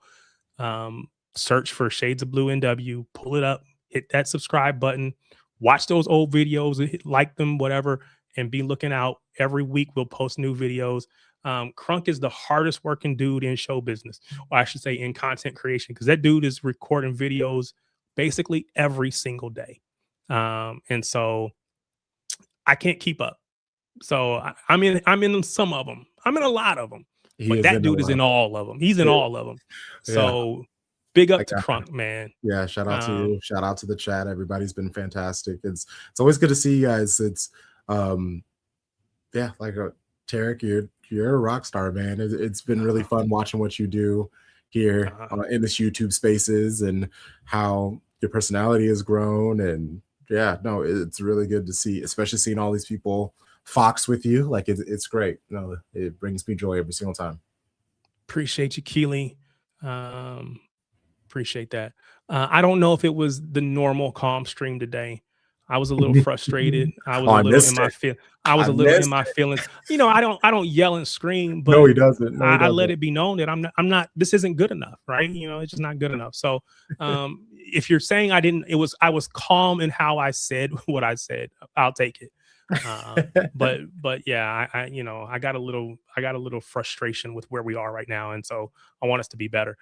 Search for Shades of Blue NW, pull it up, hit that subscribe button, watch those old videos, like them, whatever, and be looking out. Every week we'll post new videos. Crunk is the hardest working dude in show business, or I should say in content creation, because that dude is recording videos basically every single day. And so I can't keep up. So I'm in some of them. I'm in a lot of them. But that dude is in all of them. He's in all of them. So big up to Crunk, man. Yeah, shout out to you. Shout out to the chat. Everybody's been fantastic. It's always good to see you guys. It's Tarek, you're a rock star, man. It's been really fun watching what you do here in this YouTube spaces and how your personality has grown. And it's really good to see, especially seeing all these people Fox with you. Like it's great. It brings me joy every single time. Appreciate you, Keely. Appreciate that. I don't know if it was the normal calm stream today. I was a little frustrated. I was a little in my feelings. I don't yell and scream, but no, he doesn't. I let it be known that I'm not. This isn't good enough, right? It's just not good enough. So, if you're saying I didn't, I was calm in how I said what I said. I'll take it. But yeah, I got a little frustration with where we are right now, and so I want us to be better.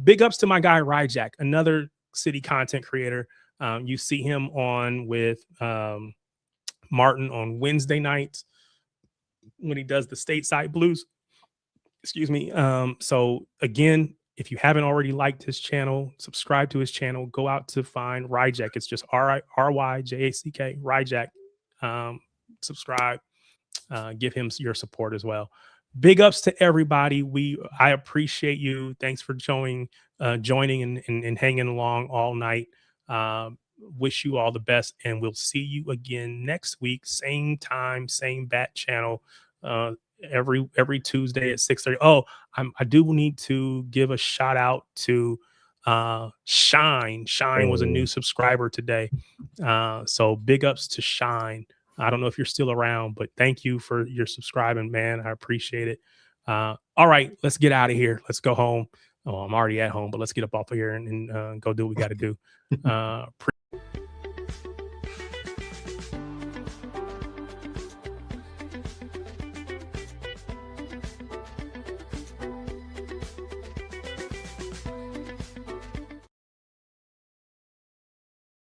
Big ups to my guy Ryjack, another city content creator. You see him on with Martin on Wednesday nights when he does the stateside blues. Excuse me. So again, if you haven't already liked his channel, subscribe to his channel. Go out to find Ryjack. It's just RYJACK Ryjack. Subscribe. Give him your support as well. Big ups to everybody. I appreciate you. Thanks for joining and hanging along all night. Wish you all the best, and we'll see you again next week, same time, same bat channel. Every Tuesday at 6:30. Oh, I do need to give a shout out to Shine. Shine was a new subscriber today. So big ups to Shine. I don't know if you're still around, but thank you for your subscribing, man. I appreciate it. All right, let's get out of here. Let's go home. Oh, I'm already at home, but let's get up off of here and go do what we got to do.